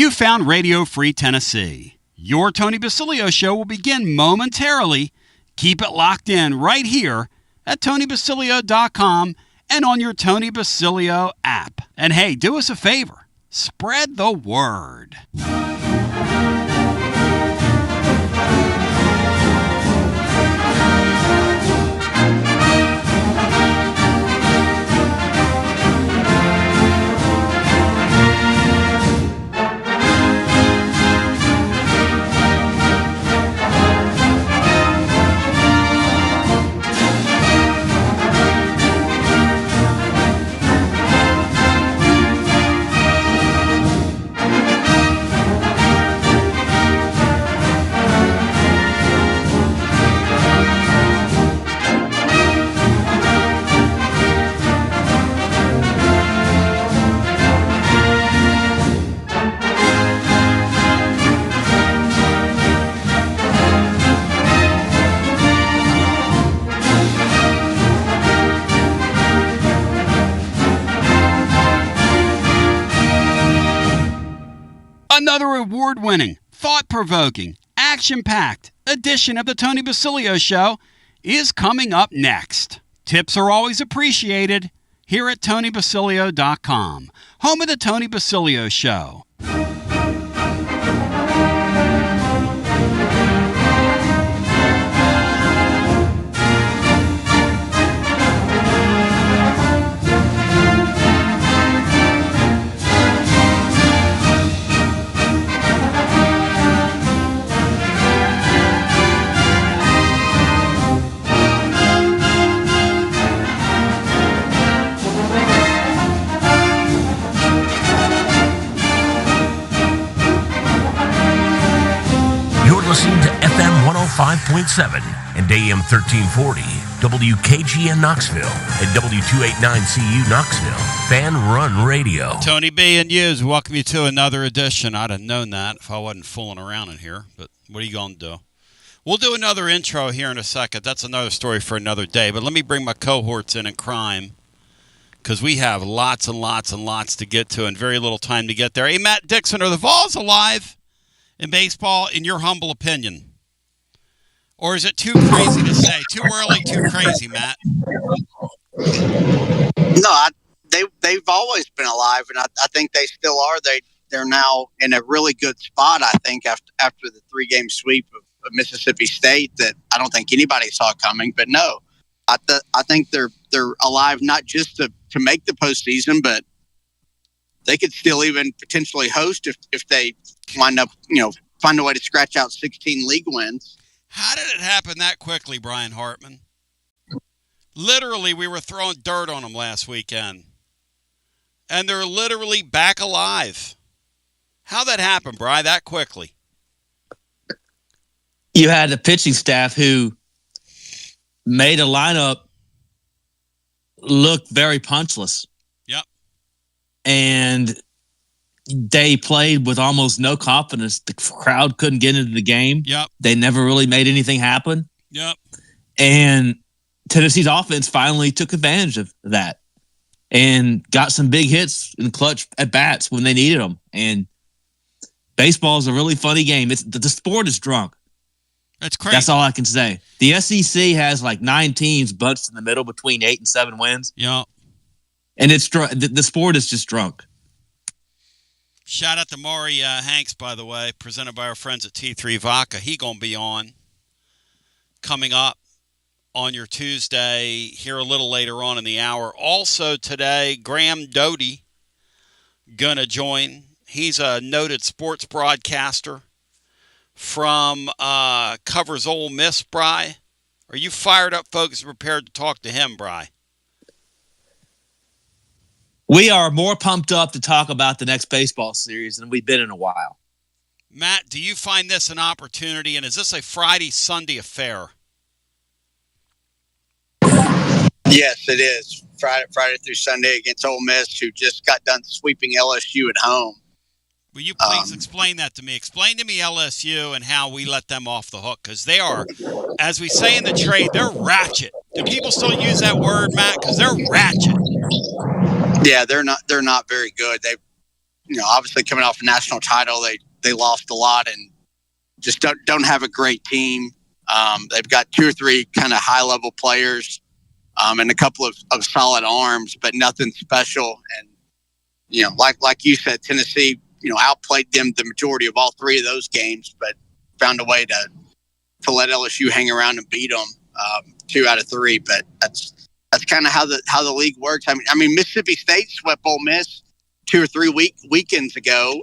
You found Radio Free Tennessee. Your Tony Basilio show will begin momentarily. Keep it locked in right here at TonyBasilio.com and on your Tony Basilio app. And hey, do us a favor. Spread the word. Another award-winning, thought-provoking, action-packed edition of the Tony Basilio Show is coming up next. Tips are always appreciated here at TonyBasilio.com, home of the Tony Basilio Show. Listening to FM 105.7 and AM 1340, WKGN Knoxville, and W289CU Knoxville, Fan Run Radio. Tony B and Hughes welcome you to another edition. I'd have known that if I wasn't fooling around in here, but what are you going to do? We'll do another intro here in a second. That's another story for another day, but let me bring my cohorts in crime because we have lots and lots and lots to get to and very little time to get there. Hey, Matt Dixon, are the Vols alive in baseball, in your humble opinion? Or is it too crazy to say? Too early, too crazy, Matt? No, they've always been alive, and I think they still are. They're now in a really good spot, I think, after the 3-game sweep of Mississippi State that I don't think anybody saw coming. But no, I think they're alive not just to make the postseason, but they could still even potentially host if they find a way to scratch out 16 league wins. How did it happen that quickly, Brian Hartman? Literally, we were throwing dirt on them last weekend. And they're literally back alive. How'd that happen, Brian, that quickly? You had a pitching staff who made a lineup look very punchless. Yep. And they played with almost no confidence. The crowd couldn't get into the game. Yep. They never really made anything happen. Yep. And Tennessee's offense finally took advantage of that and got some big hits and clutch at bats when they needed them. And baseball is a really funny game. The sport is drunk. That's crazy. That's all I can say. The SEC has like 9 teams bunched in the middle between 8 and 7 wins. Yep. And it's the sport is just drunk. Shout out to Maury Hanks, by the way, presented by our friends at T3 Vodka. He going to be on coming up on your Tuesday here a little later on in the hour. Also today, Graham Dodie going to join. He's a noted sports broadcaster from covers Ole Miss, Bry. Are you fired up, folks, prepared to talk to him, Bry? We are more pumped up to talk about the next baseball series than we've been in a while. Matt, do you find this an opportunity, and is this a Friday-Sunday affair? Yes, it is. Friday through Sunday against Ole Miss, who just got done sweeping LSU at home. Will you please explain that to me? Explain to me LSU and how we let them off the hook, because they are, as we say in the trade, they're ratchet. Do people still use that word, Matt? Because they're ratchet. Yeah, they're not very good. obviously coming off a national title, they lost a lot and just don't have a great team. They've got 2 or 3 kind of high level players and a couple of solid arms, but nothing special. And like you said, Tennessee outplayed them the majority of all 3 of those games, but found a way to let LSU hang around and beat them 2 out of 3. But that's kind of how the league works. I mean, Mississippi State swept Ole Miss 2 or 3 weekends ago,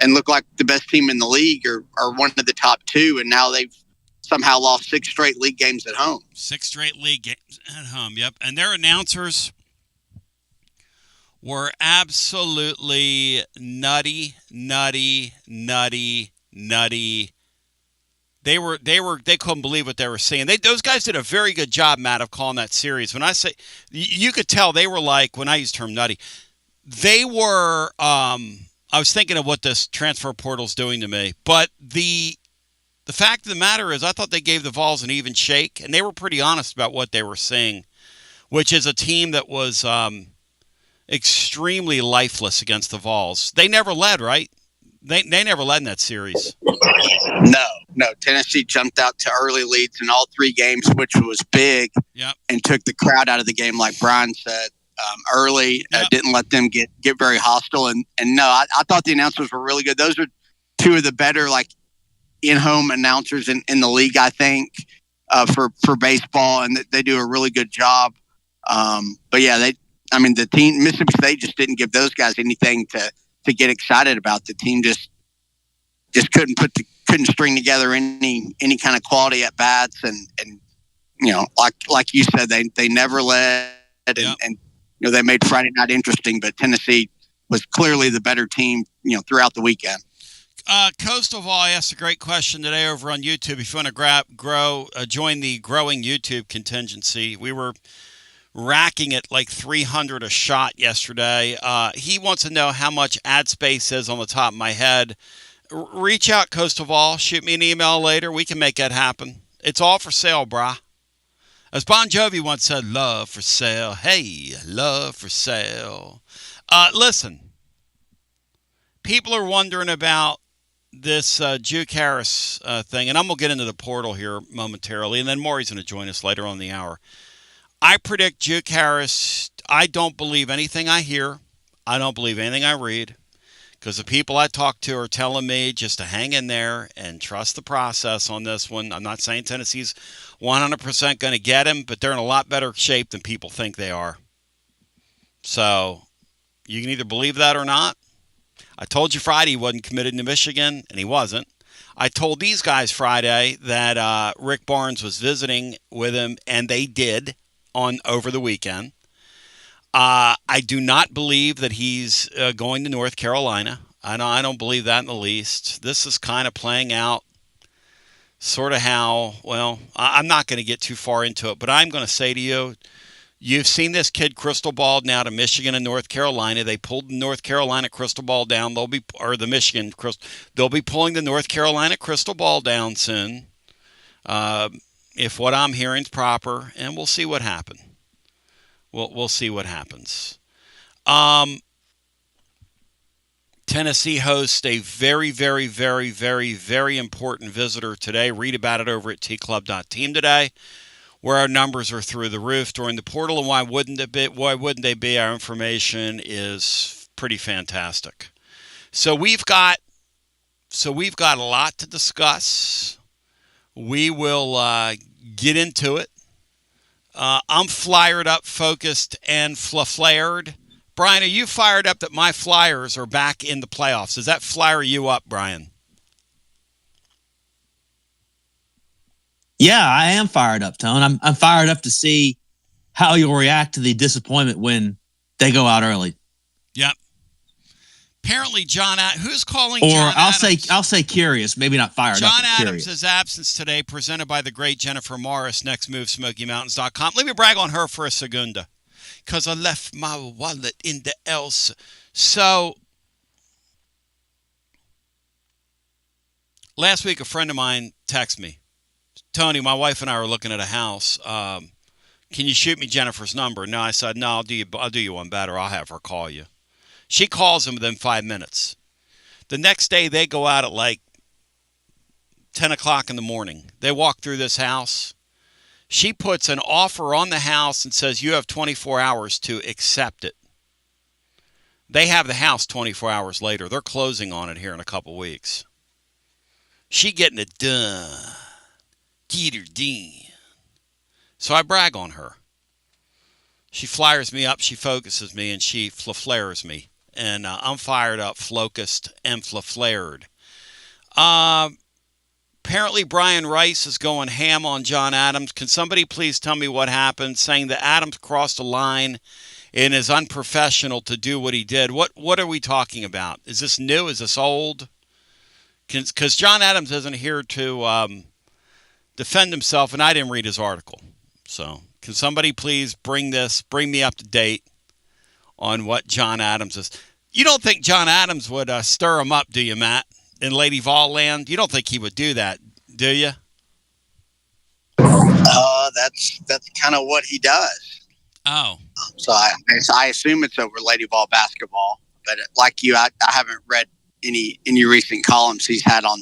and looked like the best team in the league, or one of the top 2, and now they've somehow lost 6 straight league games at home. 6 straight league games at home. Yep, and their announcers were absolutely nutty. They couldn't believe what they were seeing. Those guys did a very good job, Matt, of calling that series. When I say, you could tell they were like, when I use the term nutty, they were. I was thinking of what this transfer portal's doing to me, but the fact of the matter is, I thought they gave the Vols an even shake, and they were pretty honest about what they were seeing, which is a team that was extremely lifeless against the Vols. They never led, right? They never led in that series. No. Tennessee jumped out to early leads in all 3 games, which was big. Yep. And took the crowd out of the game, like Brian said, early. Yep. Didn't let them get very hostile. And no, I thought the announcers were really good. Those are 2 of the better in-home announcers in the league, I think, for baseball, and they do a really good job. But yeah, the team, Mississippi State, just didn't give those guys anything to get excited about. The team just couldn't string together any kind of quality at bats, and like you said, they never led, and they made Friday night interesting. But Tennessee was clearly the better team, throughout the weekend. Coastal Vol asked a great question today over on YouTube. If you want to join the growing YouTube contingency, we were racking at like 300 a shot yesterday. He wants to know how much ad space is on the top of my head. Reach out, Coastal Vol. Shoot me an email later. We can make that happen. It's all for sale, brah. As Bon Jovi once said, love for sale. Hey, love for sale. Listen, people are wondering about this Juke Harris thing, and I'm going to get into the portal here momentarily, and then Maury's going to join us later on in the hour. I predict Juke Harris. I don't believe anything I hear. I don't believe anything I read, because the people I talk to are telling me just to hang in there and trust the process on this one. I'm not saying Tennessee's 100% going to get him, but they're in a lot better shape than people think they are. So you can either believe that or not. I told you Friday he wasn't committed to Michigan, and he wasn't. I told these guys Friday that Rick Barnes was visiting with him, and they did over the weekend. I do not believe that he's going to North Carolina. I don't believe that in the least. This is kind of playing out sort of how, well, I'm not going to get too far into it, but I'm going to say to you, you've seen this kid crystal balled now to Michigan and North Carolina. They pulled the North Carolina crystal ball down. They'll be pulling the North Carolina crystal ball down soon, if what I'm hearing is proper, and we'll see what happens. We'll see what happens. Tennessee hosts a very, very, very, very, very important visitor today. Read about it over at tclub.team today, where our numbers are through the roof during the portal. And why wouldn't they be? Our information is pretty fantastic. So we've got a lot to discuss. We will get into it. I'm fired up, focused, and flared. Brian, are you fired up that my Flyers are back in the playoffs? Does that flyer you up, Brian? Yeah, I am fired up, Tone. I'm fired up to see how you'll react to the disappointment when they go out early. Yep. Apparently, who's calling or John Adams? I'll say curious, maybe not fired up. John Adams' Adams' absence today, presented by the great Jennifer Morris, nextmovesmokymountains.com. Let me brag on her for a segunda, because I left my wallet in the Elsa. So, last week a friend of mine texted me, Tony, my wife and I are looking at a house. Can you shoot me Jennifer's number? No, I said, no, I'll do you one better. I'll have her call you. She calls him within 5 minutes. The next day, they go out at like 10 o'clock in the morning. They walk through this house. She puts an offer on the house and says, you have 24 hours to accept it. They have the house 24 hours later. They're closing on it here in a couple weeks. She getting it done. Get her done. So I brag on her. She flyers me up, she focuses me, and she flares me. And I'm fired up, focused, and flared. Apparently, Brian Rice is going ham on John Adams. Can somebody please tell me what happened? Saying that Adams crossed a line and is unprofessional to do what he did. What are we talking about? Is this new? Is this old? Because John Adams isn't here to defend himself, and I didn't read his article. So can somebody please bring me up to date on what John Adams is? You don't think John Adams would stir him up, do you, Matt? In Lady Vol land? You don't think he would do that, do you? That's kind of what he does. Oh. So I assume it's over Lady Vol basketball. But like you, I haven't read any recent columns he's had on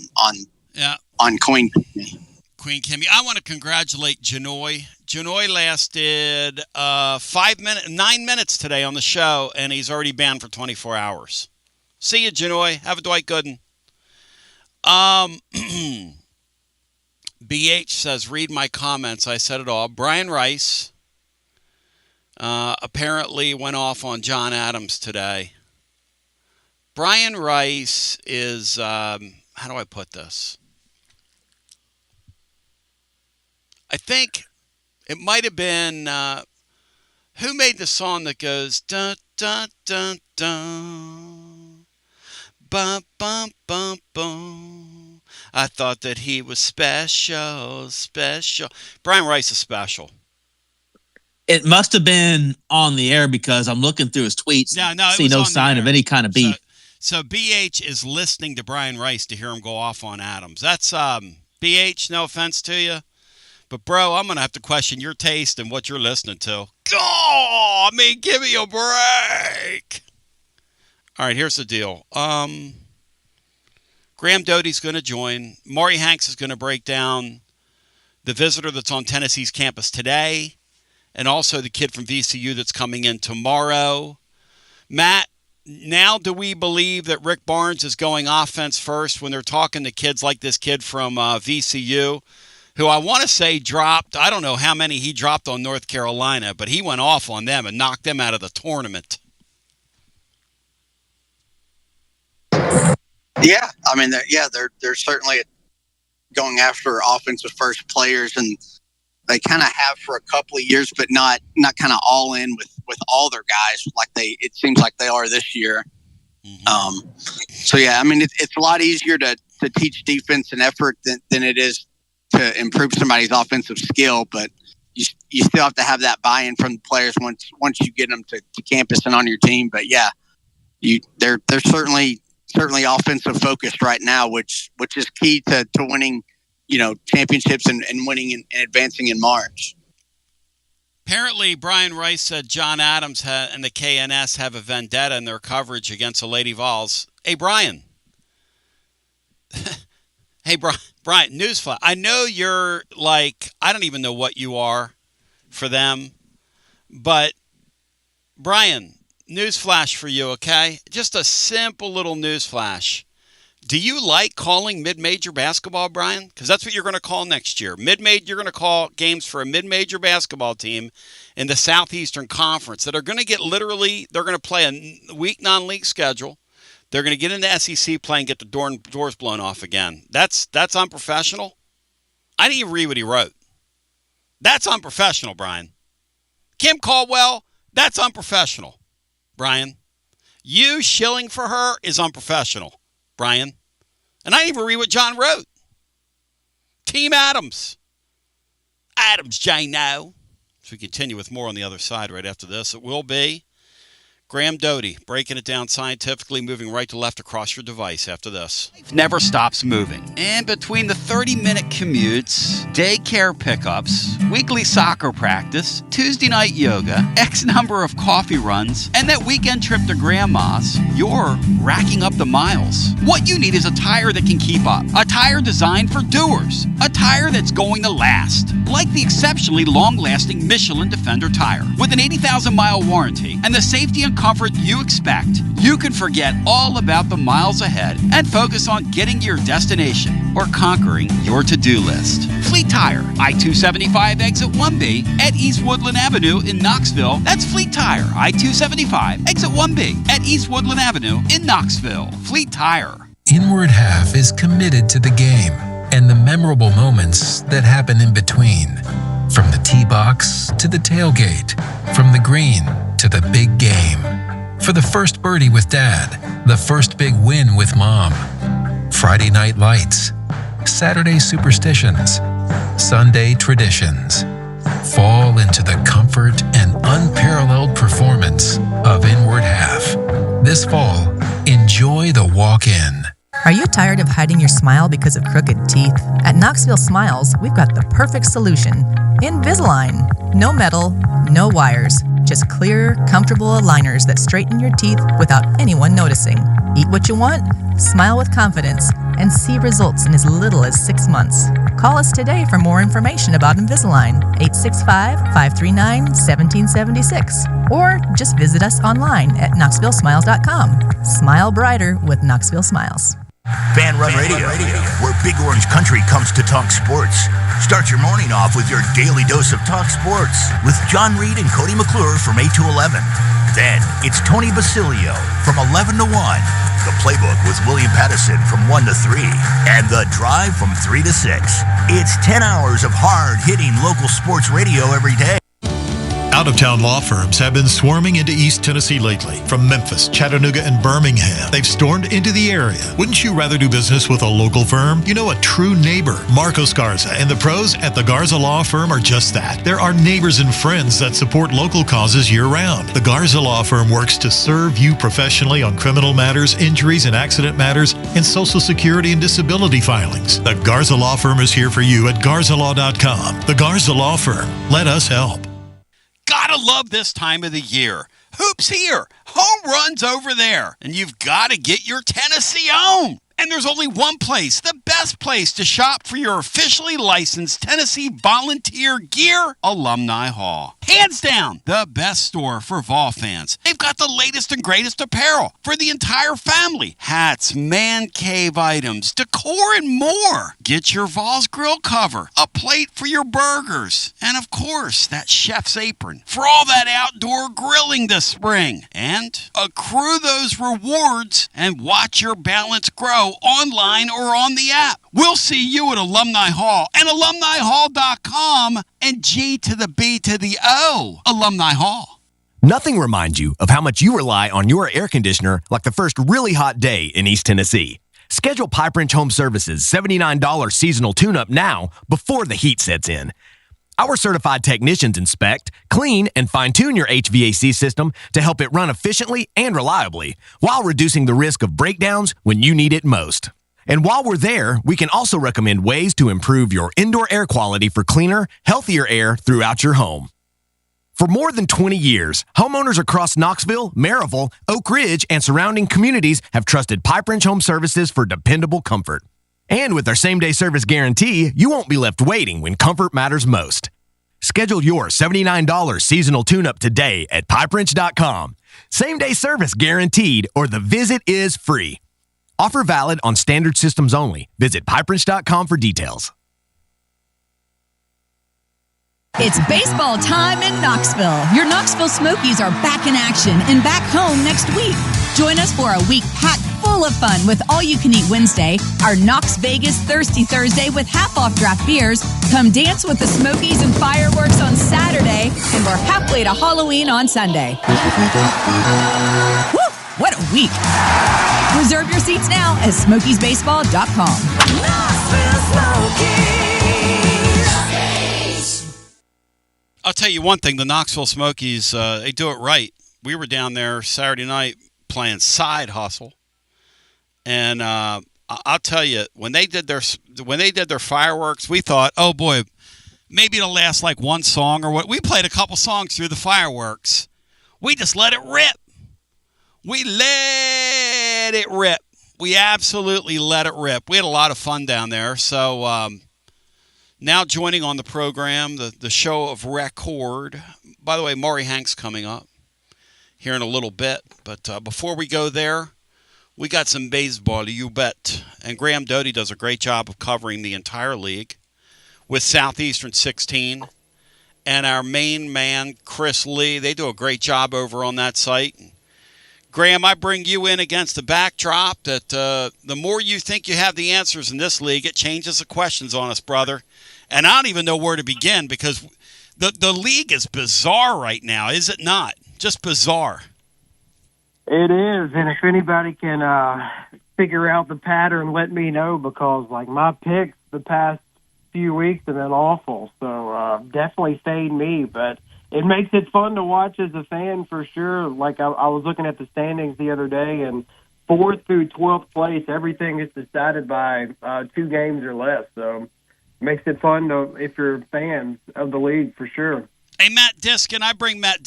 Queen Kimmy. I want to congratulate Janoy. Janoy lasted 9 minutes today on the show, and he's already banned for 24 hours. See you, Janoy. Have a Dwight Gooden. BH says, read my comments. I said it all. Brian Rice apparently went off on John Adams today. Brian Rice is, how do I put this? I think it might have been, who made the song that goes, dun, dun, dun, dun, bum, bum, bum, bum. I thought that he was special. Brian Rice is special. It must have been on the air because I'm looking through his tweets. No, see no sign of any kind of beef. So BH is listening to Brian Rice to hear him go off on Adams. That's BH, no offense to you. But, bro, I'm going to have to question your taste and what you're listening to. Oh, I mean, give me a break. All right, here's the deal. Graham Dodie's going to join. Maury Hanks is going to break down the visitor that's on Tennessee's campus today and also the kid from VCU that's coming in tomorrow. Matt, now do we believe that Rick Barnes is going offense first when they're talking to kids like this kid from VCU, who I want to say dropped, I don't know how many he dropped on North Carolina, but he went off on them and knocked them out of the tournament. Yeah, I mean, they're certainly going after offensive first players, and they kind of have for a couple of years, but not kind of all in with all their guys like it seems like they are this year. Mm-hmm. So yeah, I mean, it's a lot easier to teach defense and effort than it is to improve somebody's offensive skill, but you still have to have that buy-in from the players once you get them to campus and on your team. But yeah, they're certainly offensive focused right now, which is key to winning, championships and winning and advancing in March. Apparently, Brian Rice said John Adams and the KNS have a vendetta in their coverage against the Lady Vols. Hey, Brian. Hey, Brian, newsflash. I know you're like, I don't even know what you are for them, but Brian, newsflash for you, okay? Just a simple little newsflash. Do you like calling mid-major basketball, Brian? Because that's what you're going to call next year. Mid-major, you're going to call games for a mid-major basketball team in the Southeastern Conference that are going to get they're going to play a weak non-league schedule. They're going to get into SEC play and get the doors blown off again. That's unprofessional. I didn't even read what he wrote. That's unprofessional, Brian. Kim Caldwell, that's unprofessional, Brian. You shilling for her is unprofessional, Brian. And I didn't even read what John wrote. Team Adams. Adams, Jano. So we continue with more on the other side right after this. It will be Graham Dodie, breaking it down scientifically, moving right to left across your device after this. Life never stops moving. And between the 30-minute commutes, daycare pickups, weekly soccer practice, Tuesday night yoga, X number of coffee runs, and that weekend trip to Grandma's, you're racking up the miles. What you need is a tire that can keep up. A tire designed for doers. A tire that's going to last. Like the exceptionally long-lasting Michelin Defender tire. With an 80,000-mile warranty and the safety and comfort you expect, you can forget all about the miles ahead and focus on getting to your destination or conquering your to-do list. Fleet Tire, I-275 exit 1B at East Woodland Avenue in Knoxville. That's Fleet Tire, I-275 exit 1B at East Woodland Avenue in Knoxville. Fleet Tire. Inward Half is committed to the game and the memorable moments that happen in between. From the tee box to the tailgate, from the green to the big game. For the first birdie with Dad, the first big win with Mom. Friday night lights, Saturday superstitions, Sunday traditions. Fall into the comfort and unparalleled performance of Inward Half. This fall, enjoy the walk-in. Are you tired of hiding your smile because of crooked teeth? At Knoxville Smiles, we've got the perfect solution. Invisalign. No metal, no wires. Just clear, comfortable aligners that straighten your teeth without anyone noticing. Eat what you want, smile with confidence, and see results in as little as 6 months. Call us today for more information about Invisalign, 865-539-1776. Or just visit us online at knoxvillesmiles.com. Smile brighter with Knoxville Smiles. Fan Run Radio, where Big Orange Country comes to talk sports. Start your morning off with your daily dose of talk sports with John Reed and Cody McClure from 8 to 11. Then it's Tony Basilio from 11 to 1. The Playbook with William Pattison from 1 to 3. And The Drive from 3 to 6. It's 10 hours of hard-hitting local sports radio every day. Out-of-town law firms have been swarming into East Tennessee lately. From Memphis, Chattanooga, and Birmingham, they've stormed into the area. Wouldn't you rather do business with a local firm? You know, a true neighbor. Marcos Garza and the pros at the Garza Law Firm are just that. There are neighbors and friends that support local causes year-round. The Garza Law Firm works to serve you professionally on criminal matters, injuries and accident matters, and Social Security and disability filings. The Garza Law Firm is here for you at garzalaw.com. The Garza Law Firm. Let us help. Gotta love this time of the year. Hoops here, home runs over there, and you've got to get your Tennessee on. And there's only one place, the best place to shop for your officially licensed Tennessee volunteer gear, Alumni Hall. Hands down, the best store for Vol fans. They've got the latest and greatest apparel for the entire family. Hats, man cave items, decor, and more. Get your Vols grill cover, a plate for your burgers, and of course, that chef's apron for all that outdoor grilling this spring. And accrue those rewards and watch your balance grow online or on the app. We'll see you at Alumni Hall and alumnihall.com and G to the B to the O, Alumni Hall. Nothing reminds you of how much you rely on your air conditioner like the first really hot day in East Tennessee. Schedule Pipe Wrench Home Services' $79 seasonal tune-up now before the heat sets in. Our certified technicians inspect, clean, and fine-tune your HVAC system to help it run efficiently and reliably while reducing the risk of breakdowns when you need it most. And while we're there, we can also recommend ways to improve your indoor air quality for cleaner, healthier air throughout your home. For more than 20 years, homeowners across Knoxville, Maryville, Oak Ridge, and surrounding communities have trusted Pipe Wrench Home Services for dependable comfort. And with our same-day service guarantee, you won't be left waiting when comfort matters most. Schedule your $79 seasonal tune-up today at pipewrench.com. Same-day service guaranteed, or the visit is free. Offer valid on standard systems only. Visit pipewrench.com for details. It's baseball time in Knoxville. Your Knoxville Smokies are back in action and back home next week. Join us for a week packed full of fun with All-You-Can-Eat Wednesday, our Knox Vegas Thirsty Thursday with half-off draft beers. Come dance with the Smokies and fireworks on Saturday, and we're halfway to Halloween on Sunday. Woo! What a week! Reserve your seats now at SmokiesBaseball.com. Knoxville Smokies. I'll tell you one thing, the Knoxville Smokies, they do it right. we were down there Saturday night playing Side Hustle, and I'll tell you, when they did their fireworks, we thought, oh boy, maybe it'll last like one song or what. We played a couple songs through the fireworks. We just let it rip. We let it rip. We absolutely let it rip. We had a lot of fun down there. So now joining on the program, the show of record. By the way, Maury Hank's coming up here in a little bit. But before we go there, we got some baseball, you bet. And Graham Dodie does a great job of covering the entire league with Southeastern 16. And our main man, Chris Lee, they do a great job over on that site. Graham, I bring you in against the backdrop that the more you think you have the answers in this league, it changes the questions on us, brother. And I don't even know where to begin because the league is bizarre right now, is it not? Just bizarre. It is, and if anybody can figure out the pattern, let me know, because like my picks the past few weeks have been awful. So definitely fade me, but it makes it fun to watch as a fan for sure. Like I was looking at the standings the other day, and 4th through 12th place, everything is decided by 2 games or less. So it makes it fun to, if you're fans of the league, for sure. Hey, Matt Diskin, I bring Matt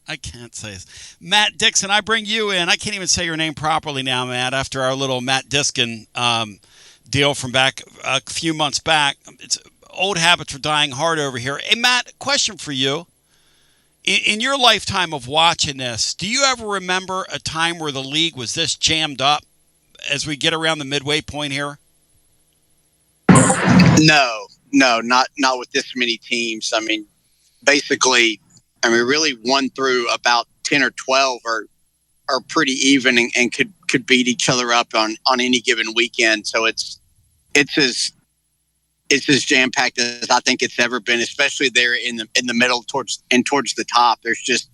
I can't say this. Matt Dixon, I bring you in. I can't even say your name properly now, Matt, after our little Matt Diskin deal from back a few months back. It's old habits are dying hard over here. Hey, Matt, question for you. In your lifetime of watching this, do you ever remember a time where the league was this jammed up as we get around the midway point here? No, not with this many teams. I mean, basically, really 1 through about 10 or 12 are pretty even and could beat each other up on any given weekend. So it's as jam packed as I think it's ever been, especially there in the middle towards the top. There's just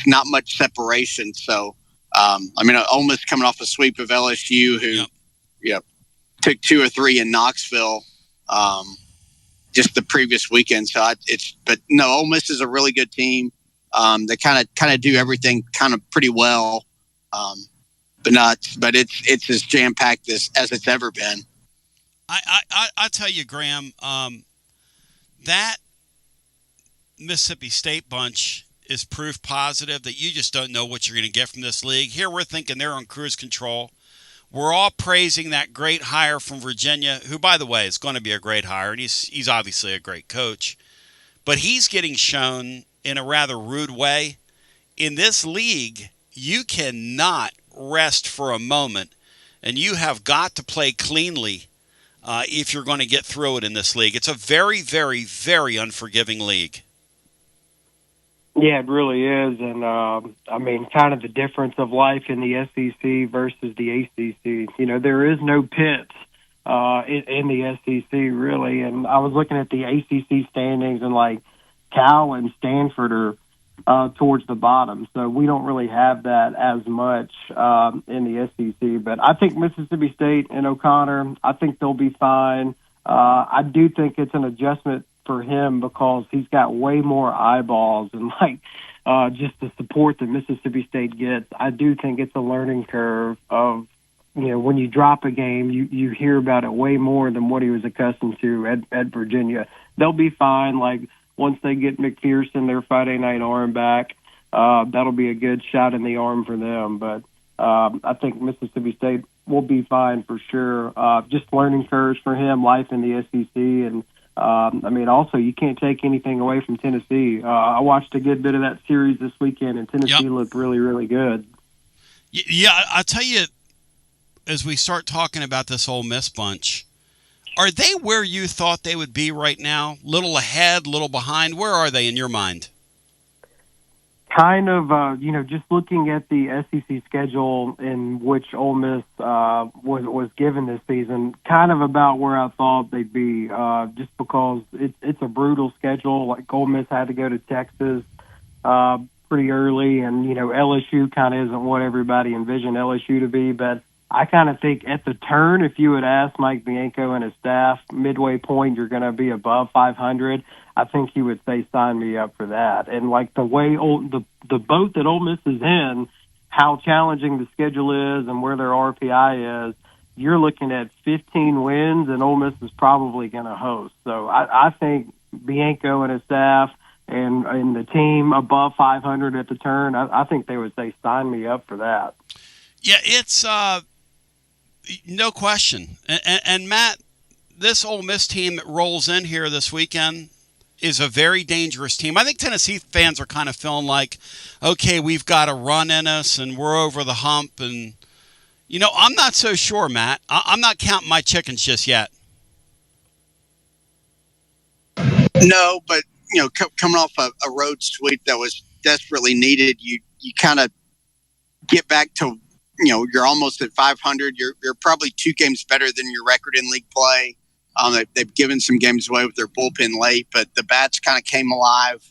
not much separation. So Ole Miss coming off a sweep of LSU, who took 2 or 3 in Knoxville just the previous weekend. So but no, Ole Miss is a really good team. They kind of do everything kind of pretty well, but it's as jam packed as it's ever been. I tell you, Graham, that Mississippi State bunch is proof positive that you just don't know what you're going to get from this league. Here we're thinking they're on cruise control. We're all praising that great hire from Virginia, who, by the way, is going to be a great hire, and he's obviously a great coach. But he's getting shown in a rather rude way. In this league, you cannot rest for a moment, and you have got to play cleanly if you're going to get through it in this league. It's a very, very, very unforgiving league. Yeah, it really is. And, kind of the difference of life in the SEC versus the ACC. There is no Pitt in the SEC, really. And I was looking at the ACC standings, and, Cal and Stanford are towards the bottom. So we don't really have that as much in the SEC. But I think Mississippi State and O'Connor, I think they'll be fine. I do think it's an adjustment for him because he's got way more eyeballs and just the support that Mississippi State gets. I do think it's a learning curve of, when you drop a game, you hear about it way more than what he was accustomed to at Virginia. They'll be fine. Once they get McPherson, their Friday night arm back, that'll be a good shot in the arm for them. But I think Mississippi State will be fine for sure. Just learning curves for him, life in the SEC, and also you can't take anything away from Tennessee. I watched a good bit of that series this weekend, and Tennessee looked really, really good. Yeah, I'll tell you, as we start talking about this Ole Miss bunch, are they where you thought they would be right now? Little ahead, little behind? Where are they in your mind? Kind of, just looking at the SEC schedule in which Ole Miss was given this season, kind of about where I thought they'd be, just because it's a brutal schedule. Ole Miss had to go to Texas pretty early, and, LSU kind of isn't what everybody envisioned LSU to be, but I kind of think at the turn, if you would ask Mike Bianco and his staff, midway point, you're going to be above 500. I think he would say, sign me up for that. And like the way the boat that Ole Miss is in, how challenging the schedule is and where their RPI is, you're looking at 15 wins, and Ole Miss is probably going to host. So I think Bianco and his staff and the team above 500 at the turn, I think they would say, sign me up for that. Yeah, it's no question. And Matt, this Ole Miss team that rolls in here this weekend is a very dangerous team. I think Tennessee fans are kind of feeling like, okay, we've got a run in us and we're over the hump. And, you know, I'm not so sure, Matt. I'm not counting my chickens just yet. No, but, you know, coming off a road sweep that was desperately needed, you kind of get back to, you know, you're almost at 500. You're probably 2 games better than your record in league play. They've given some games away with their bullpen late, but the bats kind of came alive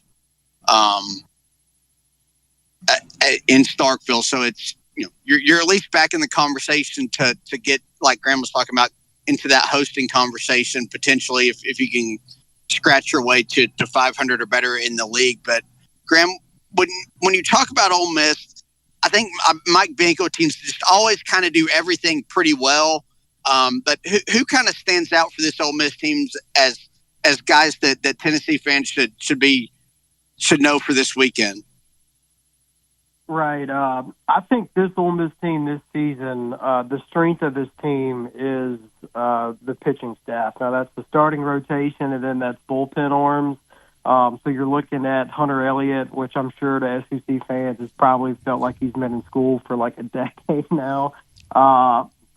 in Starkville. So it's, you know, you're at least back in the conversation to get, like Graham was talking about, into that hosting conversation potentially if you can scratch your way to 500 or better in the league. But Graham, when you talk about Ole Miss, I think Mike Bianco teams just always kind of do everything pretty well. But who kind of stands out for this Ole Miss teams as guys that Tennessee fans should know for this weekend? Right. I think this Ole Miss team this season, the strength of this team is the pitching staff. Now, that's the starting rotation, and then that's bullpen arms. So you're looking at Hunter Elliott, which I'm sure the SEC fans has probably felt like he's been in school for like a decade now.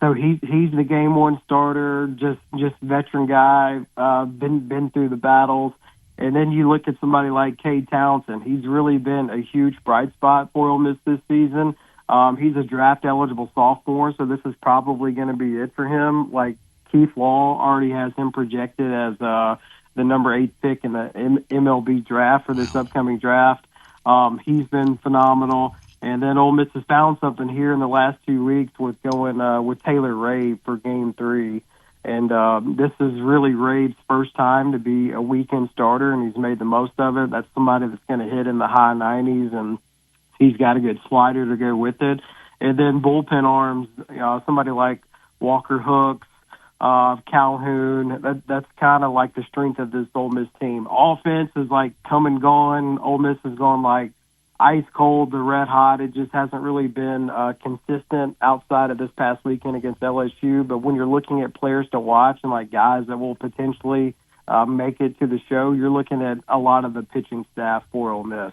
So he's the game one starter, just veteran guy, been through the battles. And then you look at somebody like Cade Townsend. He's really been a huge bright spot for Ole Miss this season. He's a draft-eligible sophomore, so this is probably going to be it for him. Like Keith Law already has him projected as the number 8 pick in the MLB draft for this upcoming draft. He's been phenomenal. And then Ole Miss has found something here in the last 2 weeks with going with Taylor Ray for Game 3. And this is really Rave's first time to be a weekend starter, and he's made the most of it. That's somebody that's going to hit in the high 90s, and he's got a good slider to go with it. And then bullpen arms, somebody like Walker Hooks, Calhoun, that's kind of like the strength of this Ole Miss team. Offense is like come and gone. Ole Miss is going like ice cold, the red hot. It just hasn't really been consistent outside of this past weekend against LSU. But when you're looking at players to watch and like guys that will potentially make it to the show, you're looking at a lot of the pitching staff for Ole Miss.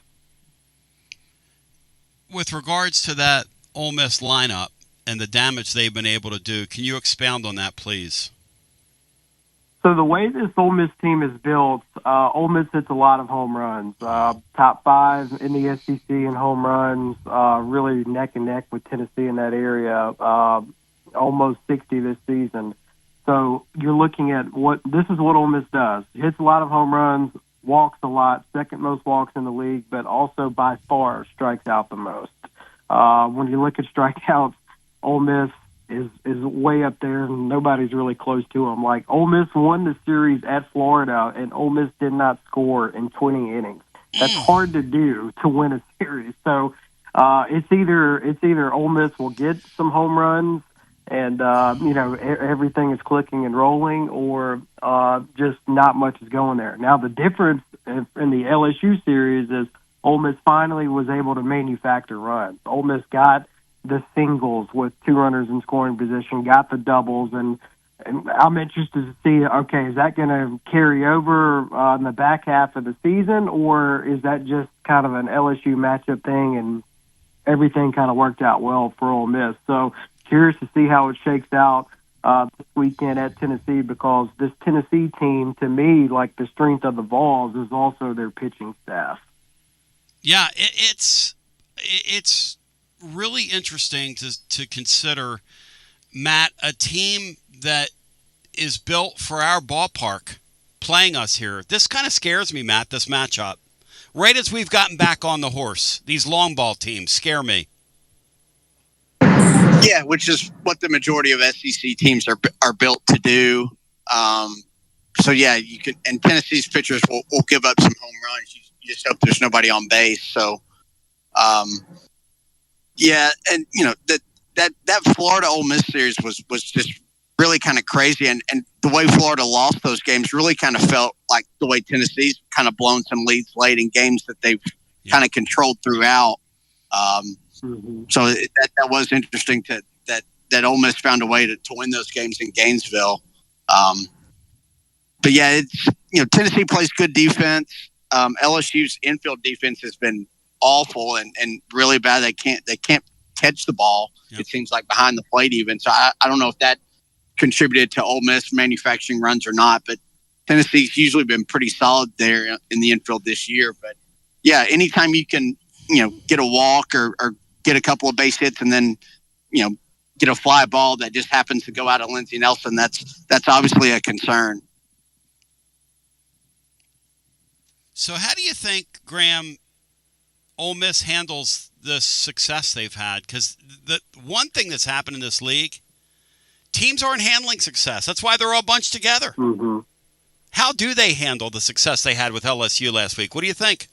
With regards to that Ole Miss lineup and the damage they've been able to do, can you expound on that, please? So the way this Ole Miss team is built, Ole Miss hits a lot of home runs. Top 5 in the SEC in home runs, really neck and neck with Tennessee in that area, almost 60 this season. So you're looking at this is what Ole Miss does. Hits a lot of home runs, walks a lot, second most walks in the league, but also by far strikes out the most. When you look at strikeouts, Ole Miss is way up there, and nobody's really close to them. Like, Ole Miss won the series at Florida, and Ole Miss did not score in 20 innings. That's hard to do to win a series. So it's either Ole Miss will get some home runs and everything is clicking and rolling, or just not much is going there. Now the difference in the LSU series is Ole Miss finally was able to manufacture runs. Ole Miss got the singles with 2 runners in scoring position, got the doubles, and I'm interested to see, okay, is that going to carry over in the back half of the season, or is that just kind of an LSU matchup thing and everything kind of worked out well for Ole Miss? So curious to see how it shakes out this weekend at Tennessee, because this Tennessee team, to me, like the strength of the Vols is also their pitching staff. Yeah, it's really interesting to consider, Matt, a team that is built for our ballpark playing us here. This kind of scares me, Matt, this matchup. Right as we've gotten back on the horse, these long ball teams scare me. Yeah, which is what the majority of SEC teams are built to do. So yeah, you can. And Tennessee's pitchers will give up some home runs. You just hope there's nobody on base. So, yeah, and that Florida Ole Miss series was just really kind of crazy, and the way Florida lost those games really kind of felt like the way Tennessee's kind of blown some leads late in games that they've kind of controlled throughout. So that was interesting that Ole Miss found a way to win those games in Gainesville. But yeah, it's Tennessee plays good defense. LSU's infield defense has been awful and really bad. They can't catch the ball. Yep. It seems like behind the plate even. So I don't know if that contributed to Ole Miss manufacturing runs or not. But Tennessee's usually been pretty solid there in the infield this year. But yeah, anytime you can get a walk or get a couple of base hits and then get a fly ball that just happens to go out of Lindsey Nelson, that's obviously a concern. So how do you think, Graham, Ole Miss handles the success they've had? Because the one thing that's happened in this league, teams aren't handling success. That's why they're all bunched together. Mm-hmm. How do they handle the success they had with LSU last week? What do you think?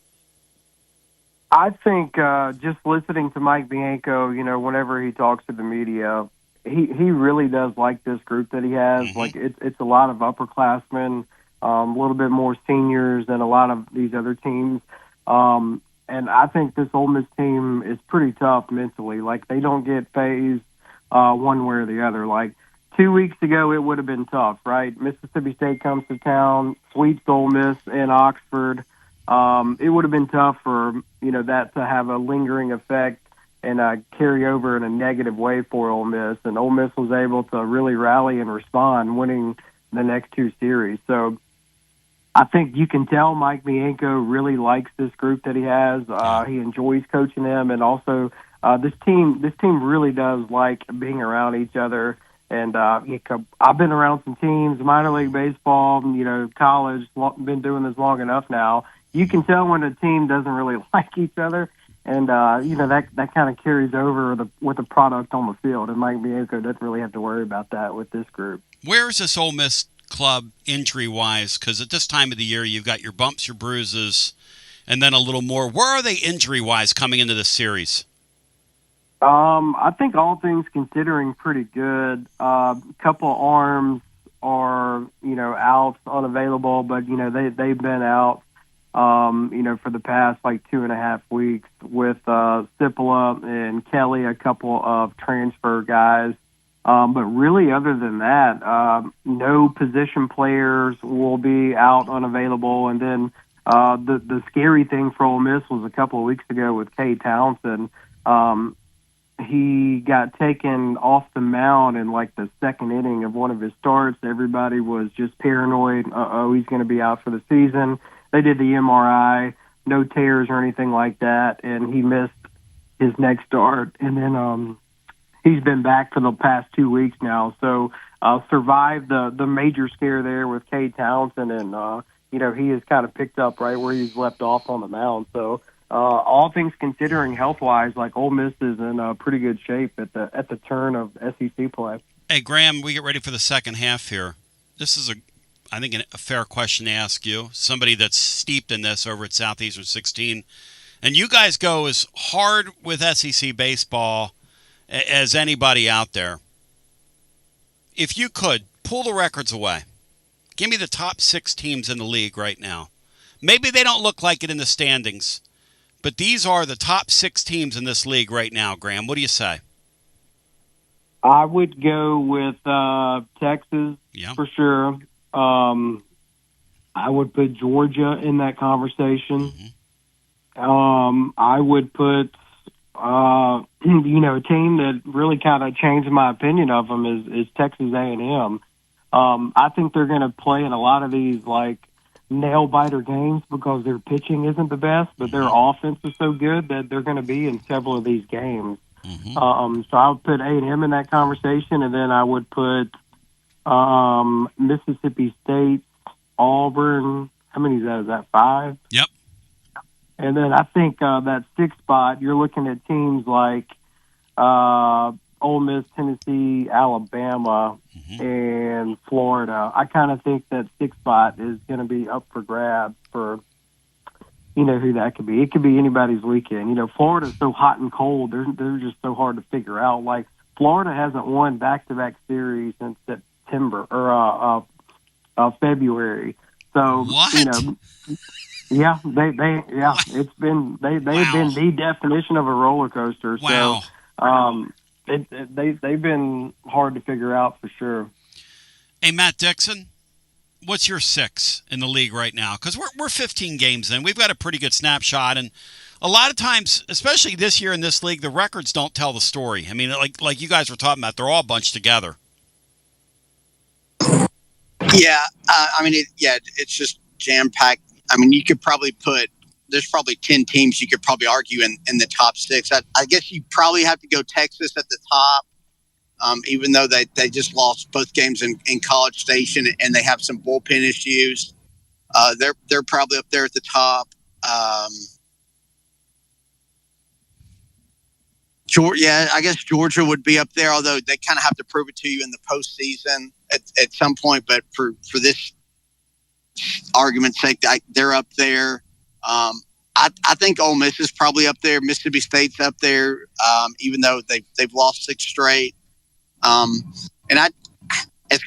I think just listening to Mike Bianco, whenever he talks to the media, he really does like this group that he has. Mm-hmm. Like it's a lot of upperclassmen, a little bit more seniors than a lot of these other teams. And I think this Ole Miss team is pretty tough mentally. Like, they don't get phased one way or the other. Like, 2 weeks ago, it would have been tough, right? Mississippi State comes to town, sweeps Ole Miss in Oxford. It would have been tough for, that to have a lingering effect and carry over in a negative way for Ole Miss. And Ole Miss was able to really rally and respond, winning the next two series. So I think you can tell Mike Bianco really likes this group that he has. He enjoys coaching them, and also this team really does like being around each other. And I've been around some teams, minor league baseball, college, been doing this long enough now. You can tell when a team doesn't really like each other, and that kind of carries over with the product on the field. And Mike Bianco doesn't really have to worry about that with this group. Where is this Ole Miss club injury-wise? Because at this time of the year, you've got your bumps, your bruises, and then a little more. Where are they injury-wise coming into this series? I think all things considering pretty good. Couple arms are, out, unavailable, but, they've been out, for the past, 2.5 weeks with Cipolla and Kelly, a couple of transfer guys. But really, other than that, no position players will be out, unavailable. And then the scary thing for Ole Miss was a couple of weeks ago with Kay Townsend. He got taken off the mound in the second inning of one of his starts. Everybody was just paranoid. He's going to be out for the season. They did the MRI, no tears or anything like that, and he missed his next start. And then he's been back for the past 2 weeks now. So survived the major scare there with Kay Townsend, and he has kind of picked up right where he's left off on the mound. So all things considering, health-wise, Ole Miss is in pretty good shape at the turn of SEC play. Hey, Graham, we get ready for the second half here. This is I think a fair question to ask you, somebody that's steeped in this over at Southeastern 16. And you guys go as hard with SEC baseball as anybody out there. If you could, pull the records away. Give me the top 6 teams in the league right now. Maybe they don't look like it in the standings, but these are the top 6 teams in this league right now, Graham. What do you say? I would go with Texas for sure. I would put Georgia in that conversation. Mm-hmm. I would put, a team that really kind of changed my opinion of them is Texas A&M. I think they're going to play in a lot of these nail-biter games because their pitching isn't the best, but their offense is so good that they're going to be in several of these games. Mm-hmm. So I would put A&M in that conversation, and then I would put Mississippi State, Auburn. How many is that? Is that 5? Yep. And then I think that 6th spot, you're looking at teams like Ole Miss, Tennessee, Alabama, and Florida. I kind of think that 6th spot is going to be up for grabs for, who that could be. It could be anybody's weekend. Florida's so hot and cold. They're just so hard to figure out. Like, Florida hasn't won back-to-back series since September or February. So, what? Yeah, it's been they've been the definition of a roller coaster. Wow. So, they've been hard to figure out for sure. Hey, Matt Dixon, what's your 6 in the league right now? Because we're 15 games in. We've got a pretty good snapshot, and a lot of times, especially this year in this league, the records don't tell the story. I mean, like you guys were talking about, they're all bunched together. Yeah, it's just jam-packed. I mean, you could probably there's probably 10 teams you could probably argue in the top 6. I guess you probably have to go Texas at the top, even though they just lost both games in College Station and they have some bullpen issues. They're probably up there at the top. I guess Georgia would be up there, although they kind of have to prove it to you in the postseason at some point. But for this argument's sake, they're up there. I think Ole Miss is probably up there. Mississippi State's up there, even though they've lost 6 straight. It's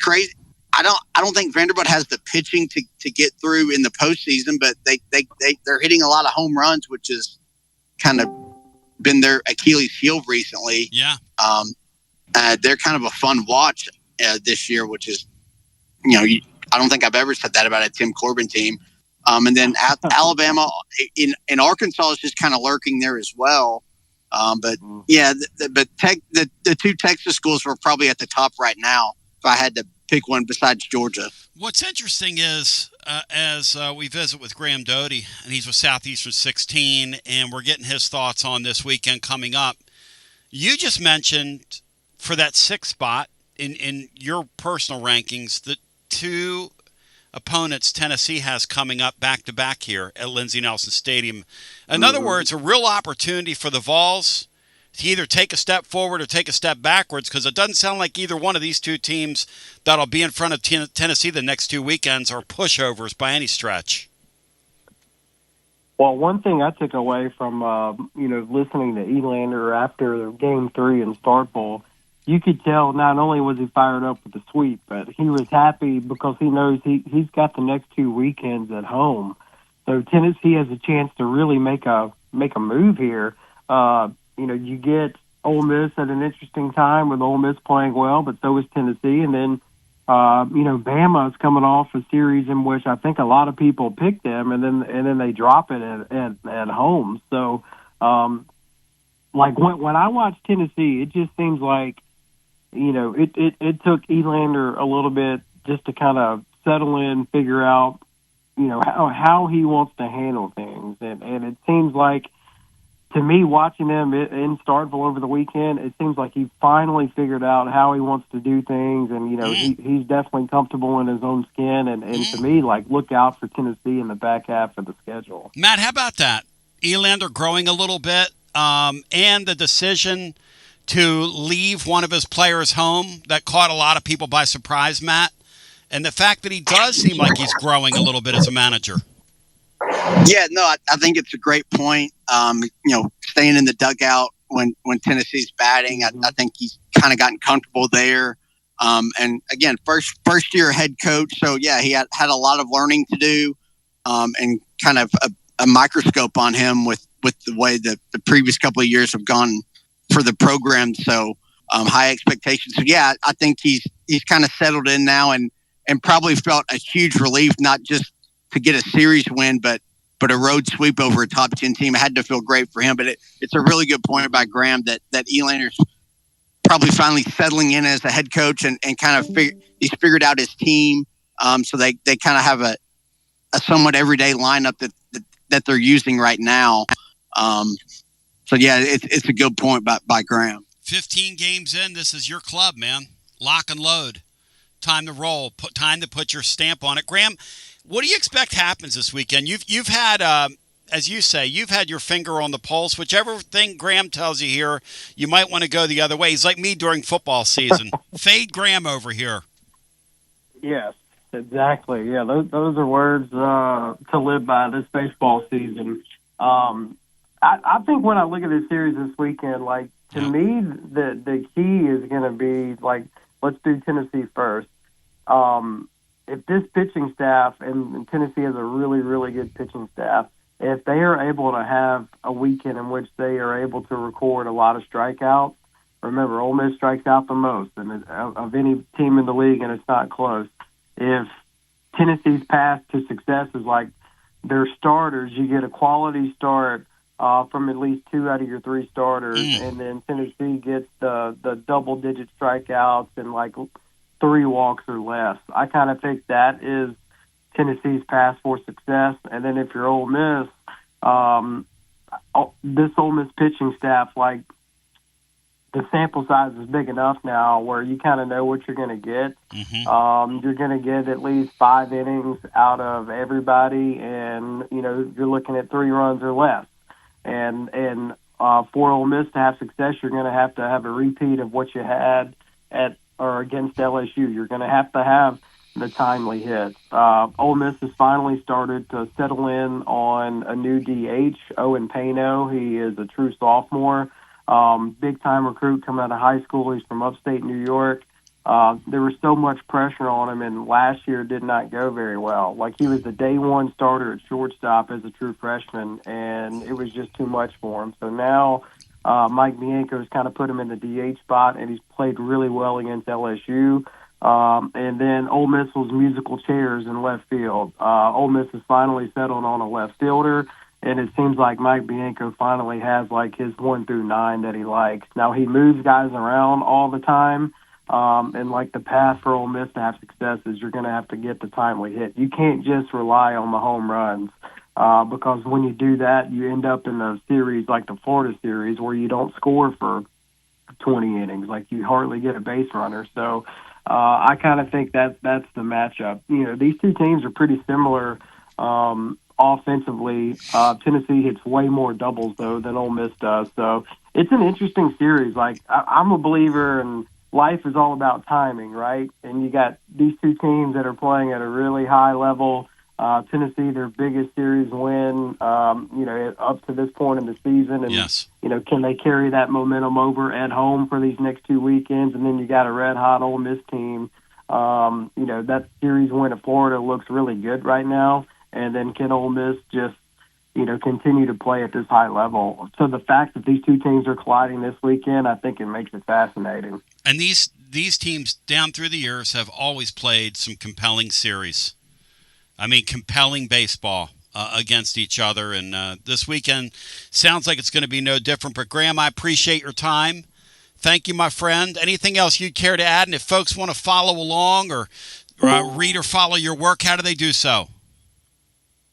crazy. I don't think Vanderbilt has the pitching to get through in the postseason, but they're hitting a lot of home runs, which is kind of been their Achilles heel recently. Yeah. They're kind of a fun watch this year, which is, I don't think I've ever said that about a Tim Corbin team. And then Alabama in Arkansas is just kind of lurking there as well. But the 2 Texas schools were probably at the top right now if I had to pick one besides Georgia. What's interesting is as we visit with Graham Dodie, and he's with Southeastern 16, and we're getting his thoughts on this weekend coming up. You just mentioned for that 6th spot in your personal rankings, the 2 opponents Tennessee has coming up back-to-back here at Lindsey Nelson Stadium. In other words, a real opportunity for the Vols to either take a step forward or take a step backwards, because it doesn't sound like either one of these 2 teams that'll be in front of Tennessee the next 2 weekends are pushovers by any stretch. Well, one thing I took away from, listening to Elander after Game 3 in Starkville, you could tell not only was he fired up with the sweep, but he was happy because he knows he's got the next 2 weekends at home. So Tennessee has a chance to really make a move here. You get Ole Miss at an interesting time with Ole Miss playing well, but so is Tennessee. And then, Bama is coming off a series in which I think a lot of people picked them, and then they drop it at home. So, when I watch Tennessee, it just seems like, it took Elander a little bit just to kind of settle in, figure out, how he wants to handle things. And it seems like, to me, watching him in Starkville over the weekend, it seems like he finally figured out how he wants to do things. And, he's definitely comfortable in his own skin. And to me, look out for Tennessee in the back half of the schedule. Matt, how about that? Elander growing a little bit, and the decision to leave one of his players home that caught a lot of people by surprise, Matt. And the fact that he does seem like he's growing a little bit as a manager. Yeah, no, I think it's a great point. Staying in the dugout when Tennessee's batting, I think he's kind of gotten comfortable there. And again, first year head coach, so yeah, he had a lot of learning to do, and kind of a microscope on him with the way that the previous couple of years have gone for the program. So high expectations. So yeah, I think he's kind of settled in now and probably felt a huge relief, not just to get a series win, but a road sweep over a top 10 team. It had to feel great for him. But it's a really good point by Graham that Elander's probably finally settling in as a head coach and kind of he's figured out his team. So they kind of have a somewhat everyday lineup that they're using right now. So yeah, it's a good point by Graham. 15 games in, this is your club, man. Lock and load. Time to roll. Time to put your stamp on it. Graham, what do you expect happens this weekend? You've had as you say, you've had your finger on the pulse. Whichever thing Graham tells you here, you might want to go the other way. He's like me during football season. Fade Graham over here. Yes, exactly. Yeah, those are words to live by this baseball season. I think when I look at this series this weekend, like, to me, the key is going to be, like, let's do Tennessee first. If this pitching staff, and Tennessee has a really, really good pitching staff, if they are able to have a weekend in which they are able to record a lot of strikeouts, remember, Ole Miss strikes out the most of any team in the league, and it's not close. If Tennessee's path to success is like their starters, you get a quality start from at least 2 out of your 3 starters, and then Tennessee gets the double-digit strikeouts and like 3 walks or less. I kind of think that is Tennessee's path for success. And then if you're Ole Miss, this Ole Miss pitching staff, like, the sample size is big enough now where you kind of know what you're going to get. You're going to get at least 5 innings out of everybody, and, you know, you're looking at 3 runs or less. And for Ole Miss to have success, you're going to have a repeat of what you had against LSU. You're going to have the timely hits. Ole Miss has finally started to settle in on a new DH, Owen Pano. He is a true sophomore, big-time recruit coming out of high school. He's from upstate New York. There was so much pressure on him, and last year did not go very well. Like, he was the day one starter at shortstop as a true freshman, and it was just too much for him. So now Mike Bianco's kind of put him in the DH spot, and he's played really well against LSU. And then Ole Miss was musical chairs in left field. Ole Miss has finally settled on a left fielder, and it seems like Mike Bianco finally has, like, his 1 through 9 that he likes. Now, he moves guys around all the time, and, like, the path for Ole Miss to have success is you're going to have to get the timely hit. You can't just rely on the home runs, because when you do that, you end up in a series like the Florida series where you don't score for 20 innings. Like, you hardly get a base runner. So I kind of think that's the matchup. You know, these two teams are pretty similar offensively. Tennessee hits way more doubles, though, than Ole Miss does. So it's an interesting series. Like, I'm a believer in life is all about timing, right? And you got these two teams that are playing at a really high level. Tennessee, their biggest series win, up to this point in the season. And, you know, can they carry that momentum over at home for these next 2 weekends? And then you got a red-hot Ole Miss team. That series win at Florida looks really good right now. And then can Ole Miss just, continue to play at this high level? So the fact that these two teams are colliding this weekend, I think it makes it fascinating. And these teams down through the years have always played some compelling series. I mean, compelling baseball against each other. And this weekend sounds like it's going to be no different. But, Graham, I appreciate your time. Thank you, my friend. Anything else you'd care to add? And if folks want to follow along or read or follow your work, how do they do so?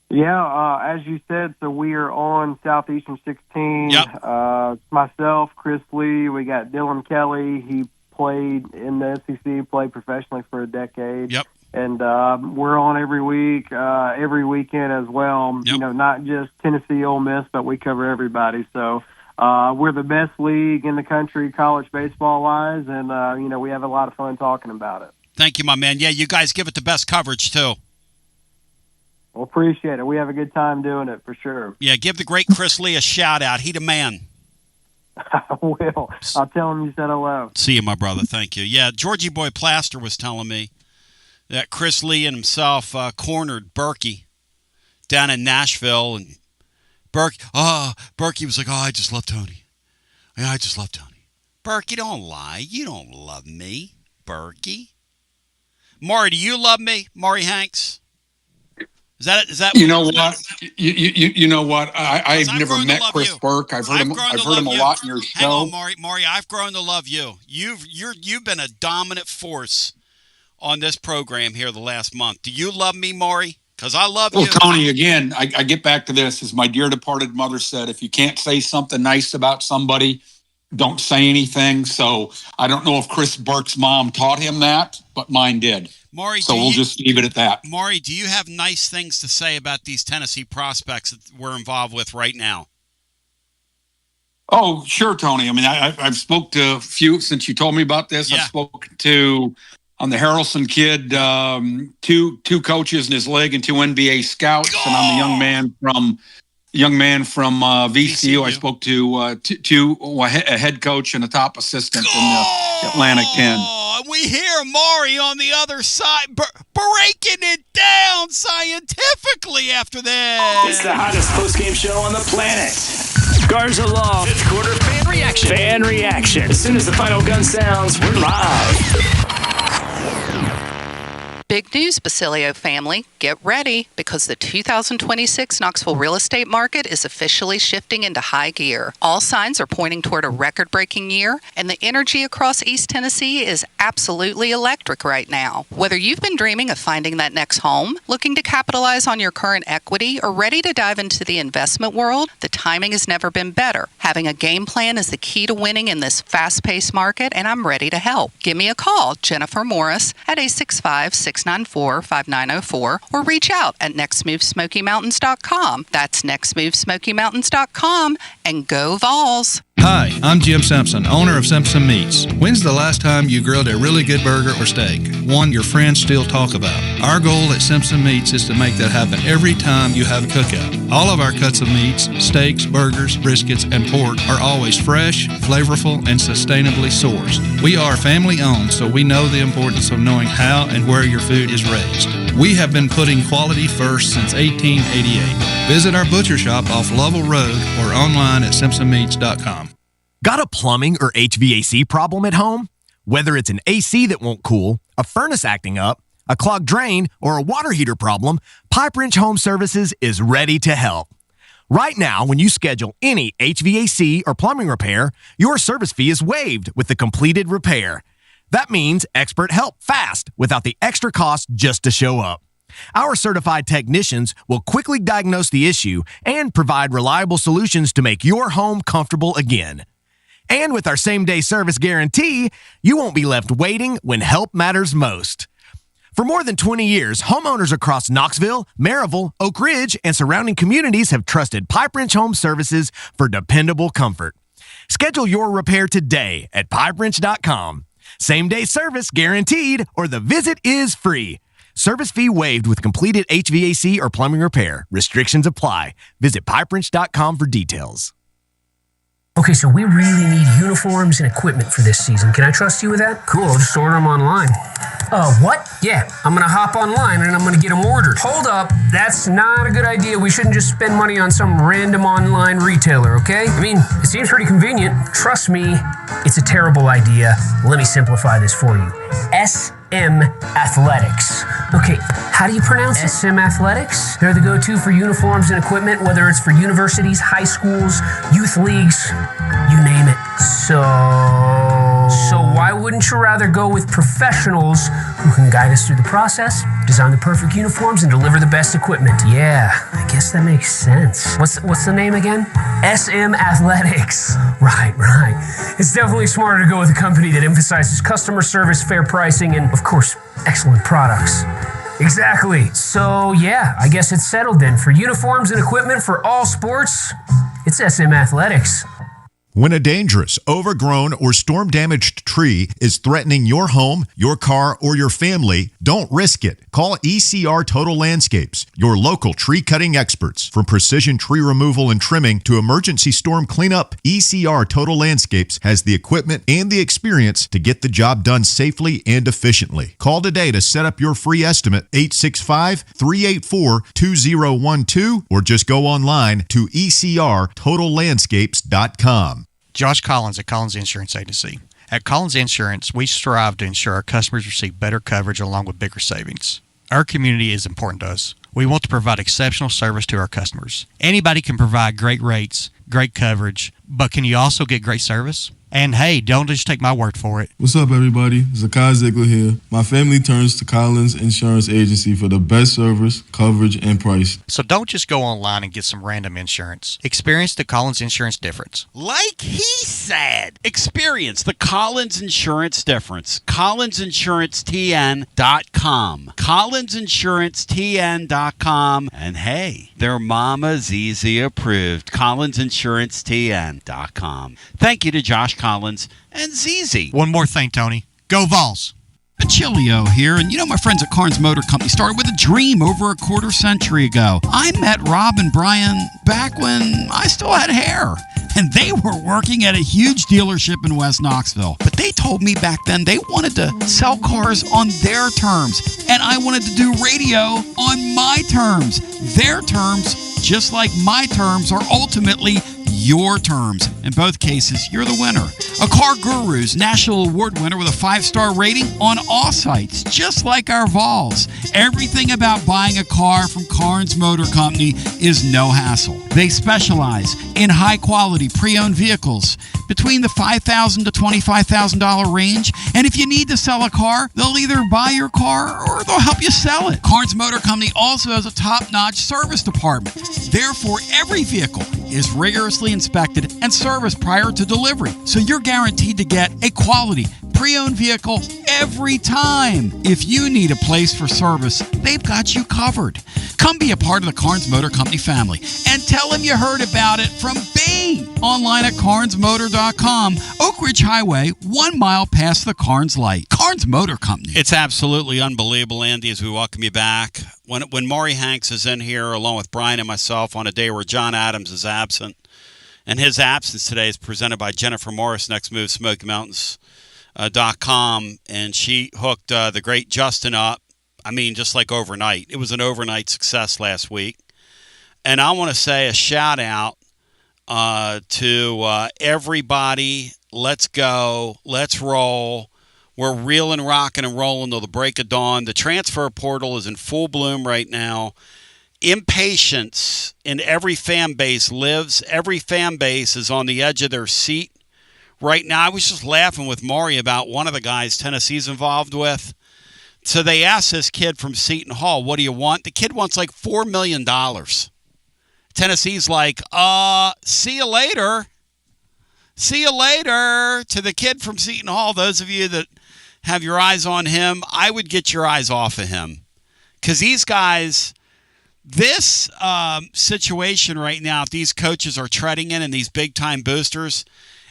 Yeah, as you said, so we are on Southeastern 16. Yep. Myself, Chris Lee, we got Dylan Kelly. He played in the SEC, played professionally for a decade. Yep. And we're on every week, every weekend as well. Yep. Not just Tennessee, Ole Miss, but we cover everybody. So we're the best league in the country, college baseball-wise, and, we have a lot of fun talking about it. Thank you, my man. Yeah, you guys give it the best coverage, too. Well, appreciate it. We have a good time doing it, for sure. Yeah, give the great Chris Lee a shout-out. He the man. I will. I'll tell him you said hello. See you, my brother. Thank you. Yeah, Georgie Boy Plaster was telling me that Chris Lee and himself cornered Berkey down in Nashville. And Berkey was like, I just love Tony. Yeah, I just love Tony. Berkey, don't lie. You don't love me, Berkey. Maury, do you love me, Maury Hanks? Is that you know what? You know what? I've never met Chris Burke. I've heard him a lot in your show. Hang on, Maury, I've grown to love you. You've been a dominant force on this program here the last month. Do you love me, Maury? Because I love you. Well, Tony, again, I get back to this. As my dear departed mother said, if you can't say something nice about somebody, don't say anything. So I don't know if Chris Burke's mom taught him that, but mine did. Maury, So we'll just leave it at that. Maury, do you have nice things to say about these Tennessee prospects that we're involved with right now? Oh, sure, Tony. I mean, I've spoke to a few since you told me about this. Yeah. I've spoken to, on the Harrelson kid, two coaches in his league and two NBA scouts, and I'm the young man from VCU. I spoke to a head coach and a top assistant in the Atlantic 10. We hear Maury on the other side breaking it down scientifically after this. It's the hottest postgame show on the planet. Garza Law. Fifth quarter fan reaction. Fan reaction. As soon as the final gun sounds, we're live. Big news, Basilio family. Get ready, because the 2026 Knoxville real estate market is officially shifting into high gear. All signs are pointing toward a record-breaking year, and the energy across East Tennessee is absolutely electric right now. Whether you've been dreaming of finding that next home, looking to capitalize on your current equity, or ready to dive into the investment world, the timing has never been better. Having a game plan is the key to winning in this fast-paced market, and I'm ready to help. Give me a call, Jennifer Morris, at 865-694-5904, or reach out at nextmovesmokymountains.com. That's nextmovesmokymountains.com, and go Vols. Hi, I'm Jim Simpson, owner of Simpson Meats. When's the last time you grilled a really good burger or steak? One your friends still talk about. Our goal at Simpson Meats is to make that happen every time you have a cookout. All of our cuts of meats, steaks, burgers, briskets, and pork are always fresh, flavorful, and sustainably sourced. We are family owned, so we know the importance of knowing how and where your food is raised. We have been putting quality first since 1888. Visit our butcher shop off Lovell Road or online at simpsonmeats.com. Got a plumbing or HVAC problem at home? Whether it's an AC that won't cool, a furnace acting up, a clogged drain, or a water heater problem, Pipe Wrench Home Services is ready to help. Right now, when you schedule any HVAC or plumbing repair, your service fee is waived with the completed repair. That means expert help fast without the extra cost just to show up. Our certified technicians will quickly diagnose the issue and provide reliable solutions to make your home comfortable again. And with our same-day service guarantee, you won't be left waiting when help matters most. For more than 20 years, homeowners across Knoxville, Maryville, Oak Ridge, and surrounding communities have trusted Pipe Wrench Home Services for dependable comfort. Schedule your repair today at pipewrench.com. Same-day service guaranteed, or the visit is free. Service fee waived with completed HVAC or plumbing repair. Restrictions apply. Visit pipewrench.com for details. Okay, so we really need uniforms and equipment for this season. Can I trust you with that? Cool, I'll just order them online. What? Yeah, I'm gonna hop online and I'm gonna get them ordered. Hold up, that's not a good idea. We shouldn't just spend money on some random online retailer, okay? I mean, it seems pretty convenient. Trust me, it's a terrible idea. Let me simplify this for you. SM Athletics. Okay, how do you pronounce it? SM Athletics? They're the go-to for uniforms and equipment, whether it's for universities, high schools, youth leagues, you name it. So why wouldn't you rather go with professionals who can guide us through the process, design the perfect uniforms, and deliver the best equipment? Yeah, I guess that makes sense. What's the name again? SM Athletics. Right. It's definitely smarter to go with a company that emphasizes customer service, fair pricing, and, of course, excellent products. Exactly. So, yeah, I guess it's settled then. For uniforms and equipment for all sports, it's SM Athletics. When a dangerous, overgrown, or storm-damaged tree is threatening your home, your car, or your family, don't risk it. Call ECR Total Landscapes, your local tree-cutting experts. From precision tree removal and trimming to emergency storm cleanup, ECR Total Landscapes has the equipment and the experience to get the job done safely and efficiently. Call today to set up your free estimate, 865-384-2012, or just go online to ecrtotallandscapes.com. Josh Collins at Collins Insurance Agency. At Collins Insurance, we strive to ensure our customers receive better coverage along with bigger savings. Our community is important to us. We want to provide exceptional service to our customers. Anybody can provide great rates, great coverage, but can you also get great service? And hey, don't just take my word for it. What's up, everybody? Zakai Ziegler here. My family turns to Collins Insurance Agency for the best service, coverage, and price. So don't just go online and get some random insurance. Experience the Collins Insurance difference. Like he said, experience the Collins Insurance difference. CollinsInsuranceTN.com. CollinsInsuranceTN.com. And hey, their Mama ZZ approved. CollinsInsuranceTN.com. Thank you to Josh Collins and ZZ. One more thing, Tony. Go Vols. Basilio here, and my friends at Carnes Motor Company started with a dream over a quarter century ago. I met Rob and Brian back when I still had hair, and they were working at a huge dealership in West Knoxville. But they told me back then they wanted to sell cars on their terms, and I wanted to do radio on my terms. Their terms, just like my terms, are ultimately your terms. In both cases, you're the winner. A Car Guru's National Award winner with a 5-star rating on all sites, just like our Vols. Everything about buying a car from Carnes Motor Company is no hassle. They specialize in high-quality pre-owned vehicles between the $5,000 to $25,000 range. And if you need to sell a car, they'll either buy your car or they'll help you sell it. Carnes Motor Company also has a top-notch service department. Therefore, every vehicle is rigorously inspected and serviced prior to delivery. So you're guaranteed to get a quality pre-owned vehicle every time. If you need a place for service, they've got you covered. Come be a part of the Carnes Motor Company family and tell them you heard about it from me. Online at carnesmotor.com, Oak Ridge Highway, 1 mile past the Carnes light. Carnes Motor Company. It's absolutely unbelievable, Andy, as we welcome you back. When Maury Hanks is in here, along with Brian and myself, on a day where John Adams is absent, and his absence today is presented by Jennifer Morris, Next Move, Smoky Mountains.com, and she hooked the great Justin up. I mean, just like overnight. It was an overnight success last week. And I want to say a shout out to everybody. Let's go. Let's roll. We're reeling, rocking, and rolling till the break of dawn. The transfer portal is in full bloom right now. Impatience in every fan base lives. Every fan base is on the edge of their seat right now. I was just laughing with Maury about one of the guys Tennessee's involved with. So they asked this kid from Seton Hall, what do you want? The kid wants like $4 million. Tennessee's like, see you later. See you later to the kid from Seton Hall. Those of you that have your eyes on him, I would get your eyes off of him. Because these guys, this situation right now, these coaches are treading in and these big-time boosters.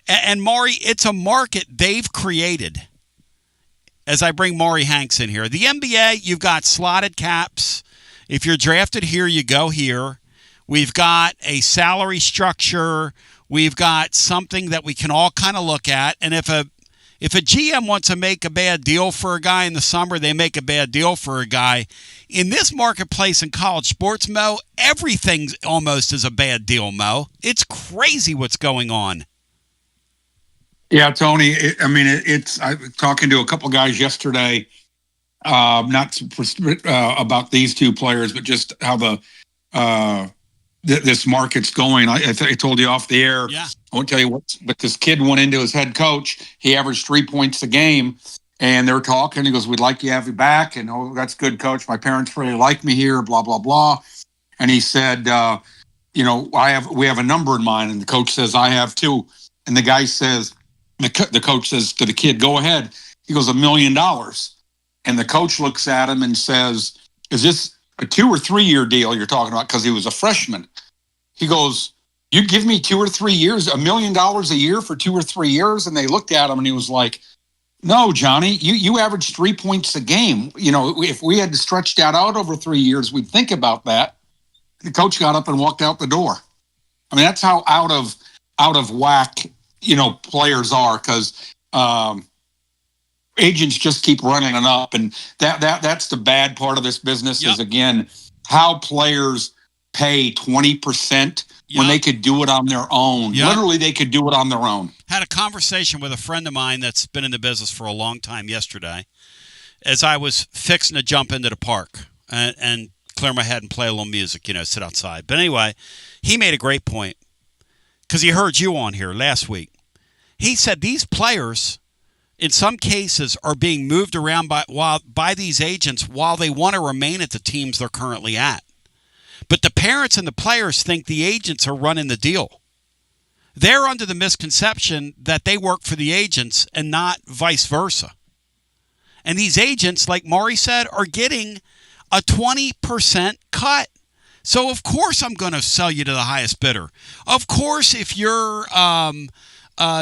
And Maury, it's a market they've created. As I bring Maury Hanks in here. The NBA, you've got slotted caps. If you're drafted here, you go here. We've got a salary structure. We've got something that we can all kind of look at. And if a GM wants to make a bad deal for a guy in the summer, they make a bad deal for a guy. In this marketplace in college sports, Mo, everything almost is a bad deal, Mo. It's crazy what's going on. Yeah, Tony. I was talking to a couple guys yesterday, not about these two players, but just how this market's going. I told you off the air. Yeah. I won't tell you what, but this kid went into his head coach. He averaged 3 points a game, and they were talking. He goes, "We'd like to have you back." And "Oh, that's good, coach. My parents really like me here." Blah blah blah. And he said, we have a number in mind. And the coach says, "I have too." And the guy says. The coach says to the kid, "Go ahead." He goes, $1 million. And the coach looks at him and says, "Is this a 2 or 3 year deal you're talking about?" Because he was a freshman. He goes, "You give me 2 or 3 years, $1 million a year for 2 or 3 years?" And they looked at him and he was like, "No, Johnny, you average 3 points a game. If we had to stretch that out over 3 years, we'd think about that." The coach got up and walked out the door. I mean, that's how out of whack players are, because agents just keep running it up, and that's the bad part of this business. Is again how players pay 20% when they could do it on their own. Literally, they could do it on their own. Had a conversation with a friend of mine that's been in the business for a long time yesterday, as I was fixing to jump into the park and clear my head and play a little music, sit outside. But anyway, he made a great point. Because he heard you on here last week. He said these players, in some cases, are being moved around by these agents while they want to remain at the teams they're currently at. But the parents and the players think the agents are running the deal. They're under the misconception that they work for the agents and not vice versa. And these agents, like Maury said, are getting a 20% cut. So, of course, I'm going to sell you to the highest bidder. Of course, if you're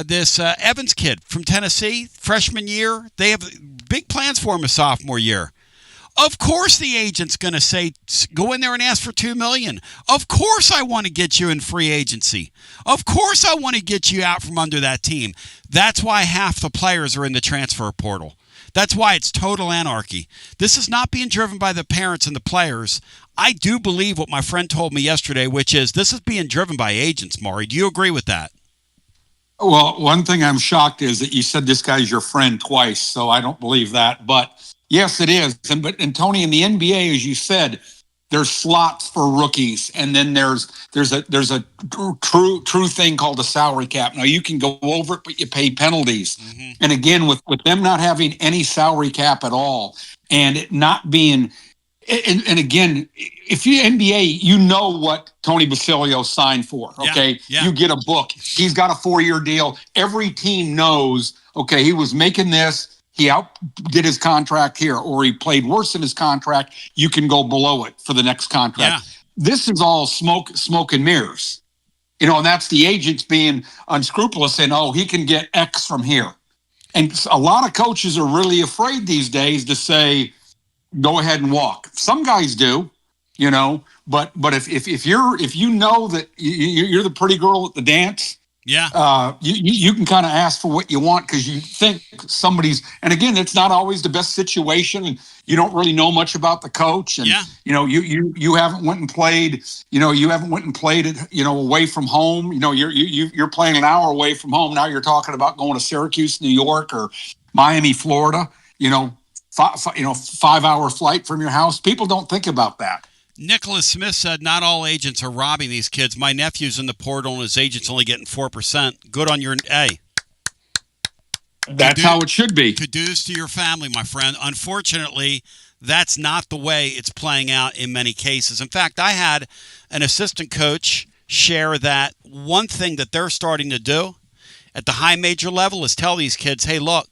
this Evans kid from Tennessee, freshman year, they have big plans for him a sophomore year. Of course the agent's going to say, go in there and ask for $2 million. Of course I want to get you in free agency. Of course I want to get you out from under that team. That's why half the players are in the transfer portal. That's why it's total anarchy. This is not being driven by the parents and the players. I do believe what my friend told me yesterday, which is this is being driven by agents, Maury. Do you agree with that? Well, one thing I'm shocked is that you said this guy's your friend twice, so I don't believe that. But yes, it is. And Tony, in the NBA, as you said, there's slots for rookies, and then there's a true thing called a salary cap. Now you can go over it, but you pay penalties. Mm-hmm. And again, with them not having any salary cap at all, and it not being, and again, if you NBA, you know what Tony Basilio signed for. Okay, yeah. You get a book. He's got a 4-year deal. Every team knows. Okay, he was making this. He outdid his contract here, or he played worse than his contract. You can go below it for the next contract. Yeah. This is all smoke and mirrors, and that's the agents being unscrupulous and, he can get X from here. And a lot of coaches are really afraid these days to say, go ahead and walk. Some guys do, but if you know that you're the pretty girl at the dance, yeah, you can kind of ask for what you want because you think somebody's. And again, it's not always the best situation, and you don't really know much about the coach. And you haven't went and played. You haven't went and played it. Away from home. You're playing an hour away from home. Now you're talking about going to Syracuse, New York, or Miami, Florida. 5-hour flight from your house. People don't think about that. Nicholas Smith said, not all agents are robbing these kids. My nephew's in the portal and his agent's only getting 4%. Good on your A. That's how it should be. Kudos to your family, my friend. Unfortunately, that's not the way it's playing out in many cases. In fact, I had an assistant coach share that one thing that they're starting to do at the high major level is tell these kids, hey, look,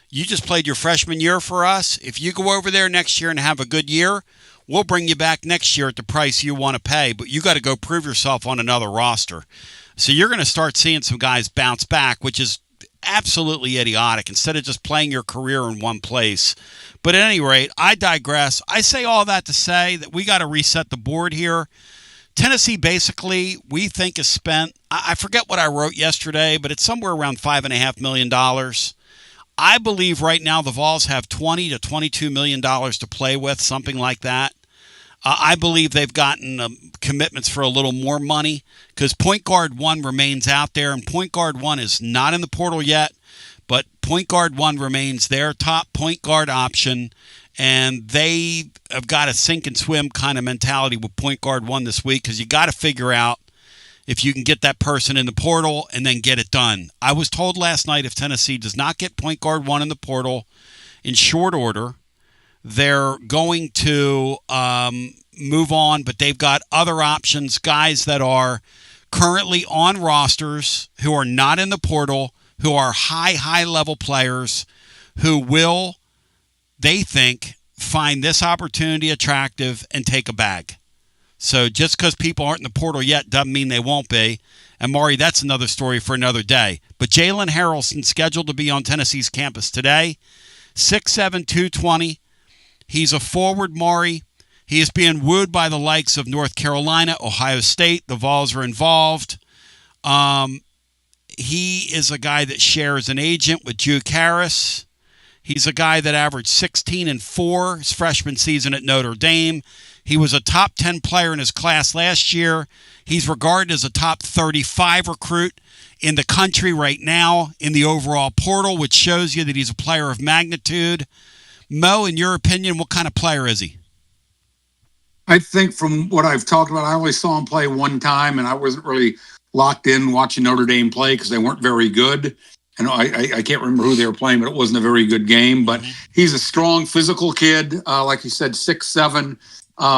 you just played your freshman year for us. If you go over there next year and have a good year, we'll bring you back next year at the price you want to pay, but you got to go prove yourself on another roster. So you're going to start seeing some guys bounce back, which is absolutely idiotic, instead of just playing your career in one place. But at any rate, I digress. I say all that to say that we got to reset the board here. Tennessee basically, we think, is spent, I forget what I wrote yesterday, but it's somewhere around $5.5 million. I believe right now the Vols have $20 to $22 million to play with, something like that. I believe they've gotten commitments for a little more money because point guard 1 remains out there, and point guard 1 is not in the portal yet, but point guard 1 remains their top point guard option, and they have got a sink and swim kind of mentality with point guard 1 this week because you got to figure out if you can get that person in the portal and then get it done. I was told last night if Tennessee does not get point guard 1 in the portal in short order, they're going to move on, but they've got other options, guys that are currently on rosters who are not in the portal, who are high-level players who will, they think, find this opportunity attractive and take a bag. So just because people aren't in the portal yet doesn't mean they won't be. And, Maury, that's another story for another day. But Jalen Harrelson scheduled to be on Tennessee's campus today, 6'7", 220. He's a forward, Maury. He is being wooed by the likes of North Carolina, Ohio State. The Vols are involved. He is a guy that shares an agent with Duke Harris. He's a guy that averaged 16-4 his freshman season at Notre Dame. He was a top 10 player in his class last year. He's regarded as a top 35 recruit in the country right now in the overall portal, which shows you that he's a player of magnitude. Mo, in your opinion, what kind of player is he? I think from what I've talked about, I only saw him play one time, and I wasn't really locked in watching Notre Dame play because they weren't very good. And I can't remember who they were playing, but it wasn't a very good game. But he's a strong, physical kid. Like you said, 6'7".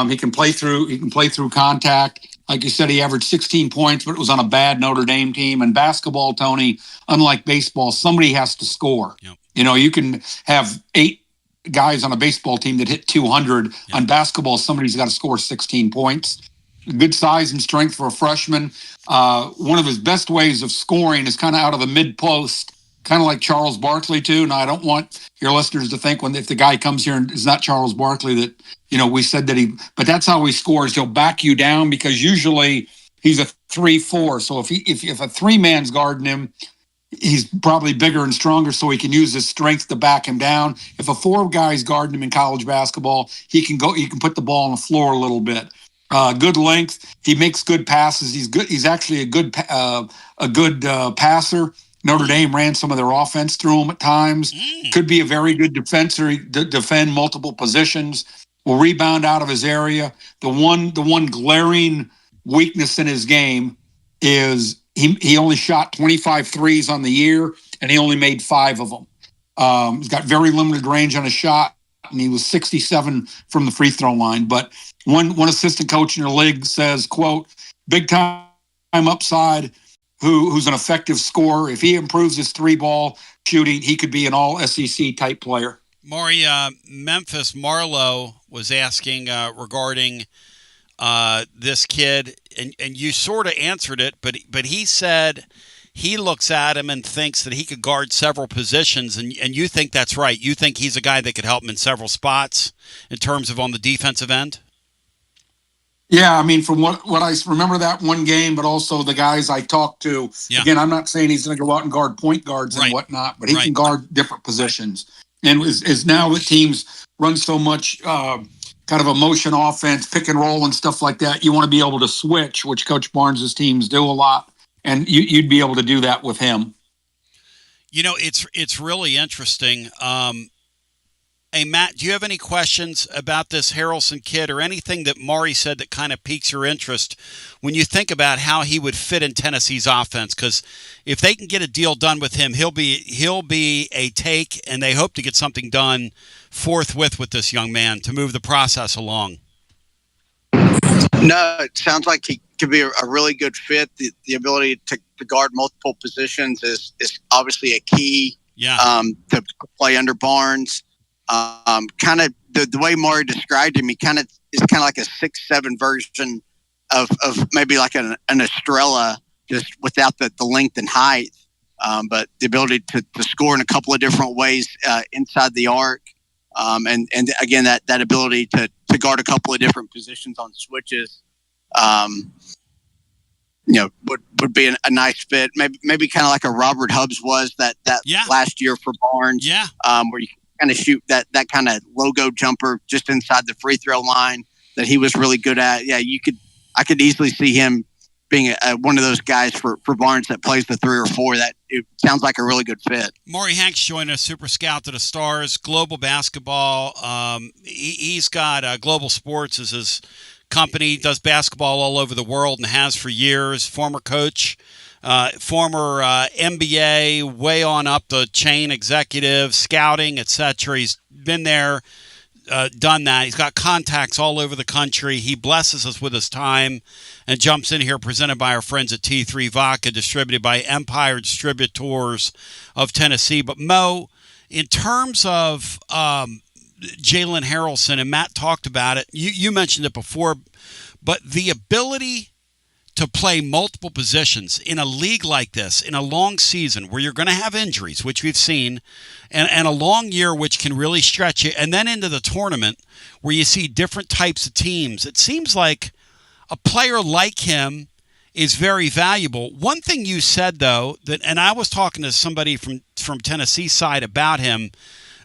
He can play through contact. Like you said, he averaged 16 points, but it was on a bad Notre Dame team. And basketball, Tony, unlike baseball, somebody has to score. Yep. You know, you can have 8 guys on a baseball team that hit 200. Yep. On basketball, somebody's got to score 16 points. Good size and strength for a freshman. One of his best ways of scoring is kind of out of the mid-post, kind of like Charles Barkley, too. Now, I don't want your listeners to think if the guy comes here and is not Charles Barkley that, we said that but that's how he scores. He'll back you down because usually he's a 3-4. So if a 3-man's guarding him, he's probably bigger and stronger, so he can use his strength to back him down. If a 4 guy's guarding him in college basketball, he can put the ball on the floor a little bit. Good length. He makes good passes. He's good. He's actually a good passer. Notre Dame ran some of their offense through him at times. Could be a very good defender. Defend multiple positions. Will rebound out of his area. The one glaring weakness in his game is he only shot 25 threes on the year, and he only made 5 of them. He's got very limited range on his shot, and he was 67 from the free throw line. But one assistant coach in the league says, quote, big time upside, who's an effective scorer. If he improves his 3-ball shooting, he could be an all SEC type player. Maury, Memphis Marlowe was asking regarding this kid, and you sort of answered it, but he said he looks at him and thinks that he could guard several positions, and you think that's right. You think he's a guy that could help him in several spots in terms of on the defensive end? Yeah, I mean, from what I remember that one game, but also the guys I talked to. Yeah. Again, I'm not saying he's going to go out and guard point guards and whatnot, but he can guard different positions. And is now that teams run so much kind of a motion offense, pick and roll and stuff like that, you want to be able to switch, which Coach Barnes' teams do a lot, and you'd be able to do that with him. It's really interesting. Hey, Matt, do you have any questions about this Harrelson kid or anything that Maury said that kind of piques your interest when you think about how he would fit in Tennessee's offense? Because if they can get a deal done with him, he'll be a take, and they hope to get something done forthwith with this young man to move the process along. No, it sounds like he could be a really good fit. The ability to guard multiple positions is obviously a key to play under Barnes. Kind of the way Maury described him, he kind of is kind of like a 6'7" version of maybe like an Estrella, just without the length and height, but the ability to score in a couple of different ways inside the arc, and again that ability to guard a couple of different positions on switches, would be a nice fit. Maybe kind of like a Robert Hubbs was that last year for Barnes, where you kind of shoot that kind of logo jumper just inside the free throw line that he was really good at. Yeah, I could easily see him being one of those guys for Barnes that plays the 3 or 4. That it sounds like a really good fit. Maury Hanks joined us, Super Scout to the Stars, Global Basketball. He's got Global Sports as his company, does basketball all over the world and has for years. Former coach. Former MBA, way on up the chain executive, scouting, etc. He's been there, done that. He's got contacts all over the country. He blesses us with his time and jumps in here, presented by our friends at T3 Vodka, distributed by Empire Distributors of Tennessee. But Mo, in terms of Jalen Harrelson, and Matt talked about it, you mentioned it before, but the ability to play multiple positions in a league like this, in a long season where you're going to have injuries, which we've seen, and a long year which can really stretch you, and then into the tournament where you see different types of teams, it seems like a player like him is very valuable. One thing you said, though, and I was talking to somebody from Tennessee side about him,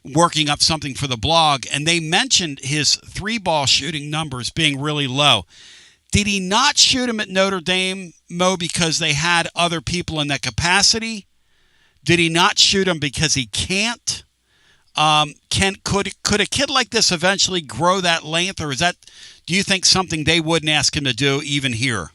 working up something for the blog, and they mentioned his 3-ball shooting numbers being really low. Did he not shoot him at Notre Dame, Mo, because they had other people in that capacity? Did he not shoot him because he can't? Could a kid like this eventually grow that length, or is that, do you think, something they wouldn't ask him to do even here?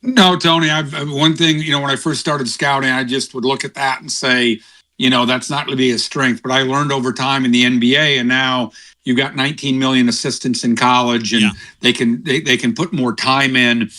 No, Tony, one thing, when I first started scouting, I just would look at that and say, that's not going to be his strength. But I learned over time in the NBA, and now you've got 19 million assistants in college, and they can put more time in.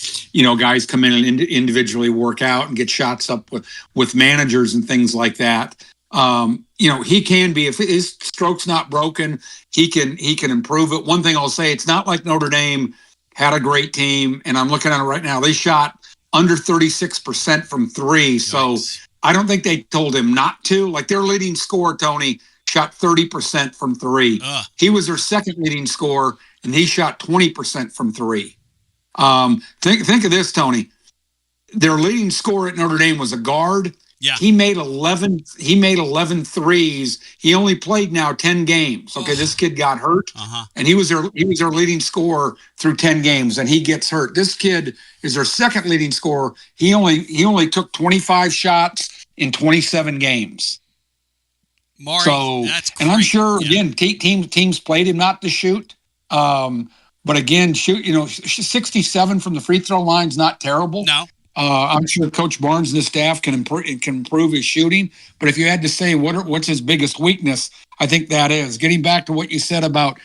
Guys come in and individually work out and get shots up with managers and things like that. He can be, if his stroke's not broken, he can improve it. One thing I'll say, it's not like Notre Dame had a great team, and I'm looking at it right now. They shot under 36% from three, so I don't think they told him not to. Like, their leading scorer, Tony, shot 30% from three. He was their second leading scorer, and he shot 20% from three. Think of this, Tony. Their leading scorer at Notre Dame was a guard. Yeah. He made 11 threes. He only played now 10 games. Okay, this kid got hurt. And he was their leading scorer through 10 games, and he gets hurt. This kid is their second leading scorer. He only took 25 shots in 27 games. Maury, that's great. And I'm sure again teams played him not to shoot. But again, 67 from the free throw line is not terrible. No. I'm sure Coach Barnes and his staff can improve his shooting. But if you had to say what's his biggest weakness, I think that is getting back to what you said about,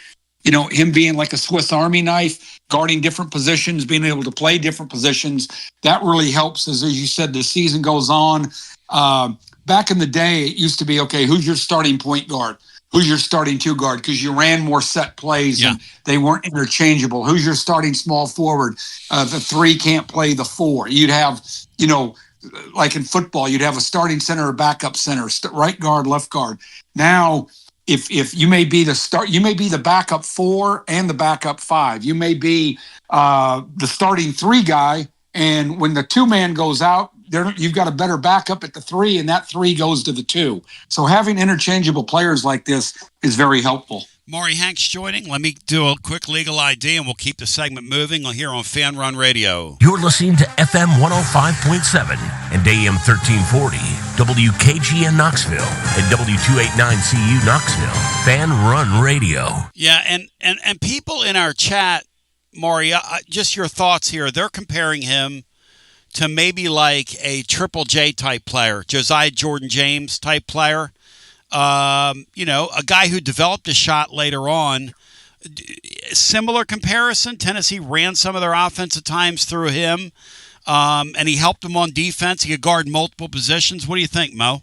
him being like a Swiss Army knife, guarding different positions, being able to play different positions. That really helps as you said, the season goes on. Back in the day, it used to be, okay, who's your starting point guard? Who's your starting two guard? Because you ran more set plays and they weren't interchangeable. Who's your starting small forward? The three can't play the four. You'd have, like in football, you'd have a starting center or backup center, right guard, left guard. Now, if you may be you may be the backup four and the backup five. You may be the starting three guy, and when the two-man goes out, you've got a better backup at the three, and that three goes to the two. So having interchangeable players like this is very helpful. Maury Hanks joining. Let me do a quick legal ID, and we'll keep the segment moving here on Fan Run Radio. You're listening to FM 105.7 and AM 1340, WKGN Knoxville, and W289CU Knoxville. Fan Run Radio. Yeah, and people in our chat, Maury, just your thoughts here. They're comparing him to maybe like a Triple J type player, Josiah Jordan-James type player. A guy who developed a shot later on. Similar comparison. Tennessee ran some of their offense at times through him, and he helped them on defense. He could guard multiple positions. What do you think, Mo?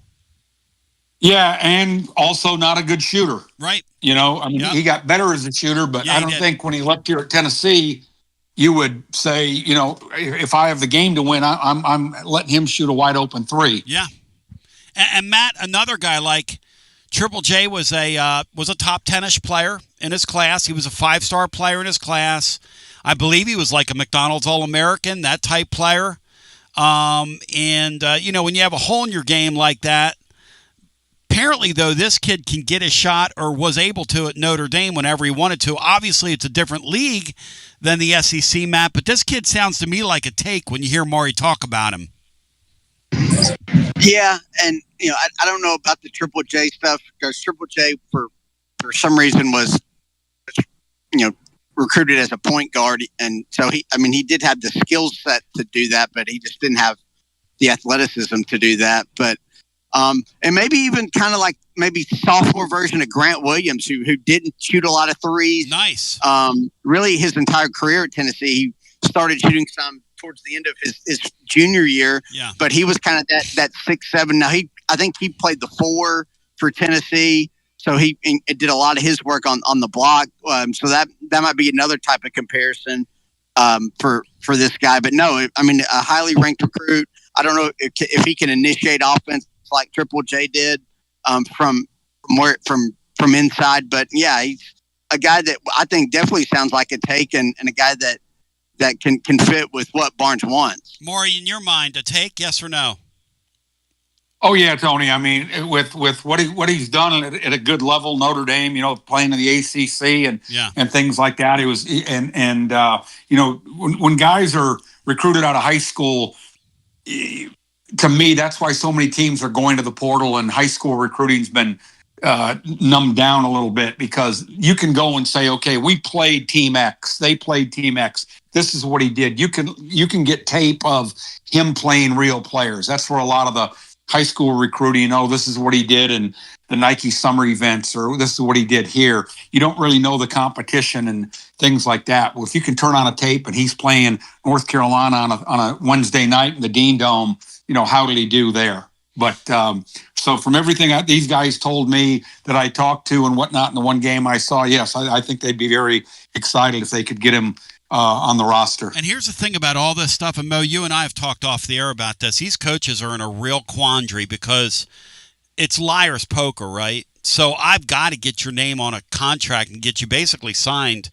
Yeah, and also not a good shooter. Right. He got better as a shooter, but I don't think when he left here at Tennessee, you would say, if I have the game to win, I'm letting him shoot a wide open three. Yeah. And Matt, another guy like Triple J was a top 10-ish player in his class. He was a 5-star player in his class. I believe he was like a McDonald's All-American, that type player. When you have a hole in your game like that, apparently, though, this kid can get a shot or was able to at Notre Dame whenever he wanted to. Obviously, it's a different league than the SEC, Matt, but this kid sounds to me like a take when you hear Maury talk about him. Yeah, and I don't know about the Triple J stuff because Triple J for some reason was recruited as a point guard, and so he did have the skill set to do that, but he just didn't have the athleticism to do that. But and maybe even kind of like maybe sophomore version of Grant Williams, who didn't shoot a lot of threes. Nice. Really, his entire career at Tennessee, he started shooting some towards the end of his junior year. Yeah. But he was kind of that 6'7". Now I think he played the 4 for Tennessee, so he did a lot of his work on the block. So that might be another type of comparison for this guy. But no, a highly ranked recruit. I don't know if he can initiate offense like Triple J did from inside, but yeah, he's a guy that I think definitely sounds like a take and a guy that can fit with what Barnes wants. Maury, in your mind, a take, yes or no? Oh yeah, Tony. With what he's done at a good level, Notre Dame, playing in the ACC and things like that. It was when guys are recruited out of high school. To me, that's why so many teams are going to the portal, and high school recruiting's been numbed down a little bit, because you can go and say, okay, we played Team X, they played Team X. This is what he did. You can get tape of him playing real players. That's where a lot of the high school recruiting, this is what he did in the Nike summer events, or this is what he did here. You don't really know the competition and things like that. Well, if you can turn on a tape and he's playing North Carolina on a Wednesday night in the Dean Dome, how did he do there? But so from everything these guys told me that I talked to and whatnot in the one game I saw, yes, I think they'd be very excited if they could get him on the roster. And here's the thing about all this stuff, and Mo, you and I have talked off the air about this. These coaches are in a real quandary because it's liar's poker, right? So I've got to get your name on a contract and get you basically signed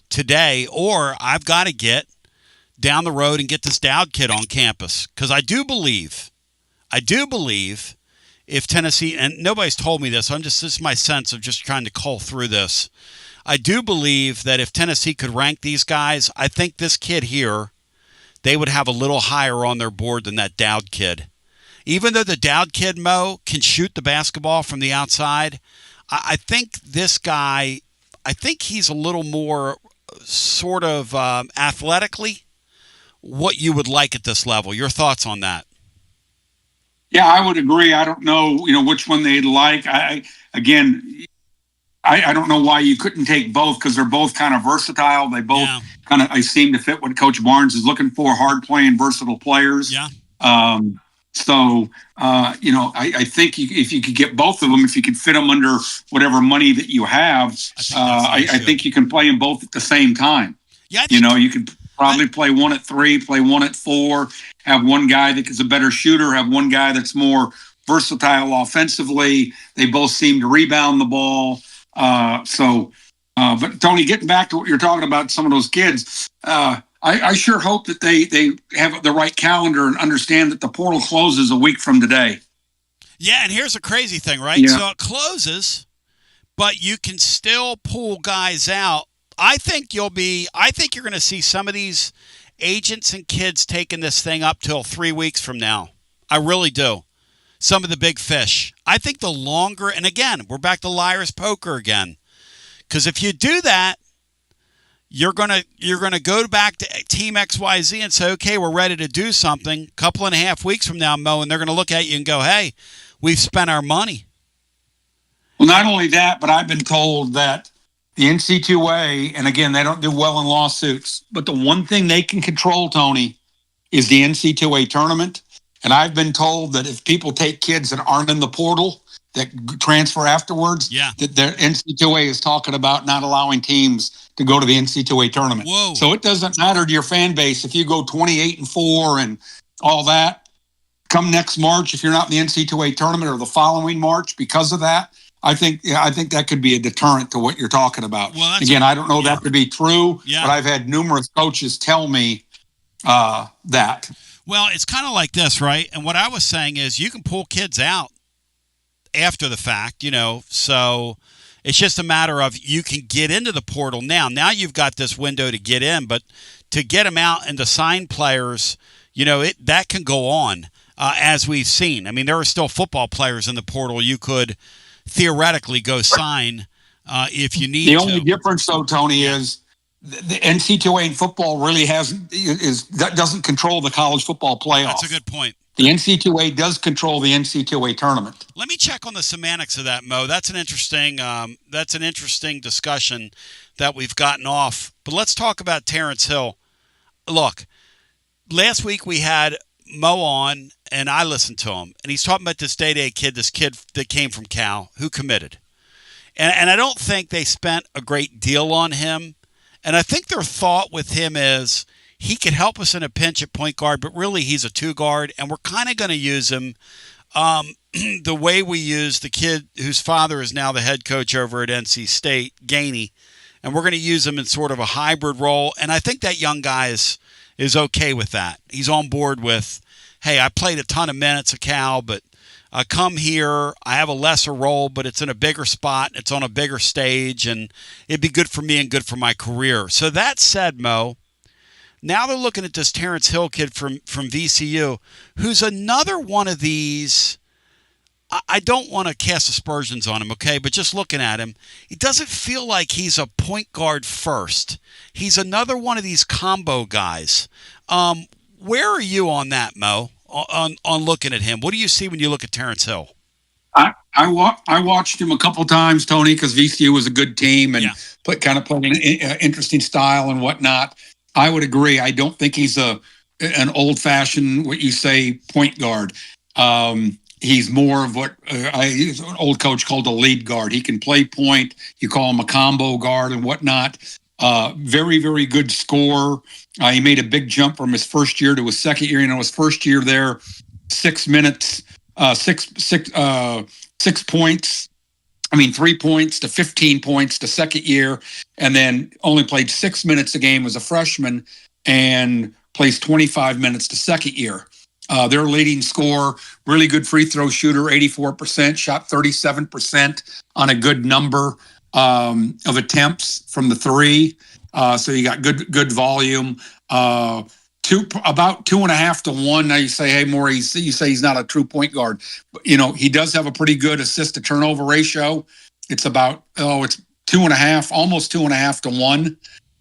today, or I've got to get down the road and get this Dowd kid on campus, because I do believe if Tennessee, and nobody's told me this, this is my sense of just trying to cull through this. I do believe that if Tennessee could rank these guys, I think this kid here, they would have a little higher on their board than that Dowd kid. Even though the Dowd kid, Mo, can shoot the basketball from the outside, I think this guy, he's a little more sort of athletically what you would like at this level. Your thoughts on that? Yeah, I would agree. I don't know, which one they'd like. I don't know why you couldn't take both, because they're both kind of versatile. They both I seem to fit what Coach Barnes is looking for, hard-playing, versatile players. Yeah. I think if you could get both of them, if you could fit them under whatever money that you have, I think you can play them both at the same time. Yeah, you could probably play one at 3, play one at 4, have one guy that is a better shooter, have one guy that's more versatile offensively. They both seem to rebound the ball. But Tony, getting back to what you're talking about, some of those kids, I sure hope that they have the right calendar and understand that the portal closes a week from today. Yeah, and here's the crazy thing, right? Yeah. So it closes, but you can still pull guys out. I think you're going to see some of these agents and kids taking this thing up till 3 weeks from now. I really do. Some of the big fish. I think the longer, and again, we're back to liar's poker again. Because if you do that, you're gonna go back to Team XYZ and say, okay, we're ready to do something. 2.5 weeks from now, Mo, and they're going to look at you and go, hey, we've spent our money. Well, not only that, but I've been told that the NC2A, and again, they don't do well in lawsuits, but the one thing they can control, Tony, is the NC2A tournament. And I've been told that if people take kids that aren't in the portal, that transfer afterwards, that their NC2A is talking about not allowing teams to go to the NC2A tournament. Whoa. So it doesn't matter to your fan base if you go 28-4 and all that. Come next March, if you're not in the NC2A tournament, or the following March because of that, I think that could be a deterrent to what you're talking about. Well, again, I don't know that to be true, but I've had numerous coaches tell me that. Well, it's kind of like this, right? And what I was saying is you can pull kids out after the fact, so it's just a matter of you can get into the portal now. Now you've got this window to get in, but to get them out and to sign players, that can go on as we've seen. I mean, there are still football players in the portal you could theoretically go sign if you need to. The only difference, though, Tony, is the NC2A in football really doesn't control the college football playoff. That's a good point. The NC2A does control the NC2A tournament. Let me check on the semantics of that, Mo. That's an interesting discussion that we've gotten off. But let's talk about Terrence Hill. Look, last week we had Mo on, and I listened to him, and he's talking about this Day kid, this kid that came from Cal, who committed. And I don't think they spent a great deal on him. And I think their thought with him is he could help us in a pinch at point guard, but really he's a 2 guard, and we're kind of going to use him the way we use the kid whose father is now the head coach over at NC State, Gainey, and we're going to use him in sort of a hybrid role. And I think that young guy is okay with that. He's on board with, hey, I played a ton of minutes at Cal, but I come here, I have a lesser role, but it's in a bigger spot, it's on a bigger stage, and it'd be good for me and good for my career. So that said, Mo, now they're looking at this Terrence Hill kid from VCU, who's another one of these I don't want to cast aspersions on him, okay? But just looking at him, it doesn't feel like he's a point guard first. He's another one of these combo guys. Where are you on that, Mo? On looking at him, what do you see when you look at Terrence Hill? I watched him a couple times, Tony, because VCU was a good team and played an interesting style and whatnot. I would agree. I don't think he's an old-fashioned, what you say, point guard. He's more of what an old coach called a lead guard. He can play point. You call him a combo guard and whatnot. Very, very good scorer. He made a big jump from his first year to his second year. His first year there, 6 minutes, 6 points. 3 points to 15 points the second year, and then only played 6 minutes a game as a freshman and plays 25 minutes the second year. Their leading scorer, really good free throw shooter, 84%, shot 37% on a good number of attempts from the three. So you got good volume. About 2.5 to 1. Now you say, hey, Maurice, you say he's not a true point guard. But, he does have a pretty good assist to turnover ratio. It's about, it's 2.5, almost 2.5 to 1.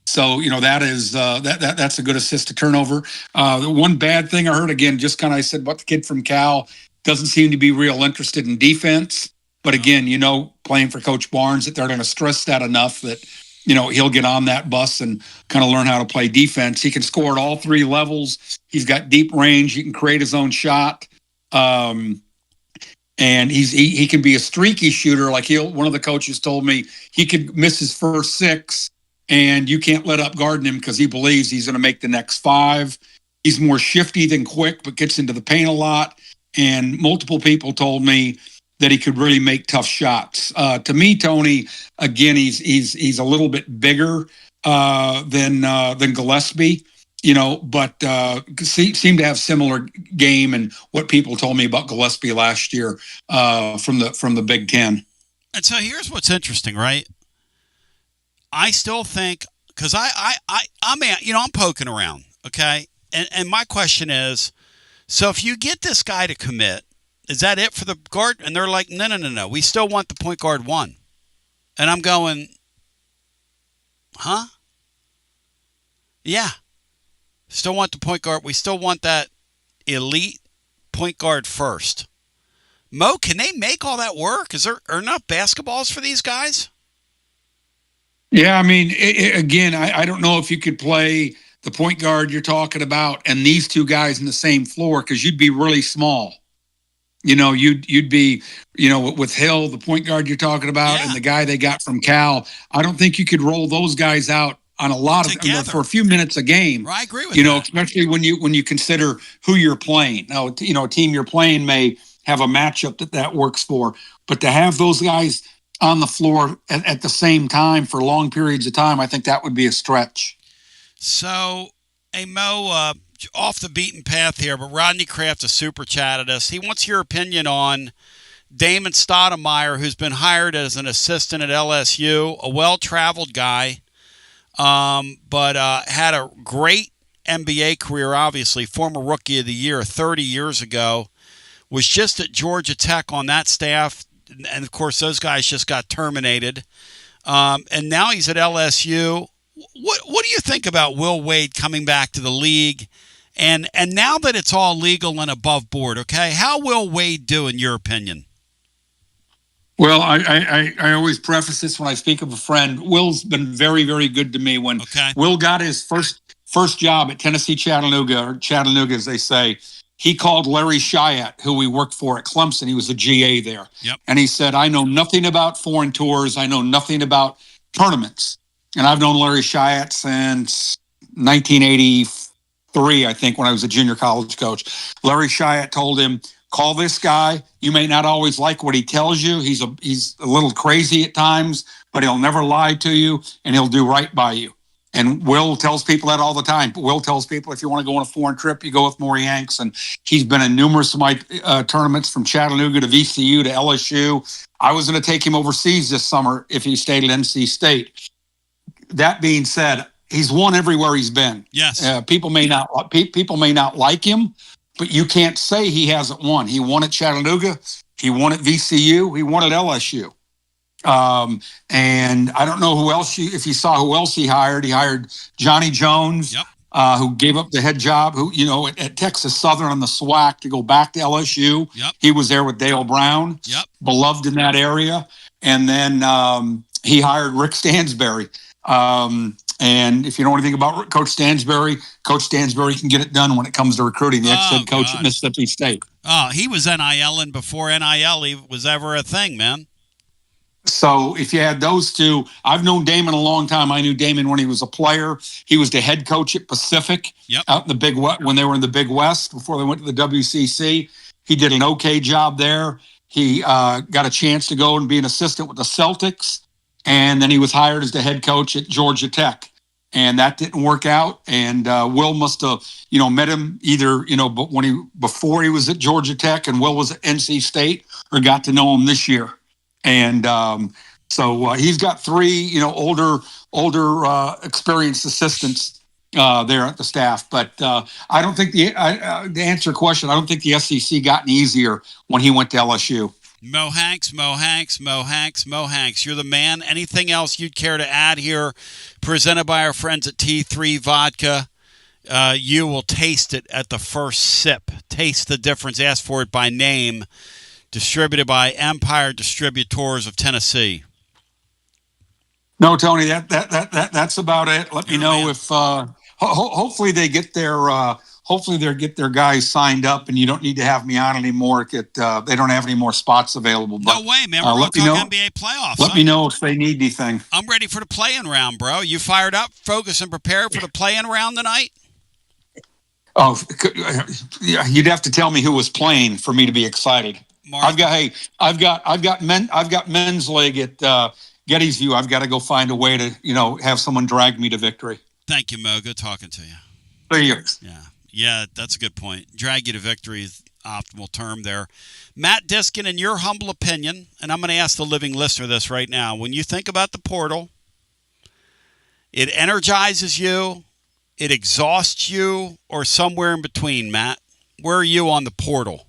So, that is, that's a good assist to turnover. The one bad thing I heard, again, just kind of I said about the kid from Cal, doesn't seem to be real interested in defense. But again, playing for Coach Barnes, that they're going to stress that enough that, he'll get on that bus and kind of learn how to play defense. He can score at all three levels. He's got deep range. He can create his own shot. And he can be a streaky shooter. Like one of the coaches told me he could miss his first 6 and you can't let up guarding him because he believes he's going to make the next 5. He's more shifty than quick, but gets into the paint a lot. And multiple people told me that he could really make tough shots. To me, Tony, again, he's a little bit bigger than Gillespie, but seem to have similar game and what people told me about Gillespie last year from the Big Ten. And so here's what's interesting, right? I still think, because I'm poking around, okay? And my question is, so if you get this guy to commit, is that it for the guard? And they're like, no. We still want the point guard 1. And I'm going, huh? Yeah. Still want the point guard. We still want that elite point guard first. Mo, can they make all that work? Is there enough basketballs for these guys? Yeah, again, I don't know if you could play the point guard you're talking about and these two guys in the same floor because you'd be really small. You'd be, with Hill, the point guard you're talking about, and the guy they got from Cal. I don't think you could roll those guys out on a lot for a few minutes a game. I agree with that. Especially when you consider who you're playing. Now, a team you're playing may have a matchup that works for, but to have those guys on the floor at the same time for long periods of time, I think that would be a stretch. So, hey, Mo, off the beaten path here, but Rodney Kraft has super chatted us. He wants your opinion on Damon Stoudamire, who's been hired as an assistant at LSU, a well-traveled guy, but had a great NBA career, obviously, former Rookie of the Year 30 years ago, was just at Georgia Tech on that staff, and, of course, those guys just got terminated. And now he's at LSU. What do you think about Will Wade coming back to the league? And now that it's all legal and above board, okay, how will Wade do in your opinion? Well, I always preface this when I speak of a friend. Will's been very, very good to me. When Will got his first job at Tennessee Chattanooga, or Chattanooga as they say, he called Larry Chiat, who we worked for at Clemson. He was a GA there. Yep. And he said, I know nothing about foreign tours. I know nothing about tournaments. And I've known Larry Chiat since 1983, I think, when I was a junior college coach. Larry Chiat told him, call this guy. You may not always like what he tells you. He's a little crazy at times, but he'll never lie to you, and he'll do right by you. And Will tells people that all the time. Will tells people if you want to go on a foreign trip, you go with Maury Hanks. And he's been in numerous of my tournaments from Chattanooga to VCU to LSU. I was going to take him overseas this summer if he stayed at NC State. That being said, he's won everywhere he's been. Yes. People may not like him, but you can't say he hasn't won. He won at Chattanooga. He won at VCU. He won at LSU. And I don't know who else if you saw who else he hired. He hired Johnny Jones, who gave up the head job, who, at Texas Southern on the SWAC to go back to LSU. He was there with Dale Brown, beloved in that area. And then he hired Rick Stansbury. And if you know anything about Coach Stansbury can get it done when it comes to recruiting, the ex-head coach at Mississippi State. Oh, he was NIL-ing before NIL was ever a thing, man. So if you had those two, I've known Damon a long time. I knew Damon when he was a player. He was the head coach at Pacific out in the Big West when they were in the Big West before they went to the WCC. He did an okay job there. He got a chance to go and be an assistant with the Celtics. And then he was hired as the head coach at Georgia Tech. And that didn't work out. And Will must have, met him either, before he was at Georgia Tech and Will was at NC State, or got to know him this year. And so he's got three, older experienced assistants there at the staff. But I don't think to answer your question, I don't think the SEC got any easier when he went to LSU. Mo Hanks, you're the man. Anything else you'd care to add here? Presented by our friends at T3 Vodka. You will taste it at the first sip. Taste the difference. Ask for it by name. Distributed by Empire Distributors of Tennessee. No, Tony, that's about it. Let me know if hopefully they get their guys signed up, and you don't need to have me on anymore. They don't have any more spots available. But, no way, man. We're going to talk NBA playoffs. Let me know if they need anything. I'm ready for the play-in round, bro. You fired up, focused, and prepared for the play-in round tonight? Oh, you'd have to tell me who was playing for me to be excited. I've got men's league at Gettysview. I've got to go find a way to have someone drag me to victory. Thank you, Mo. Good talking to you. 3 years. Yeah, that's a good point. Drag you to victory is the optimal term there. Matt Diskin, in your humble opinion, and I'm going to ask the living listener this right now. When you think about the portal, it energizes you, it exhausts you, or somewhere in between, Matt? Where are you on the portal?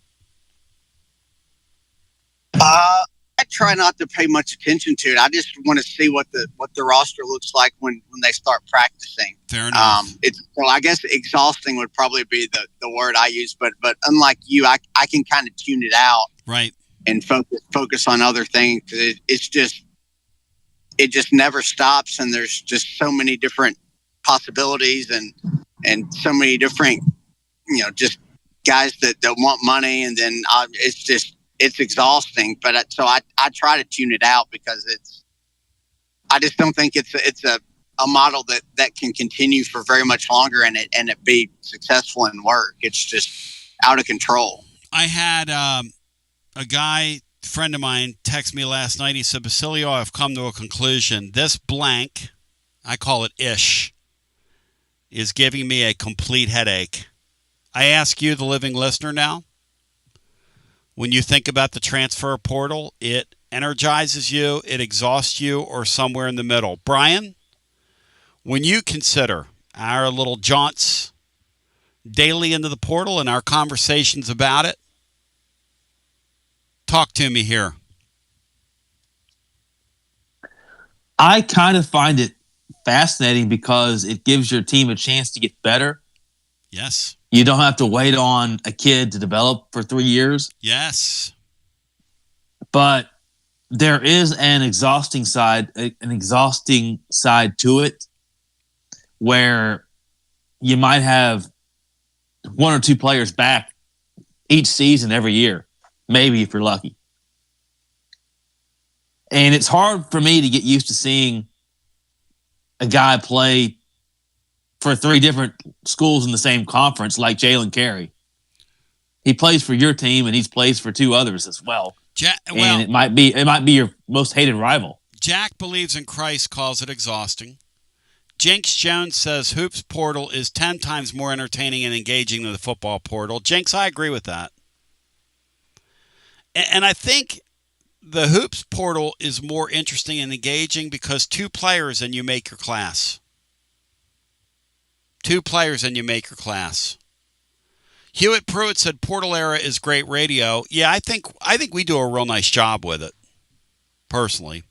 I try not to pay much attention to it. I just want to see what the roster looks like when they start practicing. Fair enough. I guess exhausting would probably be the word I use, but unlike you, I can kind of tune it out, right, and focus on other things. It just never stops, and there's just so many different possibilities and so many different just guys that want money, and then it's exhausting, but so I try to tune it out because I just don't think it's a model that can continue for very much longer and it be successful and work. It's just out of control. I had a friend of mine text me last night. He said, Basilio, I've come to a conclusion. This blank, I call it ish, is giving me a complete headache. I ask you, the living listener now, when you think about the transfer portal, it energizes you, it exhausts you, or somewhere in the middle. Brian, when you consider our little jaunts daily into the portal and our conversations about it, talk to me here. I kind of find it fascinating because it gives your team a chance to get better. Yes. You don't have to wait on a kid to develop for 3 years. Yes. But there is an exhausting side to it where you might have one or two players back each season every year, maybe if you're lucky. And it's hard for me to get used to seeing a guy play for 3 different schools in the same conference, like Jalen Carey. He plays for your team, and he plays for 2 others as well. And it might be your most hated rival. Jack believes in Christ, calls it exhausting. Jinx Jones says Hoops Portal is 10 times more entertaining and engaging than the football portal. Jinx, I agree with that. And I think the Hoops Portal is more interesting and engaging because 2 players and you make your class. 2 players and you make your class. Hewitt Pruitt said Portal Era is great radio. Yeah, I think we do a real nice job with it, personally.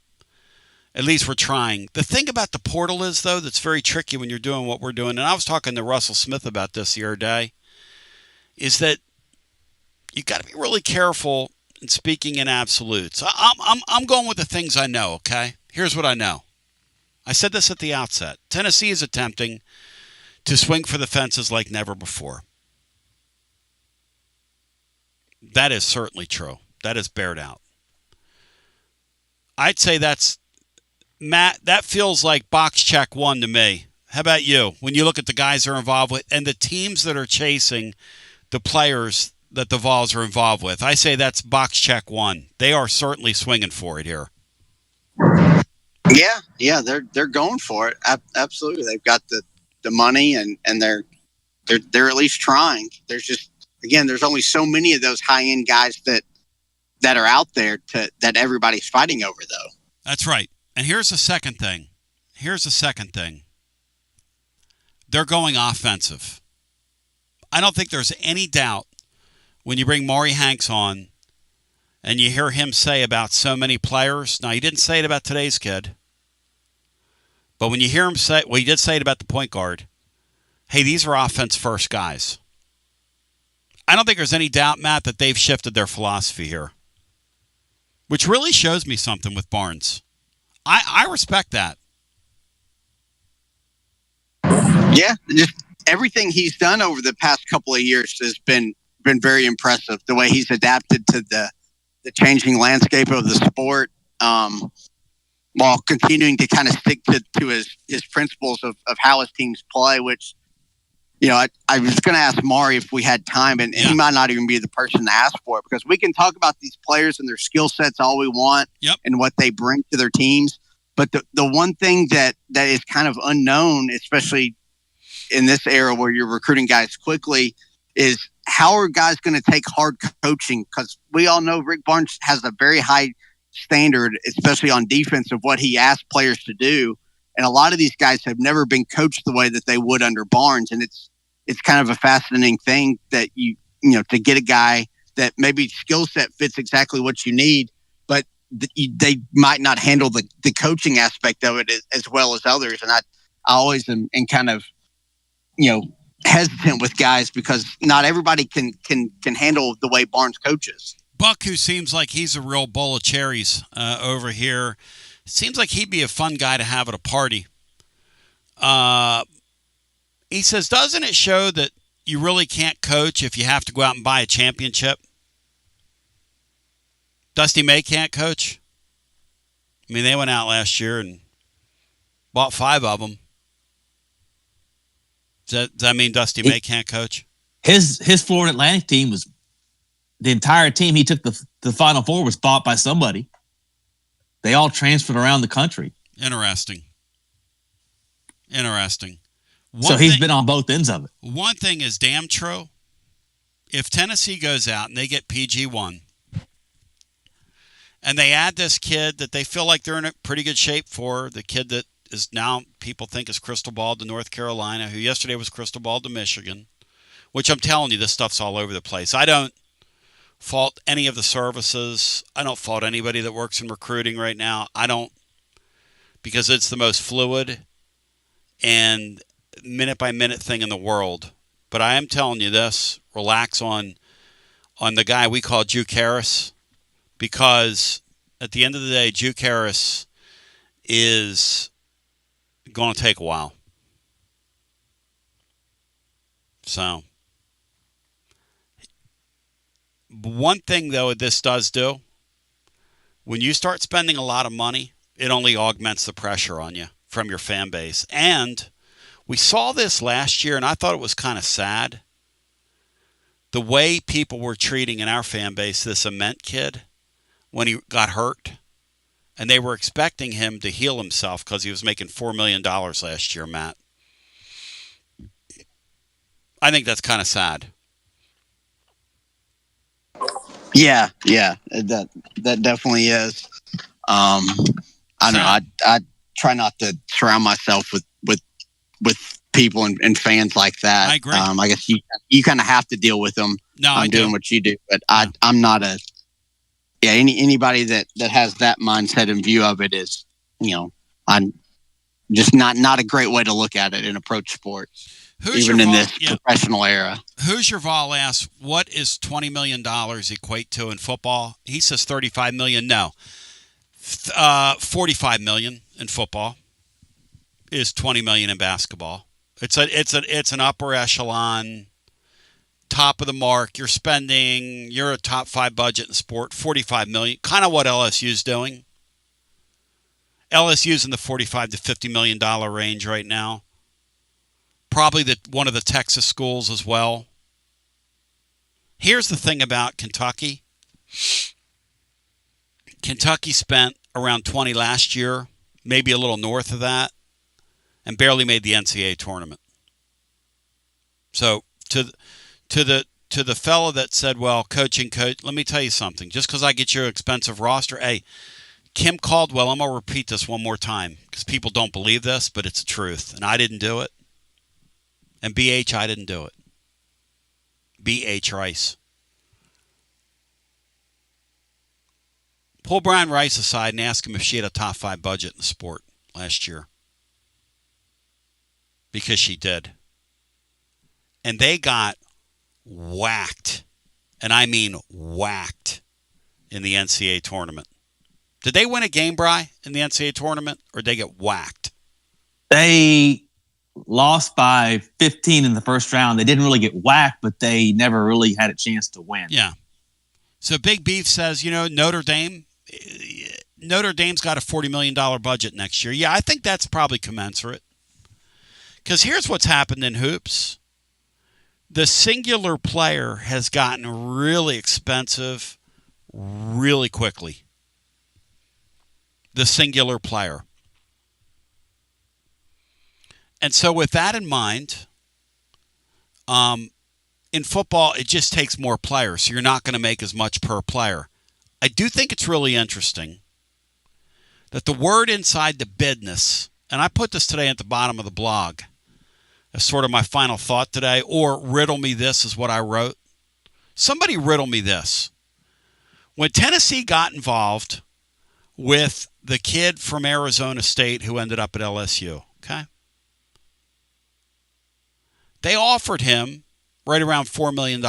At least we're trying. The thing about the portal is, though, that's very tricky when you're doing what we're doing, and I was talking to Russell Smith about this the other day, is that you got to be really careful in speaking in absolutes. I'm going with the things I know, okay? Here's what I know. I said this at the outset. Tennessee is attempting to swing for the fences like never before. That is certainly true. That is bared out. I'd say that's, Matt, that feels like box check 1 to me. How about you? When you look at the guys they're involved with and the teams that are chasing the players that the Vols are involved with, I say that's box check 1. They are certainly swinging for it here. Yeah, they're going for it. Absolutely, they've got the money and they're at least trying. There's just, again, there's only so many of those high end guys that are out there that everybody's fighting over, though. That's right. And here's the second thing. They're going offensive. I don't think there's any doubt when you bring Maury Hanks on and you hear him say about so many players. Now, he didn't say it about today's kid. But when you hear him say, well, he did say it about the point guard. Hey, these are offense-first guys. I don't think there's any doubt, Matt, that they've shifted their philosophy here. Which really shows me something with Barnes. I respect that. Yeah, just everything he's done over the past couple of years has been very impressive. The way he's adapted to the changing landscape of the sport, while continuing to kind of stick to his principles of how his teams play, which, you know, I was going to ask Maury if we had time, and he might not even be the person to ask for it, because we can talk about these players and their skill sets all we want and what they bring to their teams. But the one thing that is kind of unknown, especially in this era where you're recruiting guys quickly, is how are guys going to take hard coaching? Because we all know Rick Barnes has a very high standard, especially on defense, of what he asks players to do. And a lot of these guys have never been coached the way that they would under Barnes. And it's kind of a fascinating thing that you know, to get a guy that maybe skill set fits exactly what you need, but they might not handle the coaching aspect of it as well as others. And I always am kind of, you know, hesitant with guys because not everybody can handle the way Barnes coaches. Buck, who seems like he's a real bowl of cherries over here, seems like he'd be a fun guy to have at a party. He says, doesn't it show that you really can't coach if you have to go out and buy a championship? Dusty May can't coach? I mean, they went out last year and bought 5 of them. Does that mean Dusty May can't coach? His Florida Atlantic team was the entire team. He took the Final Four was bought by somebody. They all transferred around the country. Interesting. So he's been on both ends of it. One thing is damn true. If Tennessee goes out and they get PG1 and they add this kid that they feel like they're in a pretty good shape for, the kid that is now people think is crystal ball to North Carolina, who yesterday was crystal ball to Michigan, which I'm telling you, this stuff's all over the place. I don't fault any of the services. I don't fault anybody that works in recruiting right now. I don't, because it's the most fluid and minute-by-minute thing in the world. But I am telling you this, relax on the guy we call Juke Harris, because at the end of the day, Juke Harris is going to take a while. So, one thing, though, this does do, when you start spending a lot of money, it only augments the pressure on you from your fan base. And we saw this last year, and I thought it was kind of sad. The way people were treating in our fan base this Ament kid when he got hurt. And they were expecting him to heal himself because he was making $4 million last year, Matt. I think that's kind of sad. Yeah, that definitely is. I don't know. I try not to surround myself with people and fans like that. I agree. I guess you kind of have to deal with them. No, I doing do. what you do, but I'm not anybody that has that mindset and view of it is, I'm just not a great way to look at it and approach sports. Even in this professional era. Hoosier Vol asks, what is $20 million equate to in football? He says $35 million. No. $45 million in football is $20 million in basketball. It's an upper echelon, top of the mark. You're a top 5 budget in sport, $45 million. Kind of what LSU's doing. LSU's in the $45 to $50 million range right now. Probably one of the Texas schools as well. Here's the thing about Kentucky. Kentucky spent around 20 last year, maybe a little north of that, and barely made the NCAA tournament. So to the fellow that said, well, coach, let me tell you something. Just because I get you an expensive roster, hey, Kim Caldwell, I'm going to repeat this one more time because people don't believe this, but it's the truth. And I didn't do it. And BH, I didn't do it. BH Rice. Pull Brian Rice aside and ask him if she had a top 5 budget in the sport last year. Because she did. And they got whacked. And I mean whacked in the NCAA tournament. Did they win a game, Bri, in the NCAA tournament? Or did they get whacked? They lost by 15 in the first round. They didn't really get whacked, but they never really had a chance to win. Yeah. So Big Beef says, Notre Dame's got a $40 million budget next year. Yeah, I think that's probably commensurate. Because here's what's happened in hoops. The singular player has gotten really expensive really quickly. The singular player. And so with that in mind, in football, it just takes more players. So you're not going to make as much per player. I do think it's really interesting that the word inside the business, and I put this today at the bottom of the blog as sort of my final thought today, or riddle me this is what I wrote. Somebody riddle me this. When Tennessee got involved with the kid from Arizona State who ended up at LSU, okay? They offered him right around $4 million.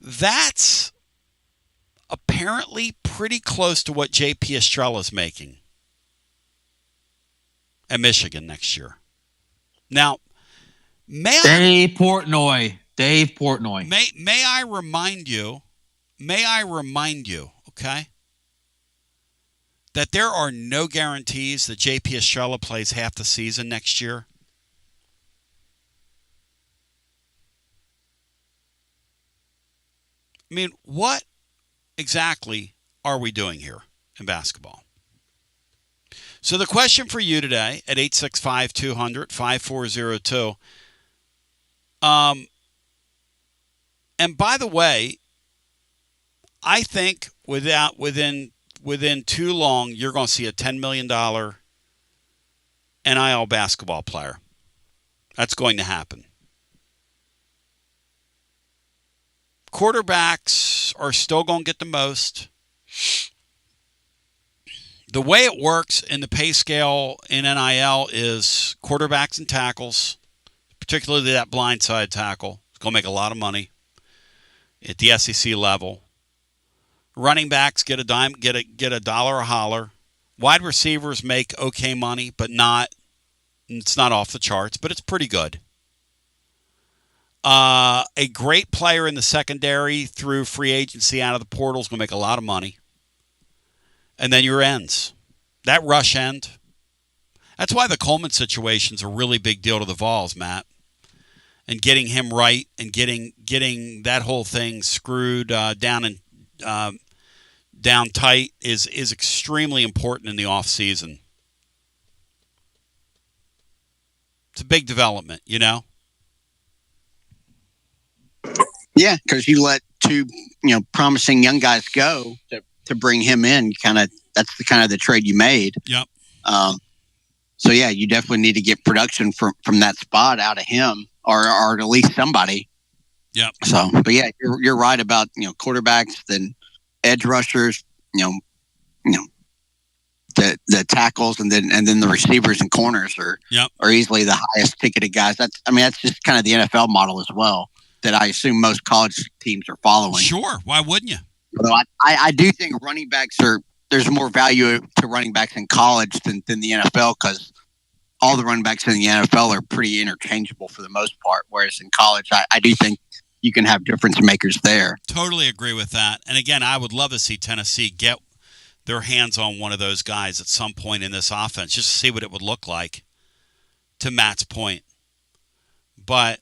That's apparently pretty close to what J.P. Estrella's making at Michigan next year. Now, Dave Portnoy. May I remind you, okay, that there are no guarantees that J.P. Estrella plays half the season next year. I mean, what exactly are we doing here in basketball? So the question for you today at 865-200-5402. And by the way, I think within too long, you're going to see a $10 million NIL basketball player. That's going to happen. Quarterbacks are still going to get the most. The way it works in the pay scale in NIL is quarterbacks and tackles, particularly that blindside tackle, is going to make a lot of money at the SEC level. Running backs get a dime, get a dollar a holler. Wide receivers make okay money, but it's not off the charts, but it's pretty good. A great player in the secondary through free agency out of the portal is going to make a lot of money. And then your ends. That rush end. That's why the Coleman situation is a really big deal to the Vols, Matt. And getting him right and getting that whole thing screwed down tight is extremely important in the offseason. It's a big development, Yeah, because you let two, promising young guys go to bring him in. That's the kind of the trade you made. Yep. So yeah, you definitely need to get production from that spot out of him, or at least somebody. Yeah. So, but yeah, you're right about quarterbacks, then edge rushers, the tackles, and then the receivers and corners are easily the highest ticketed guys. That's just kind of the NFL model as well, that I assume most college teams are following. Sure, why wouldn't you? Although I do think running backs there's more value to running backs in college than the NFL, because all the running backs in the NFL are pretty interchangeable for the most part, whereas in college, I do think you can have difference makers there. Totally agree with that. And again, I would love to see Tennessee get their hands on one of those guys at some point in this offense, just to see what it would look like, to Matt's point. But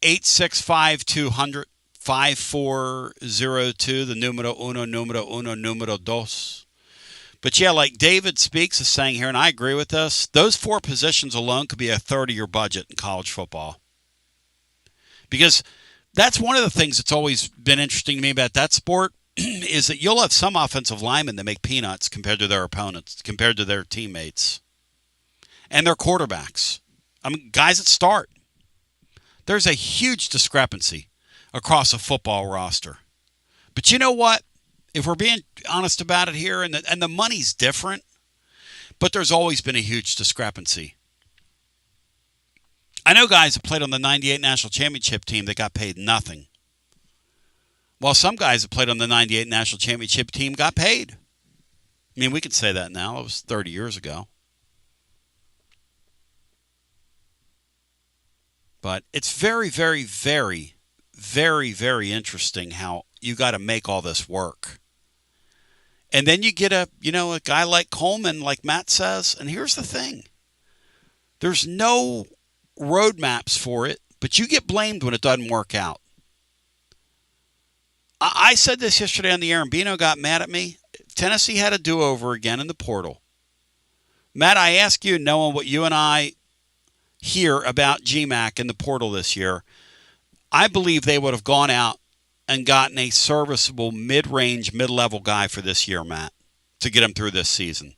865-200-5402, the numero uno, numero dos. But yeah, like David Speaks is saying here, and I agree with this, those 4 positions alone could be a third of your budget in college football. Because that's one of the things that's always been interesting to me about that sport, is that you'll have some offensive linemen that make peanuts compared to their opponents, compared to their teammates, and their quarterbacks. Guys that start. There's a huge discrepancy across a football roster. But you know what? If we're being honest about it here, and the money's different, but there's always been a huge discrepancy. I know guys that played on the 98 National Championship team that got paid nothing, while some guys that played on the 98 National Championship team got paid. I mean, we can say that now. It was 30 years ago. But it's very, very, very, very, very interesting how you got to make all this work. And then you get a guy like Coleman, like Matt says, and here's the thing. There's no roadmaps for it, but you get blamed when it doesn't work out. I said this yesterday on the air, and Bino got mad at me. Tennessee had a do-over again in the portal. Matt, I ask you, knowing what you and I hear about GMAC in the portal this year, I believe they would have gone out and gotten a serviceable mid-range, mid-level guy for this year, Matt, to get him through this season.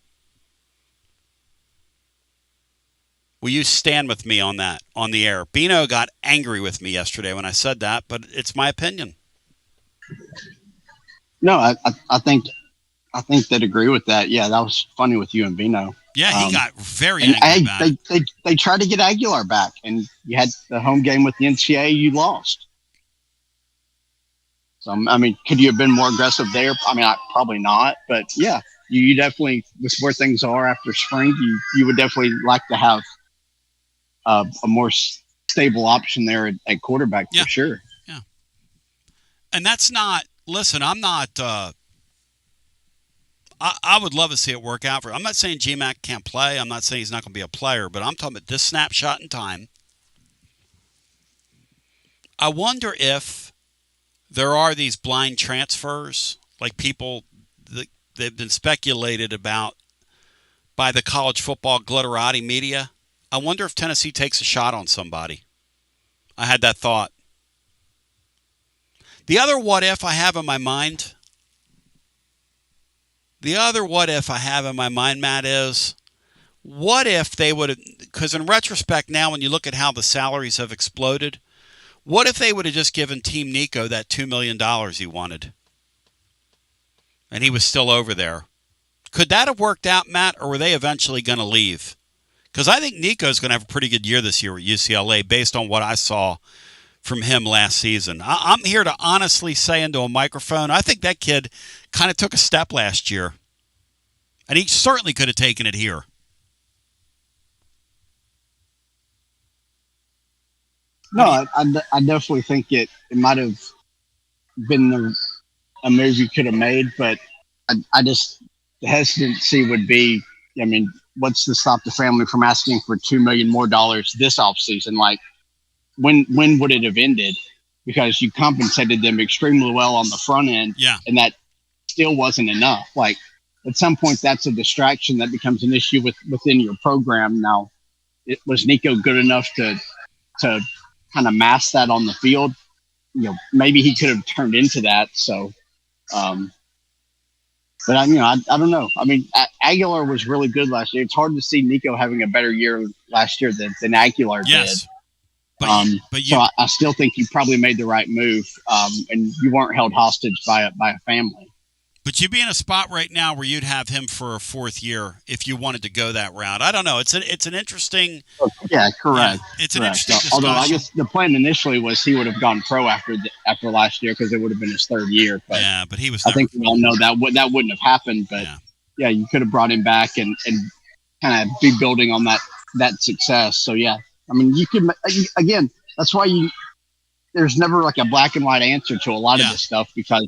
Will you stand with me on that, on the air? Bino got angry with me yesterday when I said that, but it's my opinion. No, I think they'd agree with that. Yeah, that was funny with you and Bino. Yeah, he got very angry about it. They tried to get Aguilar back, and you had the home game with the NCAA, you lost. So, I mean, could you have been more aggressive there? I mean, probably not, but yeah, you definitely, with where things are after spring, you would definitely like to have a more stable option there at quarterback for sure. Yeah. And that's not, listen, I'm not, I would love to see it work out for him. I'm not saying GMAC can't play. I'm not saying he's not going to be a player, but I'm talking about this snapshot in time. I wonder if there are these blind transfers, like people that they've been speculated about by the college football glitterati media. I wonder if Tennessee takes a shot on somebody. I had that thought. The other what if I have in my mind, Matt, is what if they would have, because in retrospect now when you look at how the salaries have exploded, what if they would have just given Team Nico that $2 million he wanted? And he was still over there. Could that have worked out, Matt, or were they eventually going to leave? Because I think Nico's going to have a pretty good year this year at UCLA based on what I saw from him last season. I'm here to honestly say into a microphone, I think that kid kind of took a step last year. And he certainly could have taken it here. No, I definitely think it might have been a move you could have made, but I just, the hesitancy would be, I mean, what's to stop the family from asking for $2 million more this offseason? Like, when would it have ended? Because you compensated them extremely well on the front end, and that still wasn't enough. Like, at some point, that's a distraction that becomes an issue within your program. Now, was Nico good enough to kind of mask that on the field? You know, maybe he could have turned into that. So, But I don't know. I mean, Aguilar was really good last year. It's hard to see Nico having a better year last year than Aguilar did. So I still think you probably made the right move, and you weren't held hostage by a family. But you'd be in a spot right now where you'd have him for a fourth year if you wanted to go that route. I don't know. It's an interesting. Yeah, correct. Yeah, it's an interesting discussion. Although I guess the plan initially was he would have gone pro after last year because it would have been his third year. But yeah, but he was. I think we all know that wouldn't have happened. But yeah, you could have brought him back and kind of be building on that success. So yeah, I mean, you could again. That's why there's never like a black and white answer to a lot of this stuff because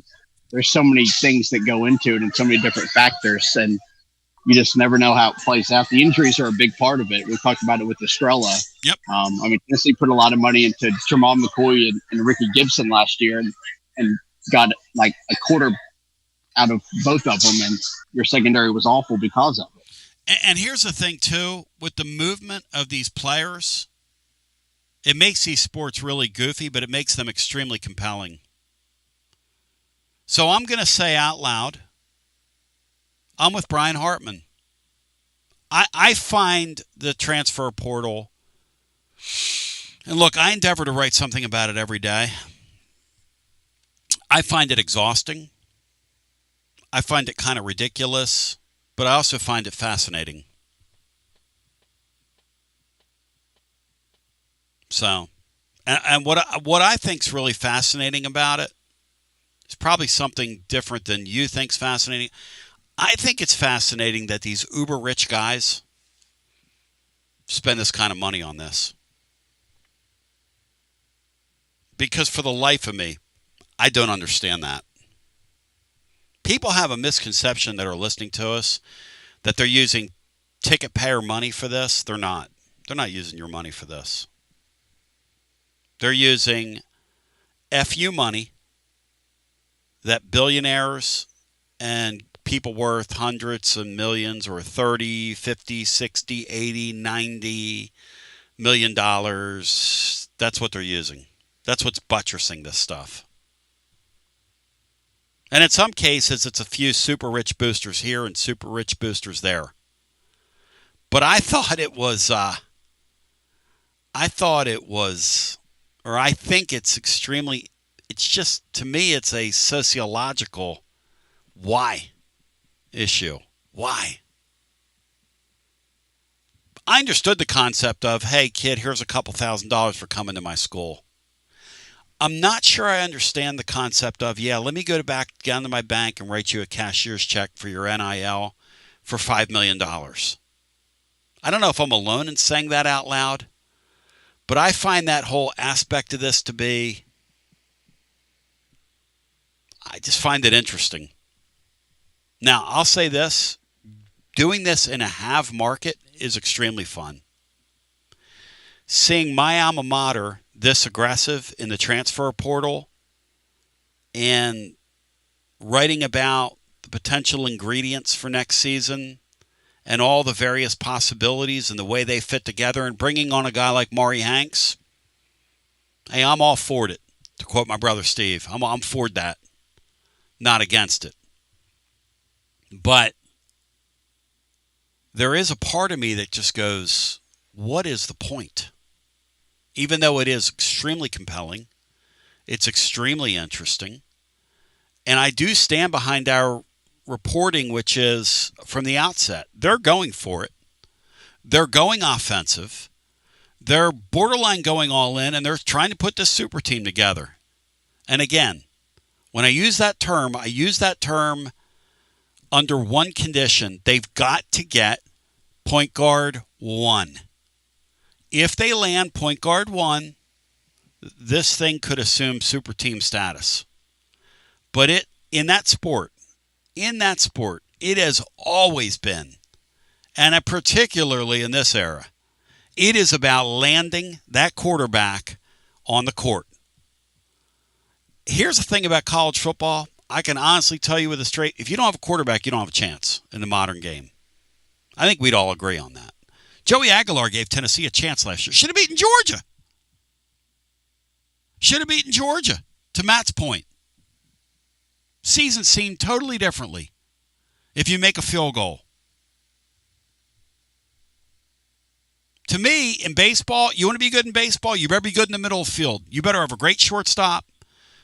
there's so many things that go into it and so many different factors, and you just never know how it plays out. The injuries are a big part of it. We talked about it with Estrella. Yep. I mean, Tennessee put a lot of money into Jamal McCoy and Ricky Gibson last year and got like a quarter out of both of them, and your secondary was awful because of it. And here's the thing, too, with the movement of these players, it makes these sports really goofy, but it makes them extremely compelling. So I'm going to say out loud, I'm with Brian Hartman. I find the transfer portal, and look, I endeavor to write something about it every day. I find it exhausting. I find it kind of ridiculous, but I also find it fascinating. So, and what I think's really fascinating about it is probably something different than you think's fascinating. I think it's fascinating that these uber rich guys spend this kind of money on this. Because for the life of me, I don't understand that. People have a misconception that are listening to us that they're using ticket payer money for this. They're not. They're not using your money for this. They're using FU money that billionaires and people worth hundreds of millions or 30, 50, 60, 80, 90 million dollars. That's what they're using. That's what's buttressing this stuff. And in some cases, it's a few super rich boosters here and super rich boosters there. But I thought it was, or I think it's extremely, it's just, to me, it's a sociological why issue. Why? I understood the concept of, hey, kid, here's a couple $1,000s for coming to my school. I'm not sure I understand the concept of, let me go back down to my bank and write you a cashier's check for your NIL for $5 million. I don't know if I'm alone in saying that out loud, but I find that whole aspect of this to be, I just find it interesting. Now, I'll say this, doing this in a have market is extremely fun. Seeing my alma mater this aggressive in the transfer portal and writing about the potential ingredients for next season and all the various possibilities and the way they fit together and bringing on a guy like Maury Hanks, hey, I'm all for it, to quote my brother Steve. I'm for that, not against it. But there is a part of me that just goes, what is the point? Even though it is extremely compelling, it's extremely interesting, and I do stand behind our reporting, which is from the outset, they're going for it. They're going offensive. They're borderline going all in, and they're trying to put this super team together. And again, when I use that term under one condition. They've got to get point guard 1. If they land point guard 1, this thing could assume super team status. But in that sport, it has always been, and particularly in this era, it is about landing that quarterback on the court. Here's the thing about college football. I can honestly tell you with a straight, if you don't have a quarterback, you don't have a chance in the modern game. I think we'd all agree on that. Joey Aguilar gave Tennessee a chance last year. Should have beaten Georgia. To Matt's point. Season seemed totally differently. if you make a field goal. To me, in baseball, you want to be good in baseball, you better be good in the middle of the field. You better have a great shortstop.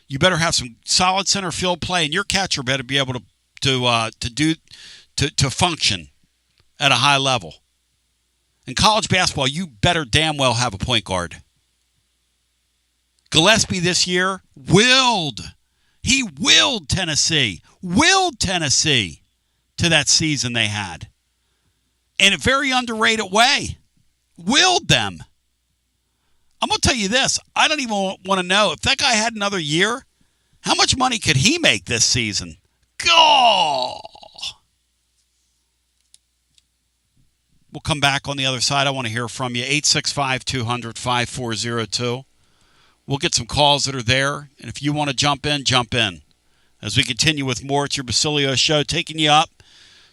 You better have some solid center field play, and your catcher better be able to function at a high level. In college basketball, you better damn well have a point guard. Gillespie this year willed Tennessee to that season they had in a very underrated way. Willed them. I'm going to tell you this. I don't even want to know if that guy had another year, how much money could he make this season? Go! We'll come back on the other side. I want to hear from you. 865-200-5402. We'll get some calls that are there. And if you want to jump in, jump in. As we continue with more, it's your Basilio show, taking you up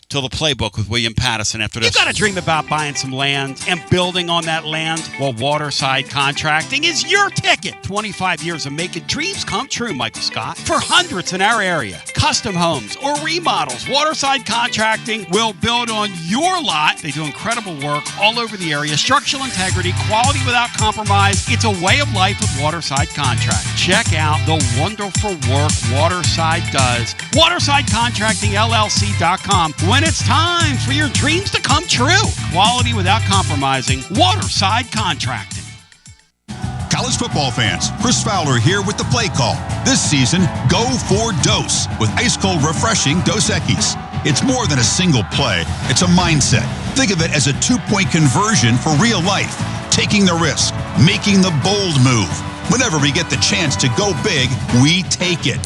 till the playbook with William Pattison after this. You got to dream about buying some land and building on that land. Well, Waterside Contracting is your ticket. 25 years of making dreams come true, Michael Scott. For hundreds in our area, custom homes or remodels, Waterside Contracting will build on your lot. They do incredible work all over the area. Structural integrity, quality without compromise. It's a way of life with Waterside Contract. Check out the wonderful work Waterside does. WatersideContractingLLC.com. When it's time for your dreams to come true. Quality without compromising. Waterside Contracting. College football fans, Chris Fowler here with the play call. This season, go for Dose with ice-cold, refreshing Dos Equis. It's more than a single play. It's a mindset. Think of it as a 2-point conversion for real life. Taking the risk, making the bold move. Whenever we get the chance to go big, we take it.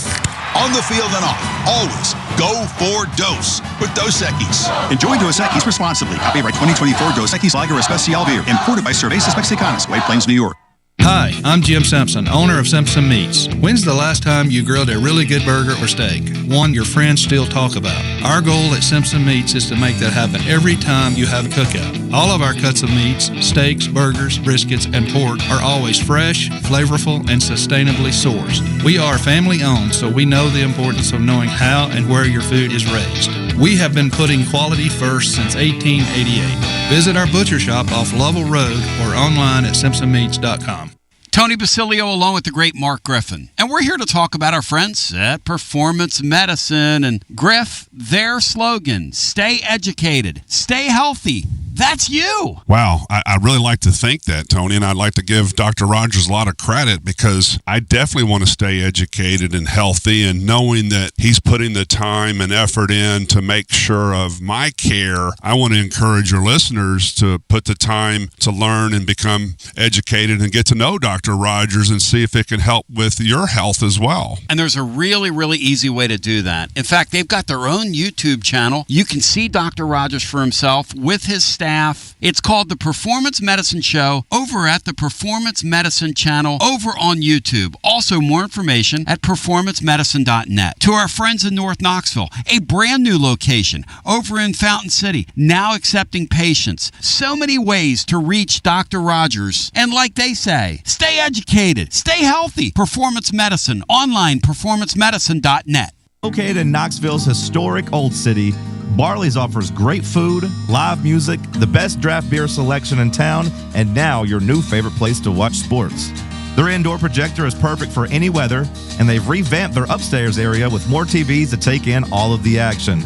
On the field and off, always go for Dose with Dos Equis. Enjoy Dos Equis responsibly. Copyright 2024 Dos Equis Lager Especial Beer. Imported by Cervezas Mexicanas, White Plains, New York. Hi, I'm Jim Simpson, owner of Simpson Meats. When's the last time you grilled a really good burger or steak? One your friends still talk about. Our goal at Simpson Meats is to make that happen every time you have a cookout. All of our cuts of meats, steaks, burgers, briskets, and pork are always fresh, flavorful, and sustainably sourced. We are family owned, so we know the importance of knowing how and where your food is raised. We have been putting quality first since 1888. Visit our butcher shop off Lovell Road or online at simpsonmeats.com. Tony Basilio along with the great Mark Griffin. And we're here to talk about our friends at Performance Medicine. And Griff, their slogan, stay educated, stay healthy. That's you. Wow. I really like to think that, Tony, and I'd like to give Dr. Rogers a lot of credit because I definitely want to stay educated and healthy, and knowing that he's putting the time and effort in to make sure of my care, I want to encourage your listeners to put the time to learn and become educated and get to know Dr. Rogers and see if it can help with your health as well. And there's a really, really easy way to do that. In fact, they've got their own YouTube channel. You can see Dr. Rogers for himself with his staff. It's called The Performance Medicine Show over at the Performance Medicine channel over on YouTube. Also, more information at performancemedicine.net. To our friends in North Knoxville, a brand new location over in Fountain City, now accepting patients. So many ways to reach Dr. Rogers. And like they say, stay educated, stay healthy. Performance Medicine, online, performancemedicine.net. Located in Knoxville's historic Old City, Barley's offers great food, live music, the best draft beer selection in town, and now your new favorite place to watch sports. Their indoor projector is perfect for any weather, and they've revamped their upstairs area with more TVs to take in all of the action.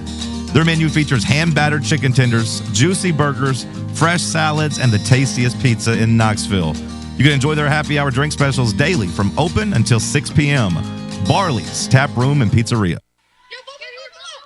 Their menu features hand-battered chicken tenders, juicy burgers, fresh salads, and the tastiest pizza in Knoxville. You can enjoy their happy hour drink specials daily from open until 6 p.m. Barley's Tap Room and Pizzeria.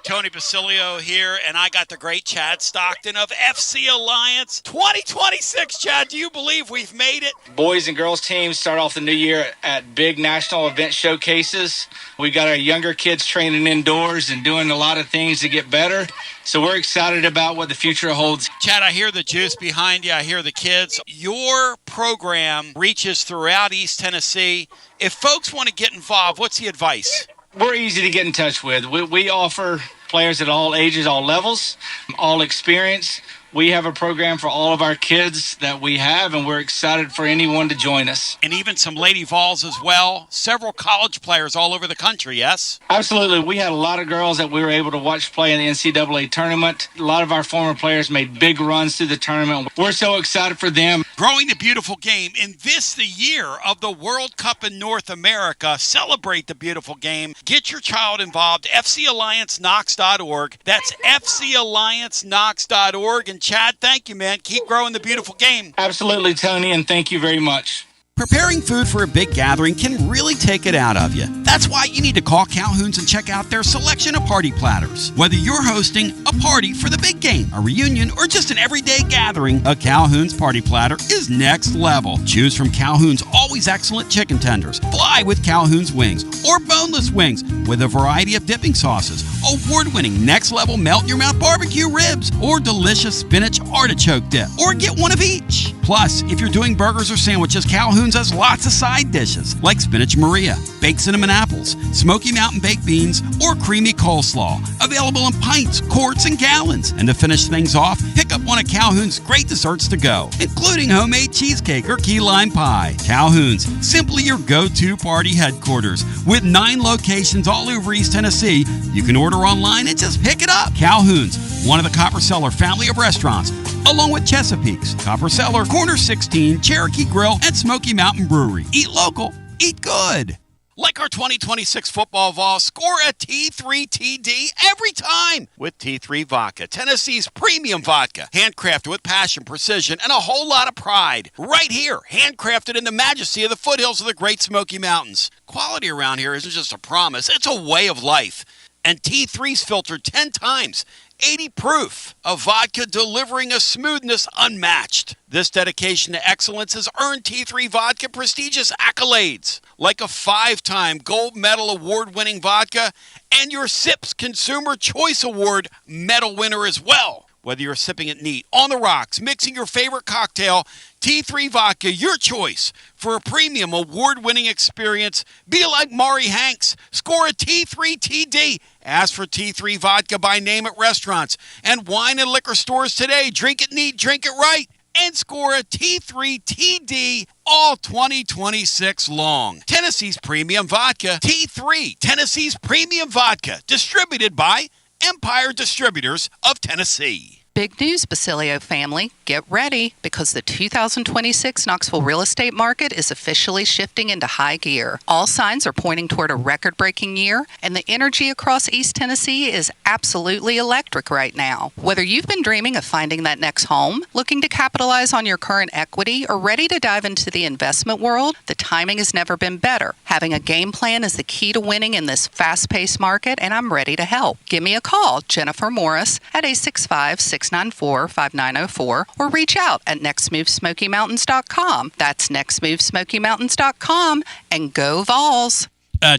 Tony Basilio here, and I got the great Chad Stockton of FC Alliance 2026. Chad, do you believe we've made it? Boys and girls teams start off the new year at big national event showcases. We got our younger kids training indoors and doing a lot of things to get better. So we're excited about what the future holds. Chad, I hear the juice behind you. I hear the kids. Your program reaches throughout East Tennessee. If folks want to get involved, what's the advice? We're easy to get in touch with. We offer players at all ages, all levels, all experience. We have a program for all of our kids that we have, and we're excited for anyone to join us. And even some Lady Vols as well. Several college players all over the country, yes? Absolutely. We had a lot of girls that we were able to watch play in the NCAA tournament. A lot of our former players made big runs through the tournament. We're so excited for them. Growing the beautiful game. In this, the year of the World Cup in North America, celebrate the beautiful game. Get your child involved. FCAllianceKnox.org. That's FCAllianceKnox.org. And Chad, thank you, man. Keep growing the beautiful game. Absolutely, Tony, and thank you very much. Preparing food for a big gathering can really take it out of you. That's why you need to call Calhoun's and check out their selection of party platters. Whether you're hosting a party for the big game, a reunion, or just an everyday gathering, a Calhoun's party platter is next level. Choose from Calhoun's always excellent chicken tenders, fly with Calhoun's wings, or boneless wings with a variety of dipping sauces, award-winning next-level melt-in-your-mouth barbecue ribs, or delicious spinach artichoke dip, or get one of each. Plus, if you're doing burgers or sandwiches, Calhoun's has lots of side dishes like spinach Maria, baked cinnamon apples, Smoky Mountain baked beans, or creamy coleslaw. Available in pints, quarts, and gallons. And to finish things off, pick up one of Calhoun's great desserts to go, including homemade cheesecake or key lime pie. Calhoun's, simply your go-to party headquarters. With 9 locations all over East Tennessee, you can order online and just pick it up. Calhoun's, one of the Copper Cellar family of restaurants, along with Chesapeake's, Copper Cellar, Corner 16, Cherokee Grill, and Smoky Mountain Brewery. Eat local, eat good. Like our 2026 football Vols, score a T3TD every time with T3 Vodka, Tennessee's premium vodka. Handcrafted with passion, precision, and a whole lot of pride. Right here, handcrafted in the majesty of the foothills of the Great Smoky Mountains. Quality around here isn't just a promise, it's a way of life. And T3's filtered 10 times. 80 proof of vodka delivering a smoothness unmatched. This dedication to excellence has earned T3 Vodka prestigious accolades, like a 5-time gold medal award-winning vodka and your SIPS Consumer Choice Award medal winner as well. Whether you're sipping it neat, on the rocks, mixing your favorite cocktail, T3 Vodka, your choice for a premium award-winning experience. Be like Maury Hanks. Score a T3TD. Ask for T3 Vodka by name at restaurants and wine and liquor stores today. Drink it neat, drink it right, and score a T3TD all 2026 long. Tennessee's Premium Vodka. T3, Tennessee's Premium Vodka. Distributed by Empire Distributors of Tennessee. Big news, Basilio family. Get ready because the 2026 Knoxville real estate market is officially shifting into high gear. All signs are pointing toward a record-breaking year, and the energy across East Tennessee is absolutely electric right now. Whether you've been dreaming of finding that next home, looking to capitalize on your current equity, or ready to dive into the investment world, the timing has never been better. Having a game plan is the key to winning in this fast-paced market, and I'm ready to help. Give me a call, Jennifer Morris, at 865-694-5904, or reach out at nextmovesmokymountains.com. That's nextmovesmokymountains.com, and go Vols.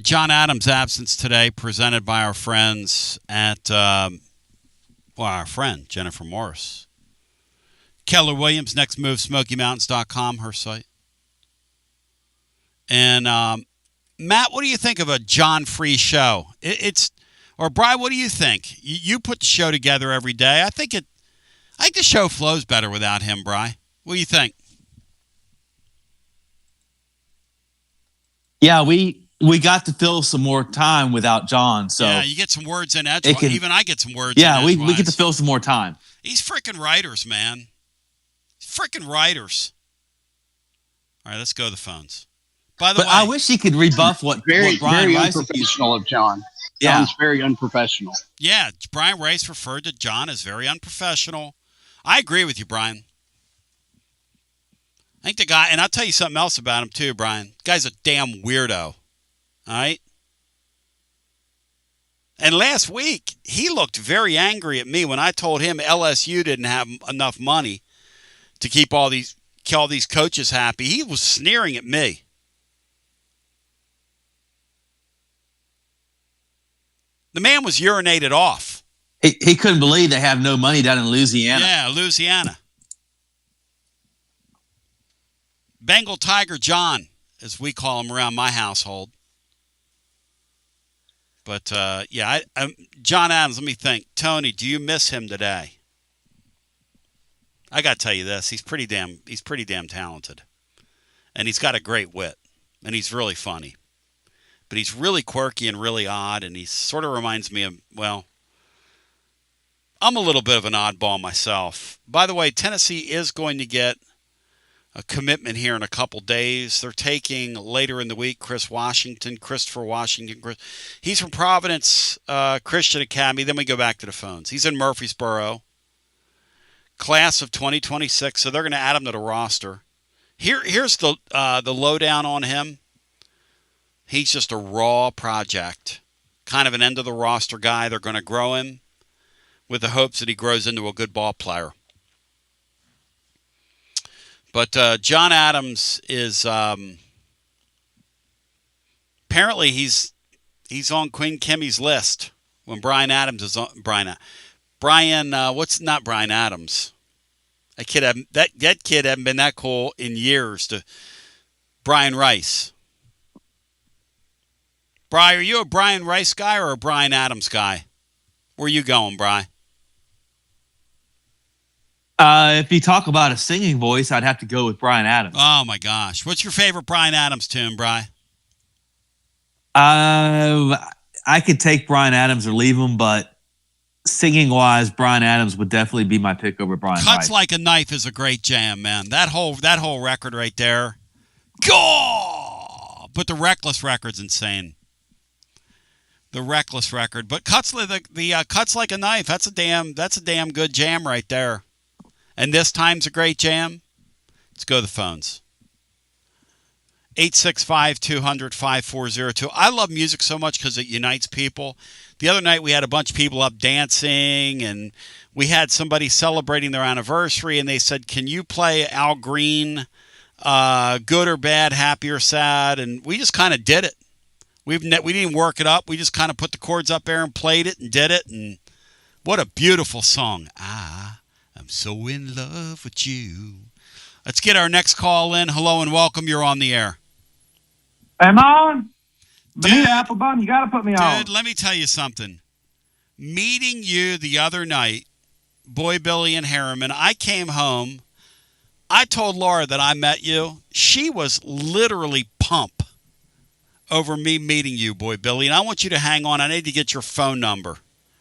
John Adams' absence today, presented by our friends at, our friend Jennifer Morris. Keller Williams, nextmovesmokymountains.com, her site. And Matt, what do you think of a John Free show? Or Brian, what do you think? You put the show together every day. I think the show flows better without him, Brian. What do you think? Yeah, we got to fill some more time without John. So yeah, you get some words in edgewise. Even I get some words. Yeah, in we get to fill some more time. These freaking writers, man. Freaking writers. All right, let's go to the phones. By the way, I wish he could rebuff what very Brian Rice unprofessional of John. Yeah. John's very unprofessional. Yeah, Brian Rice referred to John as very unprofessional. I agree with you, Brian. I think the guy, and I'll tell you something else about him too, Brian. The guy's a damn weirdo. All right? And last week, he looked very angry at me when I told him LSU didn't have enough money to keep all these coaches happy. He was sneering at me. The man was urinated off. He couldn't believe they have no money down in Louisiana. Yeah, Louisiana. Bengal Tiger John, as we call him around my household. But, John Adams, let me think. Tony, do you miss him today? I got to tell you this. He's pretty damn talented. And he's got a great wit. And he's really funny. But he's really quirky and really odd. And he sort of reminds me of, well, I'm a little bit of an oddball myself. By the way, Tennessee is going to get a commitment here in a couple days. They're taking later in the week Christopher Washington. He's from Providence Christian Academy. Then we go back to the phones. He's in Murfreesboro. Class of 2026, so they're going to add him to the roster. Here's the lowdown on him. He's just a raw project, kind of an end-of-the-roster guy. They're going to grow him with the hopes that he grows into a good ball player. But John Adams is apparently he's on Queen Kimmy's list when Brian Adams is on Brian. What's not Brian Adams? That kid hadn't been that cool in years. To Brian Rice. Bri, are you a Brian Rice guy or a Brian Adams guy? Where you going, Bri? If you talk about a singing voice, I'd have to go with Brian Adams. Oh my gosh, what's your favorite Brian Adams tune, Bri? I could take Brian Adams or leave him, but singing-wise, Brian Adams would definitely be my pick over Brian Cuts Rice. Like a Knife is a great jam, man. That whole record right there. Go! But the Reckless record's insane. The Reckless record, but Cuts Like a Knife. That's a damn good jam right there. And This Time's a great jam. Let's go to the phones. 865-200-5402. I love music so much because it unites people. The other night we had a bunch of people up dancing, and we had somebody celebrating their anniversary, and they said, can you play Al Green, Good or Bad, Happy or Sad? And we just kind of did it. We didn't work it up. We just kind of put the chords up there and played it and did it. And what a beautiful song. I'm so in love with you. Let's get our next call in. Hello and welcome. You're on the air. Am I on? Dude, Applebum, you got to put me on. Dude, let me tell you something. Meeting you the other night, Boy Billy and Harriman, I came home. I told Laura that I met you. She was literally pumped over me meeting you, Boy Billy. And I want you to hang on. I need to get your phone number.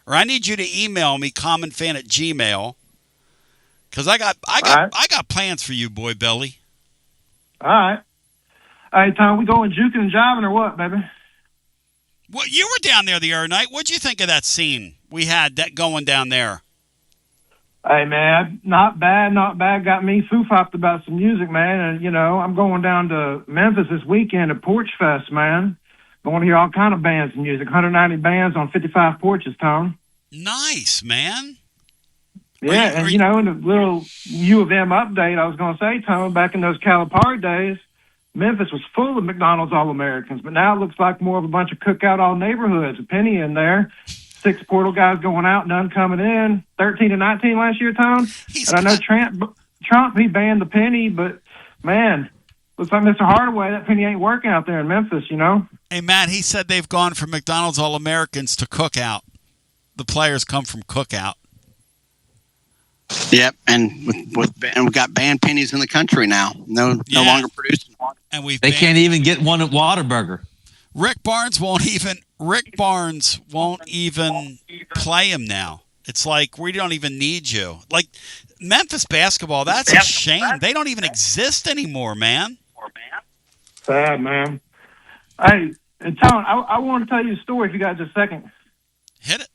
Or I need you to email me, commonfan@gmail.com. Because I got plans for you, Boy Billy. All right. Hey, Tom, we going juking and jiving or what, baby? Well, you were down there the other night. What'd you think of that scene we had that going down there? Hey, man, not bad. Got me foo-fopped about some music, man. And, I'm going down to Memphis this weekend at Porch Fest, man. Going to hear all kind of bands and music. 190 bands on 55 porches, Tom. Nice, man. Yeah, in the little U of M update, I was going to say, Tom, back in those Calipari days, Memphis was full of McDonald's All-Americans, but now it looks like more of a bunch of cookout all neighborhoods. A penny in there. 6 portal guys going out, none coming in. 13-19 last year, Tom. And I know Trump, he banned the penny, but, man, looks like Mr. Hardaway, that penny ain't working out there in Memphis, Hey, Matt, he said they've gone from McDonald's All-Americans to cookout. The players come from cookout. Yep, and we've got banned pennies in the country now. No longer producing. And they can't even get one at Whataburger. Rick Barnes won't even play him now. It's like we don't even need you. Like Memphis basketball, that's a shame. They don't even exist anymore, man. Sad, man. Hey, and Tom, I want to tell you a story if you got just a second. Hit it.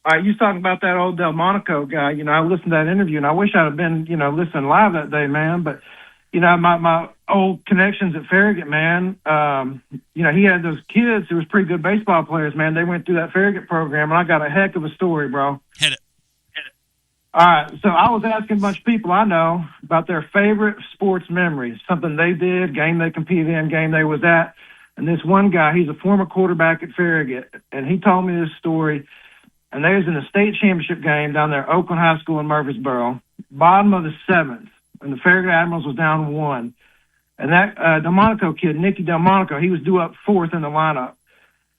All right, you was talking about that old Delmonico guy. I listened to that interview, and I wish I'd have been, listening live that day, man. But, my old connections at Farragut, man, he had those kids who was pretty good baseball players, man. They went through that Farragut program, and I got a heck of a story, bro. Hit it. All right, so I was asking a bunch of people I know about their favorite sports memories, something they did, game they competed in, game they was at. And this one guy, he's a former quarterback at Farragut, and he told me this story. And they was in a state championship game down there, Oakland High School in Murfreesboro, bottom of the 7th, and the Farragut Admirals was down 1. And that Delmonico kid, Nicky Delmonico, he was due up 4th in the lineup.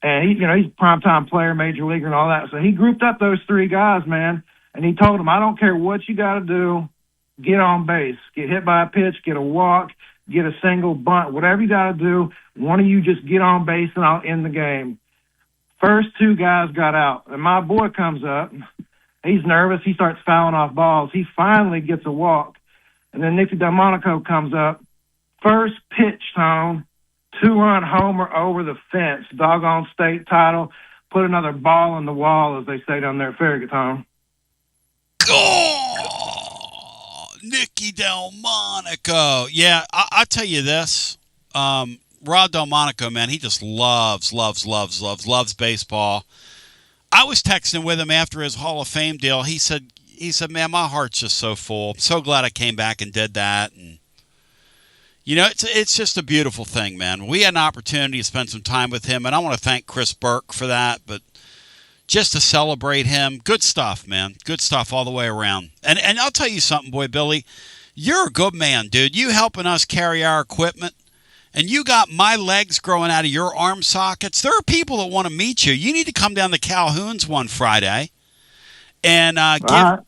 And he's a primetime player, major leaguer and all that. So he grouped up those 3 guys, man, and he told them, I don't care what you got to do. get on base. Get hit by a pitch, get a walk, get a single, bunt, whatever you got to do. One of you just get on base and I'll end the game. First two guys got out. And my boy comes up. He's nervous. He starts fouling off balls. He finally gets a walk. And then Nicky Delmonico comes up. First pitch, Tone. 2-run homer over the fence. Doggone state title. Put another ball in the wall, as they say down there at Farragut, Tone. Oh, Nicky Delmonico. Yeah, I'll tell you this. Rod Delmonico, man, he just loves baseball. I was texting with him after his Hall of Fame deal. He said, man, my heart's just so full. I'm so glad I came back and did that. And, you know, it's just a beautiful thing, man. We had an opportunity to spend some time with him, and I want to thank Chris Burke for that. But just to celebrate him, good stuff, man. Good stuff all the way around. And I'll tell you something, boy, Billy. You're a good man, dude. You helping us carry our equipment. And you got my legs growing out of your arm sockets. There are people that want to meet you. You need to come down to Calhoun's one Friday and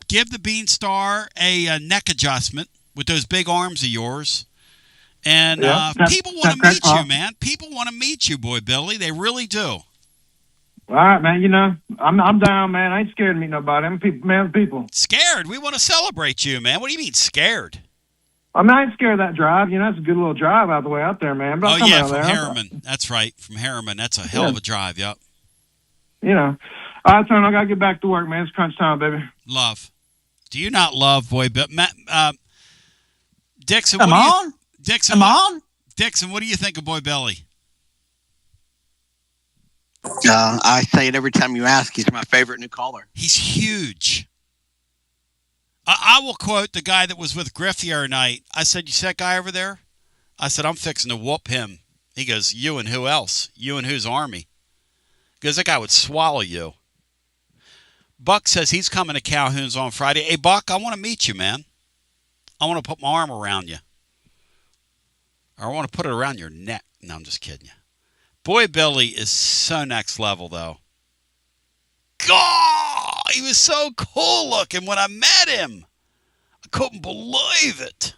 give the Beanstar a neck adjustment with those big arms of yours. And people want to meet you, man. People want to meet you, boy, Billy. They really do. All right, man. You know, I'm down, man. I ain't scared to meet nobody. I'm people. Scared? We want to celebrate you, man. What do you mean scared? I mean, I ain't scared of that drive. You know, it's a good little drive out the way out there, man. But from Harriman. That's right. From Harriman. That's a hell of a drive, yep. You know. All right, son, I got to get back to work, man. It's crunch time, baby. Love. Do you not love, boy? Dixon, Dixon, what do you think of Boy Billy? I say it every time you ask. He's my favorite new caller. He's huge. I will quote the guy that was with Griff the other night. I said, you see that guy over there? I said, I'm fixing to whoop him. He goes, you and who else? You and whose army? Because that guy would swallow you. Buck says he's coming to Calhoun's on Friday. Hey, Buck, I want to meet you, man. I want to put my arm around you. Or I want to put it around your neck. No, I'm just kidding you. Boy, Billy is so next level, though. God, he was so cool looking when I met him. I couldn't believe it.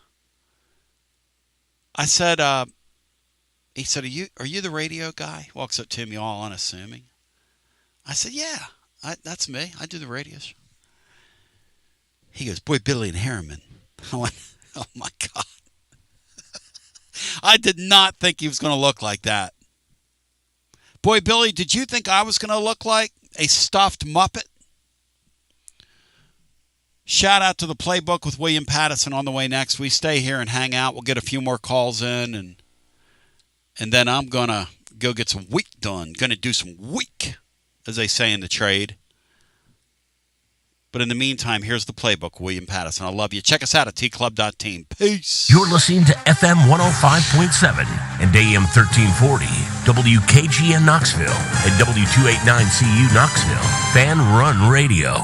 I said, he said, are you the radio guy? Walks up to me all unassuming. I said, yeah, that's me. I do the radio show. He goes, Boy, Billy and Harriman. I went, oh my God. I did not think he was going to look like that. Boy, Billy, did you think I was going to look like a stuffed Muppet? Shout out to the Playbook with William Pattison on the way next. We stay here and hang out. We'll get a few more calls in, and then I'm going to go get some week done. Going to do some week, as they say in the trade. But in the meantime, here's the Playbook, William Pattison. I love you. Check us out at tclub.team. Peace. You're listening to FM 105.7 and AM 1340, WKGN Knoxville, and W289CU Knoxville. Fan Run Radio.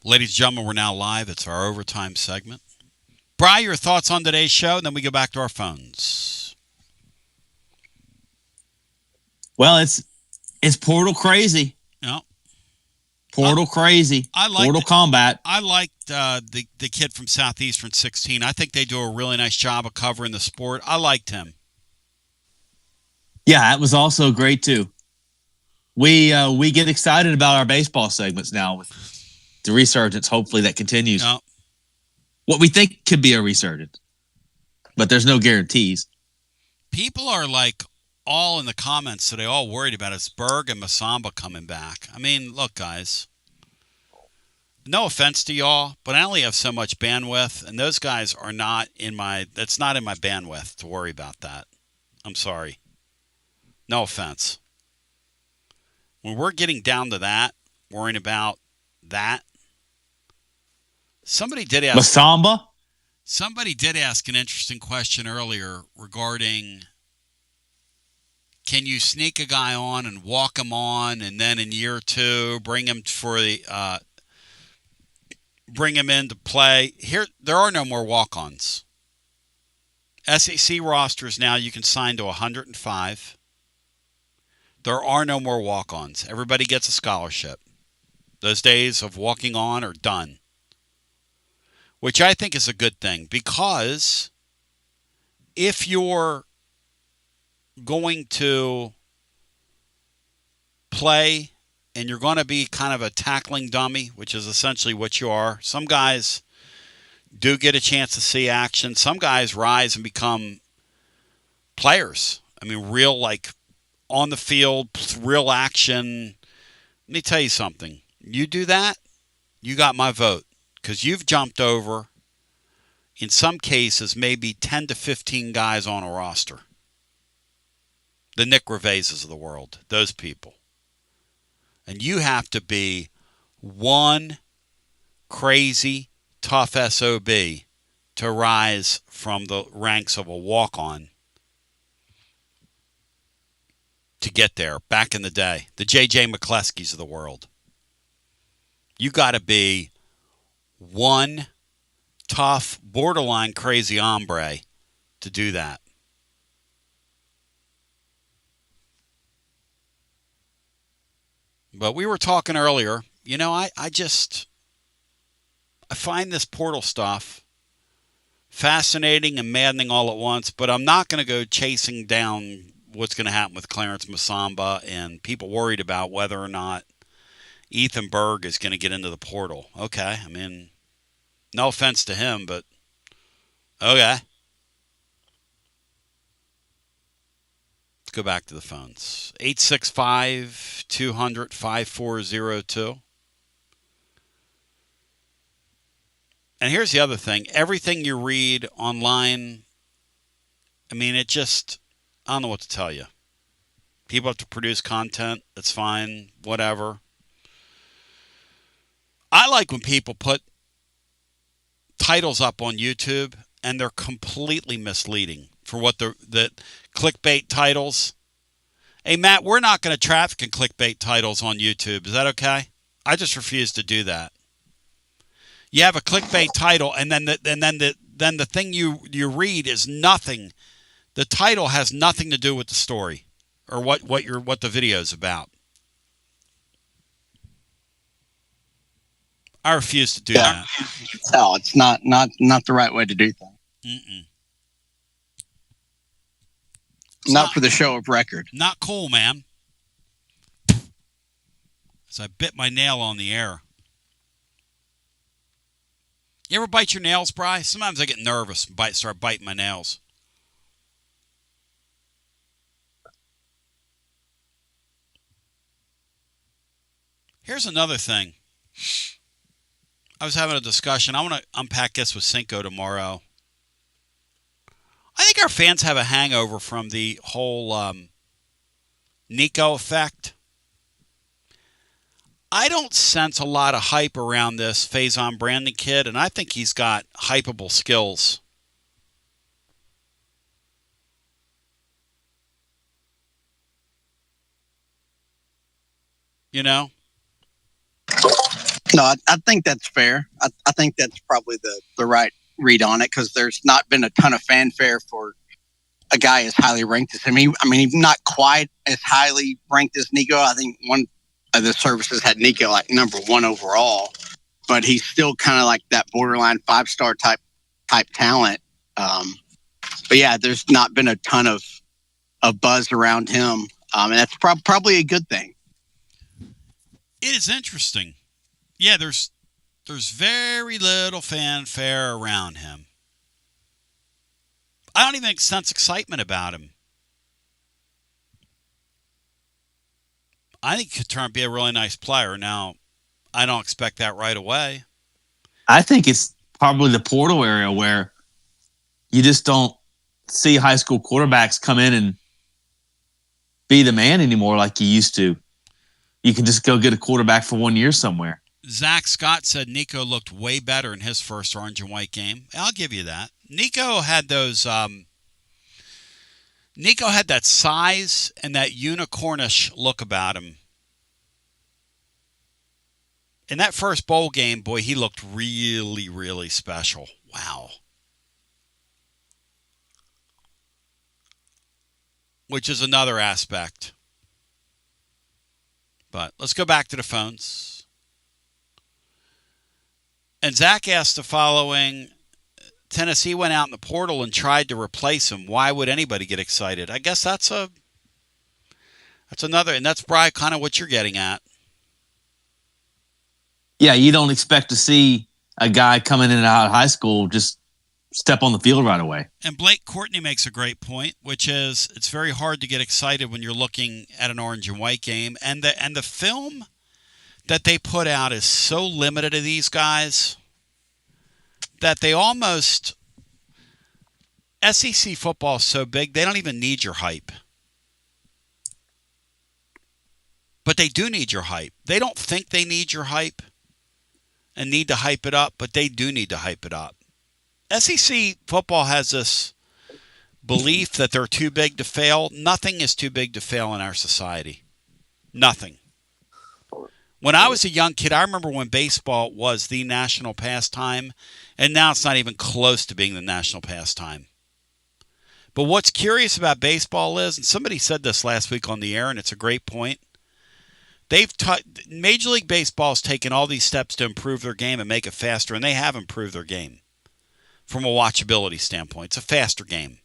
Ladies and gentlemen, we're now live. It's our overtime segment. Bri, your thoughts on today's show, and then we go back to our phones. Well, it's Portal crazy. Yeah. Portal crazy. Portal combat. I liked the kid from Southeastern 16. I think they do a really nice job of covering the sport. I liked him. Yeah, that was also great too. We get excited about our baseball segments now with the resurgence. Hopefully that continues. No. What we think could be a resurgence, but there's no guarantees. People are like all in the comments today, all worried about is Berg and Masamba coming back. I mean, look, guys, no offense to y'all, but I only have so much bandwidth, and those guys are not that's not in my bandwidth to worry about that. I'm sorry. No offense. When we're getting down to that, worrying about that, somebody did ask Masamba? Somebody did ask an interesting question earlier regarding, can you sneak a guy on and walk him on, and then in year two bring him into play? Here, there are no more walk-ons. SEC rosters now you can sign to 105. There are no more walk-ons. Everybody gets a scholarship. Those days of walking on are done. which I think is a good thing, because if you're going to play and you're going to be kind of a tackling dummy, which is essentially what you are, some guys do get a chance to see action. Some guys rise and become players. I mean, real, like, on the field, real action. Let me tell you something. You do that, you got my vote, because you've jumped over, in some cases, maybe 10 to 15 guys on a roster. The Nick Revases of the world, those people. And you have to be one crazy, tough SOB to rise from the ranks of a walk-on to get there. Back in the day, the J.J. McCleskys of the world. You got to be one tough, borderline crazy hombre to do that. But we were talking earlier, you know, I find this portal stuff fascinating and maddening all at once, but I'm not going to go chasing down what's going to happen with Clarence Masamba and people worried about whether or not Ethan Berg is going to get into the portal. Okay, I mean, no offense to him, but okay. Let's go back to the phones. 865-200-5402. And here's the other thing. Everything you read online, I mean, it just, I don't know what to tell you. People have to produce content. That's fine. Whatever. I like when people put titles up on YouTube and they're completely misleading for what the clickbait titles. Hey, Matt, we're not going to traffic in clickbait titles on YouTube. Is that okay? I just refuse to do that. You have a clickbait title, and then the thing you read is nothing. The title has nothing to do with the story or what the video is about. I refuse to do that. No, it's not the right way to do things. Mm-mm. Not for the show of record. Not cool, man. As I bit my nail on the air. You ever bite your nails, Bri? Sometimes I get nervous and start biting my nails. Here's another thing. I was having a discussion. I want to unpack this with Cinco tomorrow. I think our fans have a hangover from the whole Nico effect. I don't sense a lot of hype around this Faison Brandon kid, and I think he's got hypeable skills. You know? No, I think that's fair. I think that's probably the right read on it, because there's not been a ton of fanfare for a guy as highly ranked as him. He's not quite as highly ranked as Nico. I think one of the services had Nico like number 1 overall, but he's still kind of like that borderline 5-star type talent. But yeah, there's not been a ton of buzz around him, and that's probably a good thing. It is interesting. Yeah, there's very little fanfare around him. I don't even sense excitement about him. I think he could turn out to be a really nice player. Now, I don't expect that right away. I think it's probably the portal area where you just don't see high school quarterbacks come in and be the man anymore like you used to. You can just go get a quarterback for 1 year somewhere. Zach Scott said Nico looked way better in his first orange and white game. I'll give you that. Nico had those. Nico had that size and that unicornish look about him. In that first bowl game, boy, he looked really, really special. Wow. Which is another aspect. But let's go back to the phones. And Zach asked the following: Tennessee went out in the portal and tried to replace him. Why would anybody get excited? I guess that's another, and that's probably kind of what you're getting at. Yeah, you don't expect to see a guy coming in and out of high school just step on the field right away. And Blake Courtney makes a great point, which is it's very hard to get excited when you're looking at an orange and white game. And the film that they put out is so limited to these guys that they almost – SEC football is so big, they don't even need your hype. But they do need your hype. They don't think they need your hype and need to hype it up, but they do need to hype it up. SEC football has this belief that they're too big to fail. Nothing is too big to fail in our society. Nothing. When I was a young kid, I remember when baseball was the national pastime, and now it's not even close to being the national pastime. But what's curious about baseball is, and somebody said this last week on the air, and it's a great point, Major League Baseball's taken all these steps to improve their game and make it faster, and they have improved their game from a watchability standpoint. It's a faster game.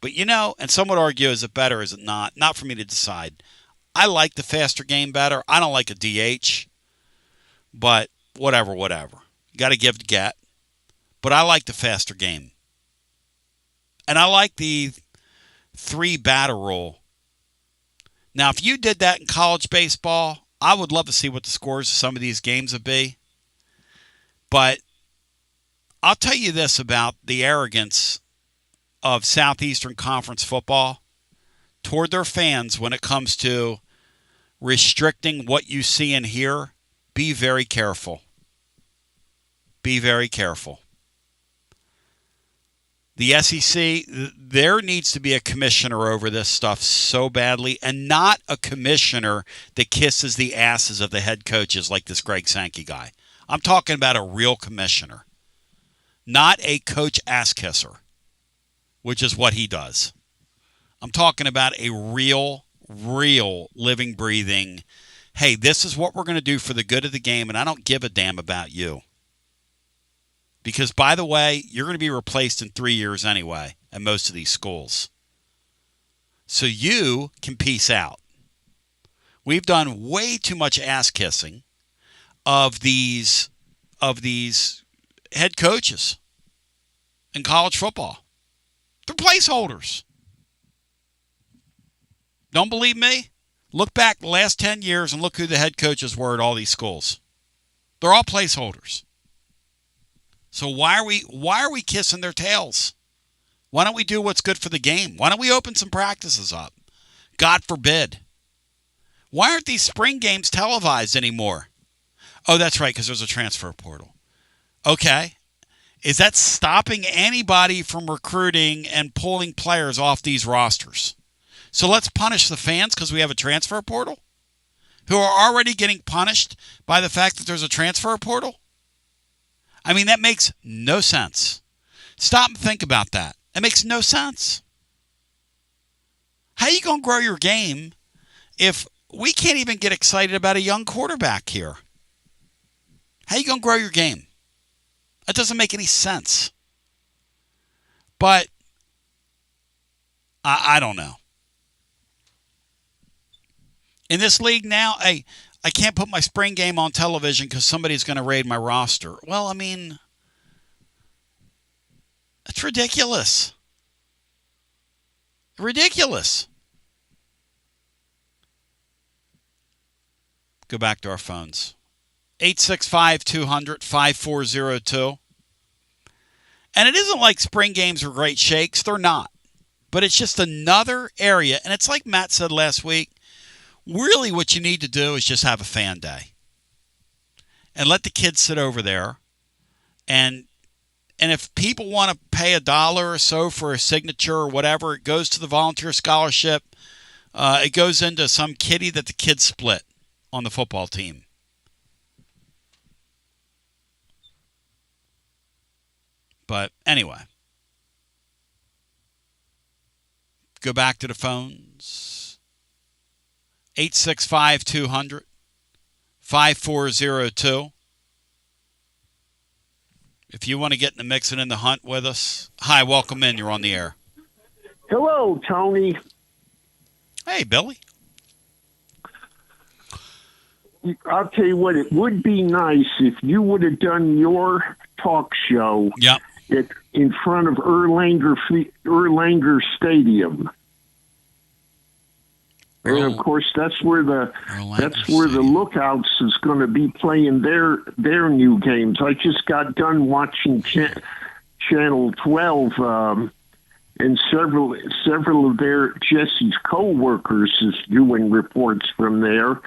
But and some would argue, is it better, is it not? Not for me to decide. I like the faster game better. I don't like a DH, but whatever. You got to give to get. But I like the faster game. And I like the 3-batter rule. Now, if you did that in college baseball, I would love to see what the scores of some of these games would be. But I'll tell you this about the arrogance of Southeastern Conference football toward their fans when it comes to restricting what you see and hear. Be very careful. Be very careful. The SEC, there needs to be a commissioner over this stuff so badly, and not a commissioner that kisses the asses of the head coaches like this Greg Sankey guy. I'm talking about a real commissioner, not a coach ass kisser, which is what he does. I'm talking about a real living, breathing, hey, this is what we're going to do for the good of the game, and I don't give a damn about you. Because, by the way, you're going to be replaced in 3 years anyway at most of these schools. So you can peace out. We've done way too much ass-kissing of these head coaches in college football. They're placeholders. Don't believe me? Look back the last 10 years and look who the head coaches were at all these schools. They're all placeholders. So why are we kissing their tails? Why don't we do what's good for the game? Why don't we open some practices up? God forbid. Why aren't these spring games televised anymore? Oh, that's right, because there's a transfer portal. Okay. Is that stopping anybody from recruiting and pulling players off these rosters? So let's punish the fans because we have a transfer portal? Who are already getting punished by the fact that there's a transfer portal? I mean, that makes no sense. Stop and think about that. It makes no sense. How are you going to grow your game if we can't even get excited about a young quarterback here? How are you going to grow your game? That doesn't make any sense. But I don't know. In this league now, I can't put my spring game on television because somebody's going to raid my roster. Well, I mean, that's ridiculous. Ridiculous. Go back to our phones. 865-200-5402. And it isn't like spring games are great shakes. They're not. But it's just another area. And it's like Matt said last week. Really what you need to do is just have a fan day. And let the kids sit over there. And if people want to pay $1 or so for a signature or whatever, it goes to the volunteer scholarship. It goes into some kitty that the kids split on the football team. But anyway, go back to the phones. 865-200-5402. If you want to get in the mix and in the hunt with us. Hi, welcome in. You're on the air. Hello, Tony. Hey, Billy. I'll tell you what, it would be nice if you would have done your talk show in front of Erlanger Stadium. And of course, that's where the Lookouts is going to be playing their new games. I just got done watching Channel 12, and several of Jesse's co-workers is doing reports from there.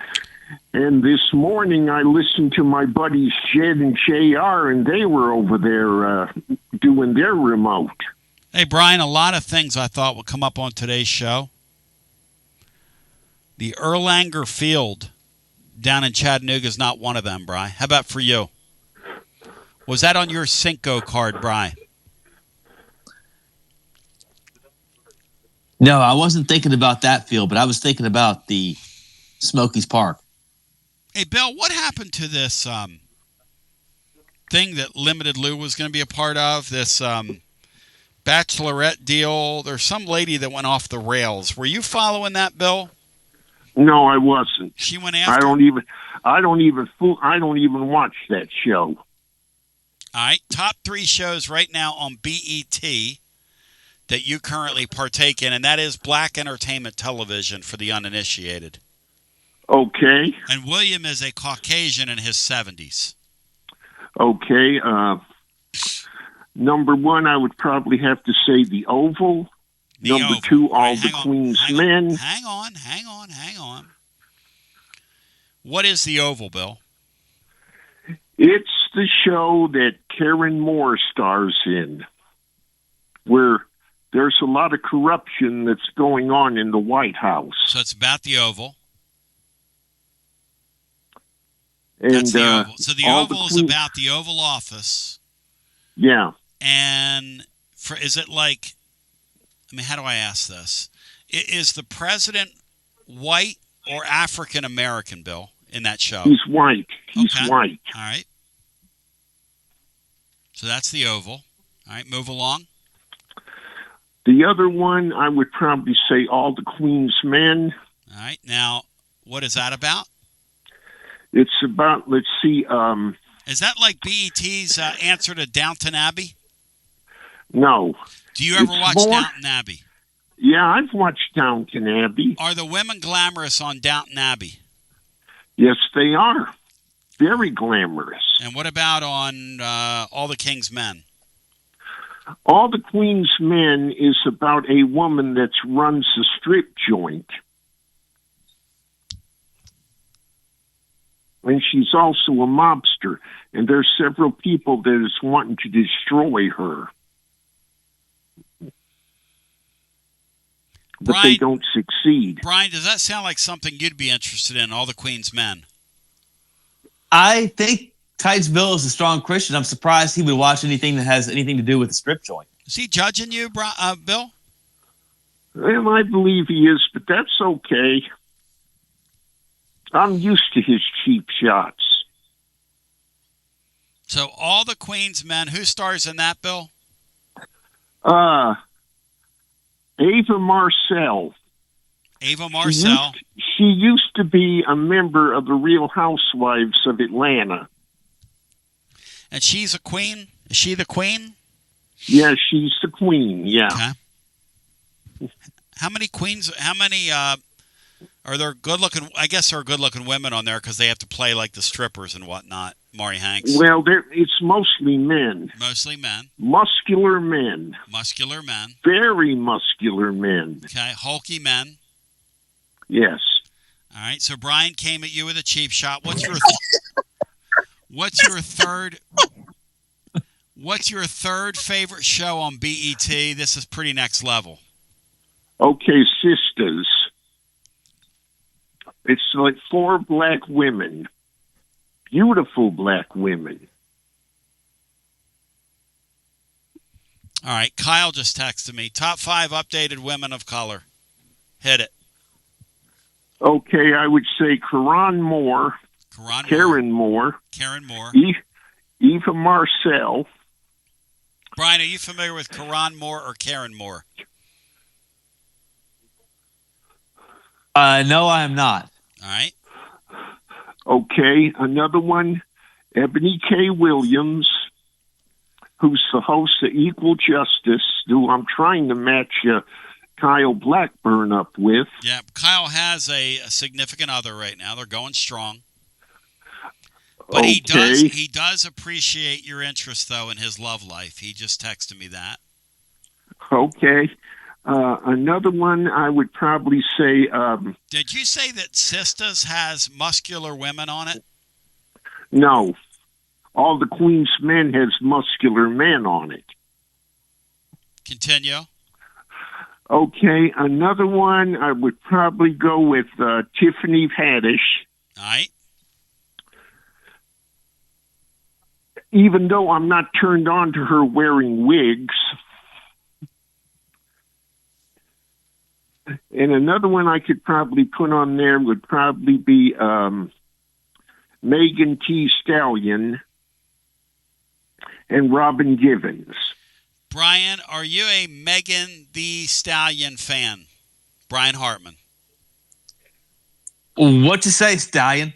And this morning, I listened to my buddies Jed and JR, and they were over there doing their remote. Hey, Brian, a lot of things I thought would come up on today's show. The Erlanger Field down in Chattanooga is not one of them, Brian. How about for you? Was that on your Cinco card, Brian? No, I wasn't thinking about that field, but I was thinking about the Smokies Park. Hey, Bill, what happened to this thing that Limited Lou was going to be a part of, this bachelorette deal? There's some lady that went off the rails. Were you following that, Bill? No, I wasn't. She went after. I don't even watch that show. All right, top 3 shows right now on BET that you currently partake in, and that is Black Entertainment Television for the uninitiated. Okay. And William is a Caucasian in his 70s. Okay. Number 1, I would probably have to say The Oval. Number 2, All the Queen's Men. Hang on. What is The Oval, Bill? It's the show that Karen Moore stars in, where there's a lot of corruption that's going on in the White House. So it's about the Oval. And, that's the Oval. So the Oval is about the Oval Office. Yeah. And is it like, how do I ask this? Is the president white or African American, Bill, in that show? He's white. He's white. All right. So that's the Oval. All right, move along. The other one, I would probably say All the Queen's Men. All right. Now, what is that about? It's about, let's see. Is that like BET's answer to Downton Abbey? No. Do you ever watch Downton Abbey? Yeah, I've watched Downton Abbey. Are the women glamorous on Downton Abbey? Yes, they are. Very glamorous. And what about on All the King's Men? All the Queen's Men is about a woman that runs a strip joint. And she's also a mobster. And there's several people that is wanting to destroy her. But Brian, they don't succeed. Brian, does that sound like something you'd be interested in, All the Queen's Men? I think Titusville is a strong Christian. I'm surprised he would watch anything that has anything to do with the strip joint. Is he judging you, Bill? Well, I believe he is, but that's okay. I'm used to his cheap shots. So All the Queen's Men, who stars in that, Bill? Ava Marcel. Ava Marcel. She used to be a member of the Real Housewives of Atlanta. And she's a queen? Is she the queen? Yeah, she's the queen, yeah. Okay. How many queens, are there good-looking, I guess there are good-looking women on there because they have to play like the strippers and whatnot, Maury Hanks? Well, it's mostly men. Mostly men. Muscular men. Muscular men. Very muscular men. Okay, hulky men. Yes. All right, so Brian came at you with a cheap shot. What's your third favorite show on BET? This is pretty next level. Okay, Sisters. It's like 4 black women. Beautiful black women. All right, Kyle just texted me. Top 5 updated women of color. Hit it. Okay, I would say Karen Moore. Eva Marcel. Brian, are you familiar with Karan Moore or Karen Moore? No, I am not. All right. Okay, another one, Ebony K. Williams, who's the host of Equal Justice, who I'm trying to match Kyle Blackburn up with. Yeah, Kyle has a significant other right now. They're going strong. But okay. he does appreciate your interest, though, in his love life. He just texted me that. Okay. Another one I would probably say... Did you say that Sisters has muscular women on it? No. All the Queen's Men has muscular men on it. Continue. Okay, another one I would probably go with Tiffany Haddish. All right. Even though I'm not turned on to her wearing wigs. And another one I could probably put on there would probably be Megan T. Stallion and Robin Givens. Brian, are you a Megan Thee Stallion fan? Brian Hartman. What you say, Stallion?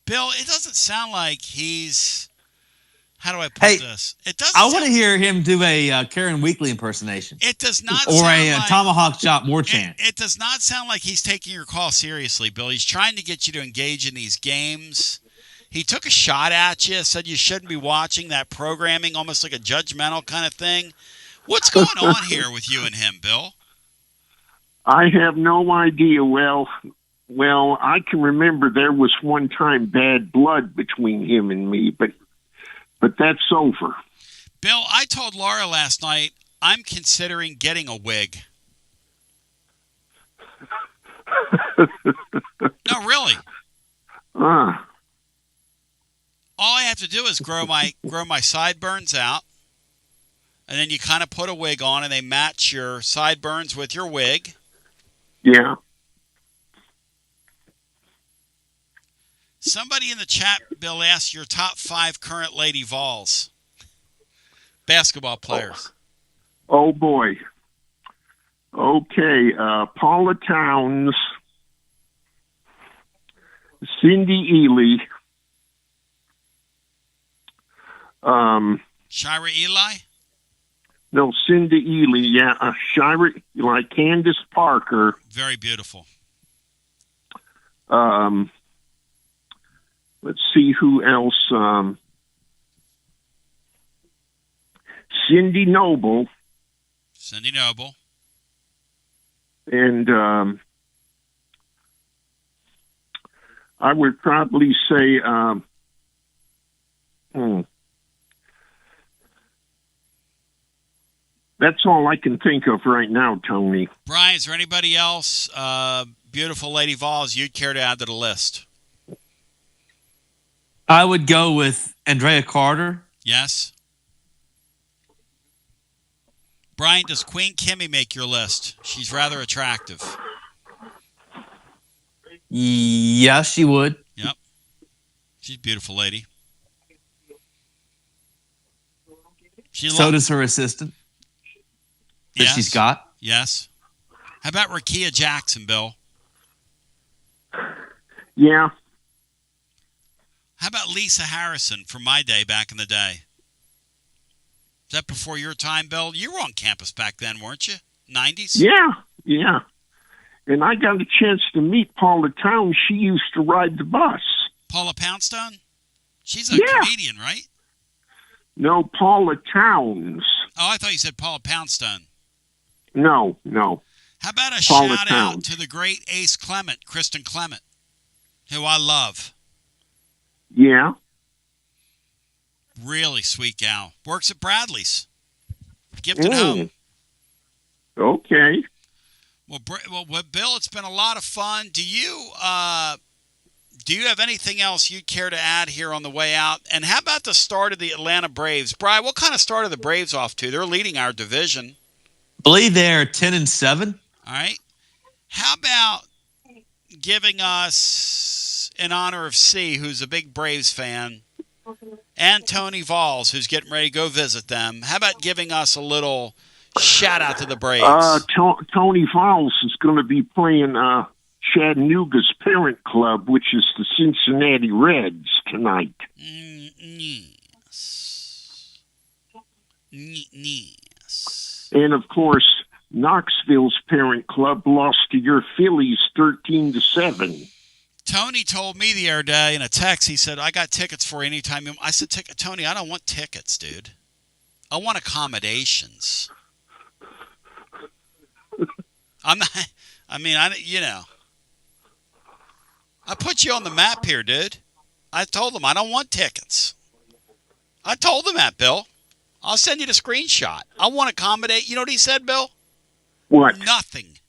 Bill, it doesn't sound like he's... How do I put this? It doesn't. I want to hear him do a Karen Weekly impersonation. It does not or sound a like, Tomahawk Chop More chant. It does not sound like he's taking your call seriously, Bill. He's trying to get you to engage in these games. He took a shot at you, said you shouldn't be watching that programming, almost like a judgmental kind of thing. What's going on here with you and him, Bill? I have no idea. Well, I can remember there was one time bad blood between him and me, but that's over. Bill, I told Laura last night I'm considering getting a wig. No, really. All I have to do is grow my sideburns out, and then you kind of put a wig on, and they match your sideburns with your wig. Yeah. Somebody in the chat, Bill, asked your top 5 current Lady Vols basketball players. Oh boy. Okay, Paula Towns, Cindy Ely, Shira Eli? No, Cindy Ely, yeah. Shira, like Candace Parker. Very beautiful. Let's see who else. Cindy Noble. Cindy Noble. And I would probably say, that's all I can think of right now, Tony. Brian, is there anybody else, beautiful Lady Vols, you'd care to add to the list? I would go with Andrea Carter. Yes. Brian, does Queen Kimmy make your list? She's rather attractive. Yes, she would. Yep. She's a beautiful lady. So does her assistant that she's got. Yes. How about Rakia Jackson, Bill? Yeah. How about Lisa Harrison from my day back in the day? Is that before your time, Bill? You were on campus back then, weren't you? 90s? Yeah. And I got a chance to meet Paula Towns. She used to ride the bus. Paula Poundstone? She's a comedian, right? No, Paula Towns. Oh, I thought you said Paula Poundstone. No. How about a Paula shout Towns. out to the great Ace Clement, Kristen Clement, who I love. Yeah. Really sweet gal. Works at Bradley's. Gifted home. Okay. Well, Bill, it's been a lot of fun. Do you have anything else you'd care to add here on the way out? And how about the start of the Atlanta Braves? Brian, what kind of start are the Braves off to? They're leading our division. I believe they're 10-7. All right. How about giving us, in honor of C, who's a big Braves fan, and Tony Valls, who's getting ready to go visit them. How about giving us a little shout out to the Braves? Tony Valls is going to be playing Chattanooga's parent club, which is the Cincinnati Reds, tonight. Yes. And of course, Knoxville's parent club lost to your Phillies 13-7. Tony told me the other day in a text, he said, I got tickets for any time. I said, Tony, I don't want tickets, dude. I want accommodations. I put you on the map here, dude. I told them I don't want tickets. I told them that, Bill. I'll send you the screenshot. I want to accommodate. You know what he said, Bill? What? Nothing.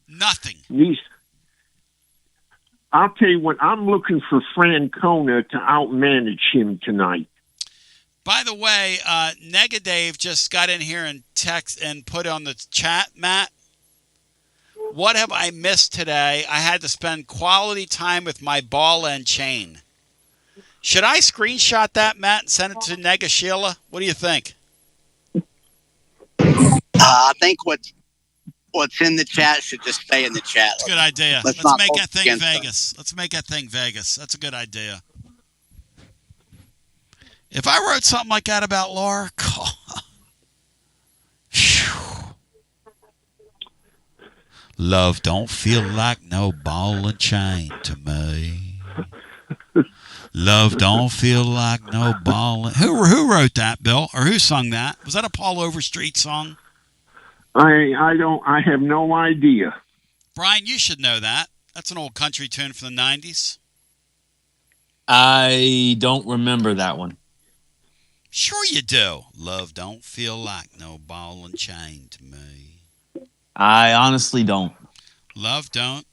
Nothing. I'll tell you what, I'm looking for Francona to outmanage him tonight. By the way, Negadave just got in here and text and put on the chat, Matt. What have I missed today? I had to spend quality time with my ball and chain. Should I screenshot that, Matt, and send it to Nega Sheila? What do you think? I think what's in the chat should just stay in the chat. That's a good idea. Let's make that thing Vegas. Let's make that thing Vegas. That's a good idea. If I wrote something like that about Laura, love don't feel like no ball and chain to me. Love don't feel like no ball. Who wrote that, Bill? Or who sung that? Was that a Paul Overstreet song? I have no idea. Brian, you should know that. That's an old country tune from the 90s. I don't remember that one. Sure you do. Love don't feel like no ball and chain to me. I honestly don't. Love don't.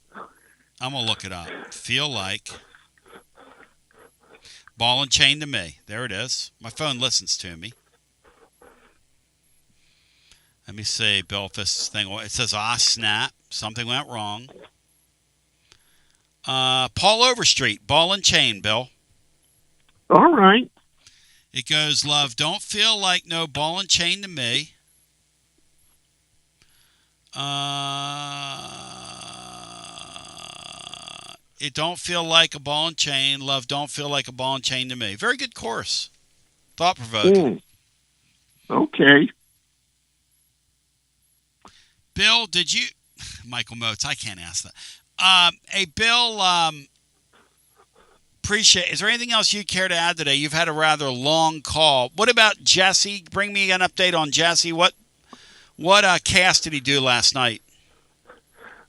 I'm going to look it up. Feel like. Ball and chain to me. There it is. My phone listens to me. Let me see, Bill, if this thing... It says, snap. Something went wrong. Paul Overstreet, Ball and Chain, Bill. All right. It goes, love, don't feel like no ball and chain to me. It don't feel like a ball and chain. Love don't feel like a ball and chain to me. Very good chorus. Thought-provoking. Okay. Bill, did you... Michael Motes, I can't ask that. Hey, Bill, appreciate... Is there anything else you care to add today? You've had a rather long call. What about Jesse? Bring me an update on Jesse. What cast did he do last night?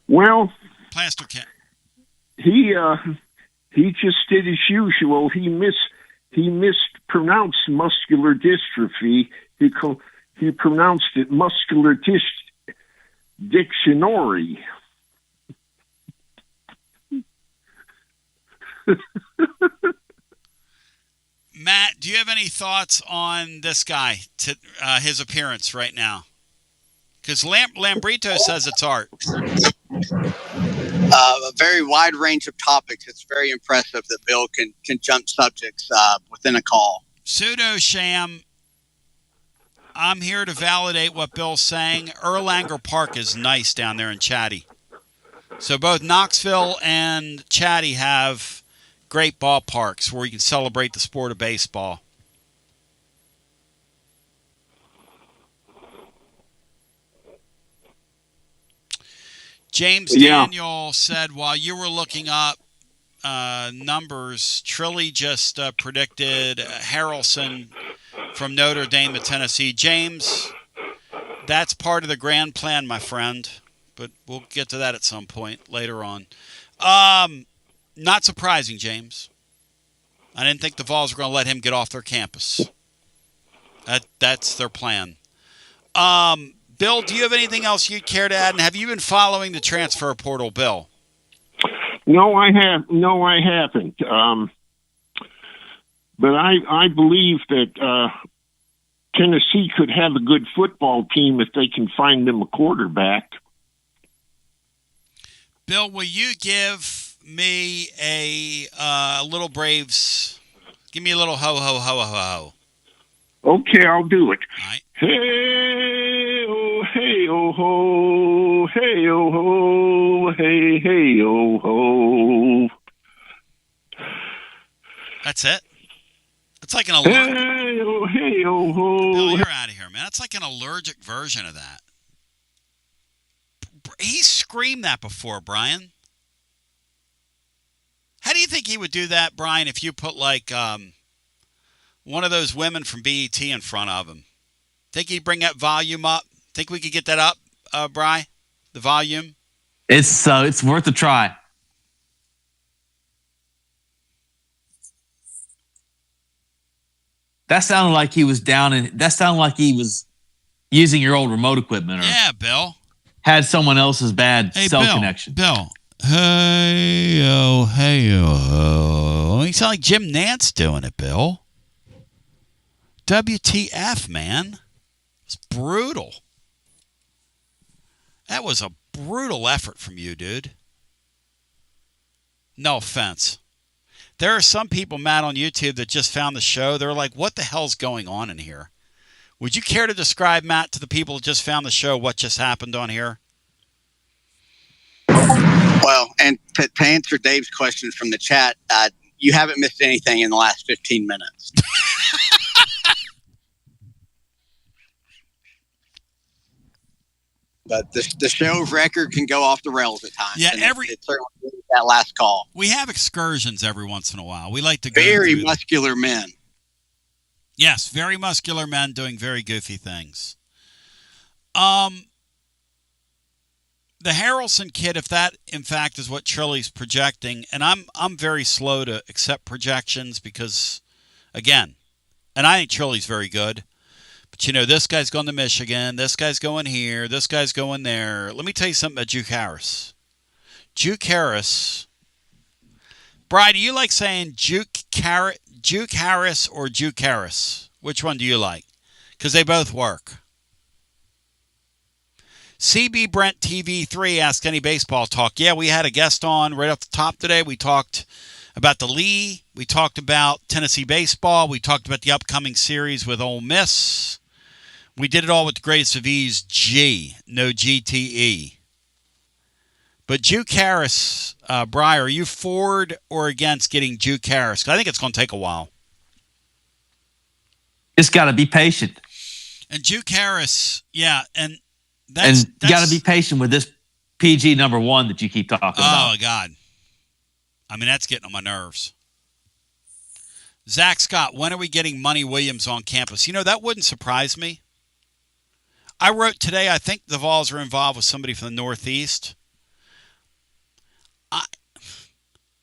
Well... Plaster cast. He just did as usual. He mispronounced muscular dystrophy. He pronounced it muscular dictionary. Matt, do you have any thoughts on this guy, his appearance right now? Because Lambrito says it's art. A very wide range of topics. It's very impressive that Bill can jump subjects within a call. Pseudo Sham, I'm here to validate what Bill's saying. Erlanger Park is nice down there in Chatty. So both Knoxville and Chatty have great ballparks where you can celebrate the sport of baseball. James Daniel said while you were looking up numbers, Trilly just predicted Harrelson from Notre Dame to Tennessee. James, that's part of the grand plan, my friend, but we'll get to that at some point later on. Not surprising, James. I didn't think the Vols were going to let him get off their campus. That's their plan. Bill, do you have anything else you'd care to add? And have you been following the transfer portal, Bill? No, I haven't. But I believe that Tennessee could have a good football team if they can find them a quarterback. Bill, will you give me a Little Braves Give me a little ho, ho, ho, ho, ho. Okay, I'll do it. All right. Hey, oh, ho, hey, oh, ho, hey, oh, ho. That's it? It's like an allergic. Hey, oh, ho. Bill, you're out of here, man. That's like an allergic version of that. He screamed that before, Brian. How do you think he would do that, Brian, if you put like one of those women from BET in front of him? Think he'd bring that volume up? Think we could get that up, Brian? The volume? It's worth a try. That sounded like he was that sounded like he was using your old remote equipment. Or yeah, Bill. Had someone else's bad cell connection. Bill. Hey-o, hey-o. You sound like Jim Nantz doing it, Bill. WTF, man. It's brutal. That was a brutal effort from you, dude. No offense. There are some people, Matt, on YouTube that just found the show. They're like, what the hell's going on in here? Would you care to describe, Matt, to the people who just found the show, what just happened on here? Well, and to answer Dave's question from the chat, you haven't missed anything in the last 15 minutes. But the show record can go off the rails at times. Yeah, it certainly did that last call. We have excursions every once in a while. We like to go very muscular men. Yes, very muscular men doing very goofy things. The Harrelson kid, if that in fact is what Trilly's projecting, and I'm very slow to accept projections because, again, and I think Trilly's very good. But, you know, this guy's going to Michigan. This guy's going here. This guy's going there. Let me tell you something about Juke Harris. Juke Harris. Brian, do you like saying Juke Harris or Juke Harris? Which one do you like? Because they both work. CB Brent TV3 asked any baseball talk. Yeah, we had a guest on right off the top today. We talked about the Lee. We talked about Tennessee baseball. We talked about the upcoming series with Ole Miss. We did it all with the greatest of ease, G, no GTE. But Juke Harris, Brian, are you for or against getting Juke Harris? I think it's going to take a while. Just got to be patient. And Juke Harris, yeah, and you got to be patient with this PG number 1 that you keep talking about. Oh, God. I mean, that's getting on my nerves. Zach Scott, when are we getting Money Williams on campus? You know, that wouldn't surprise me. I wrote today, I think the Vols are involved with somebody from the Northeast.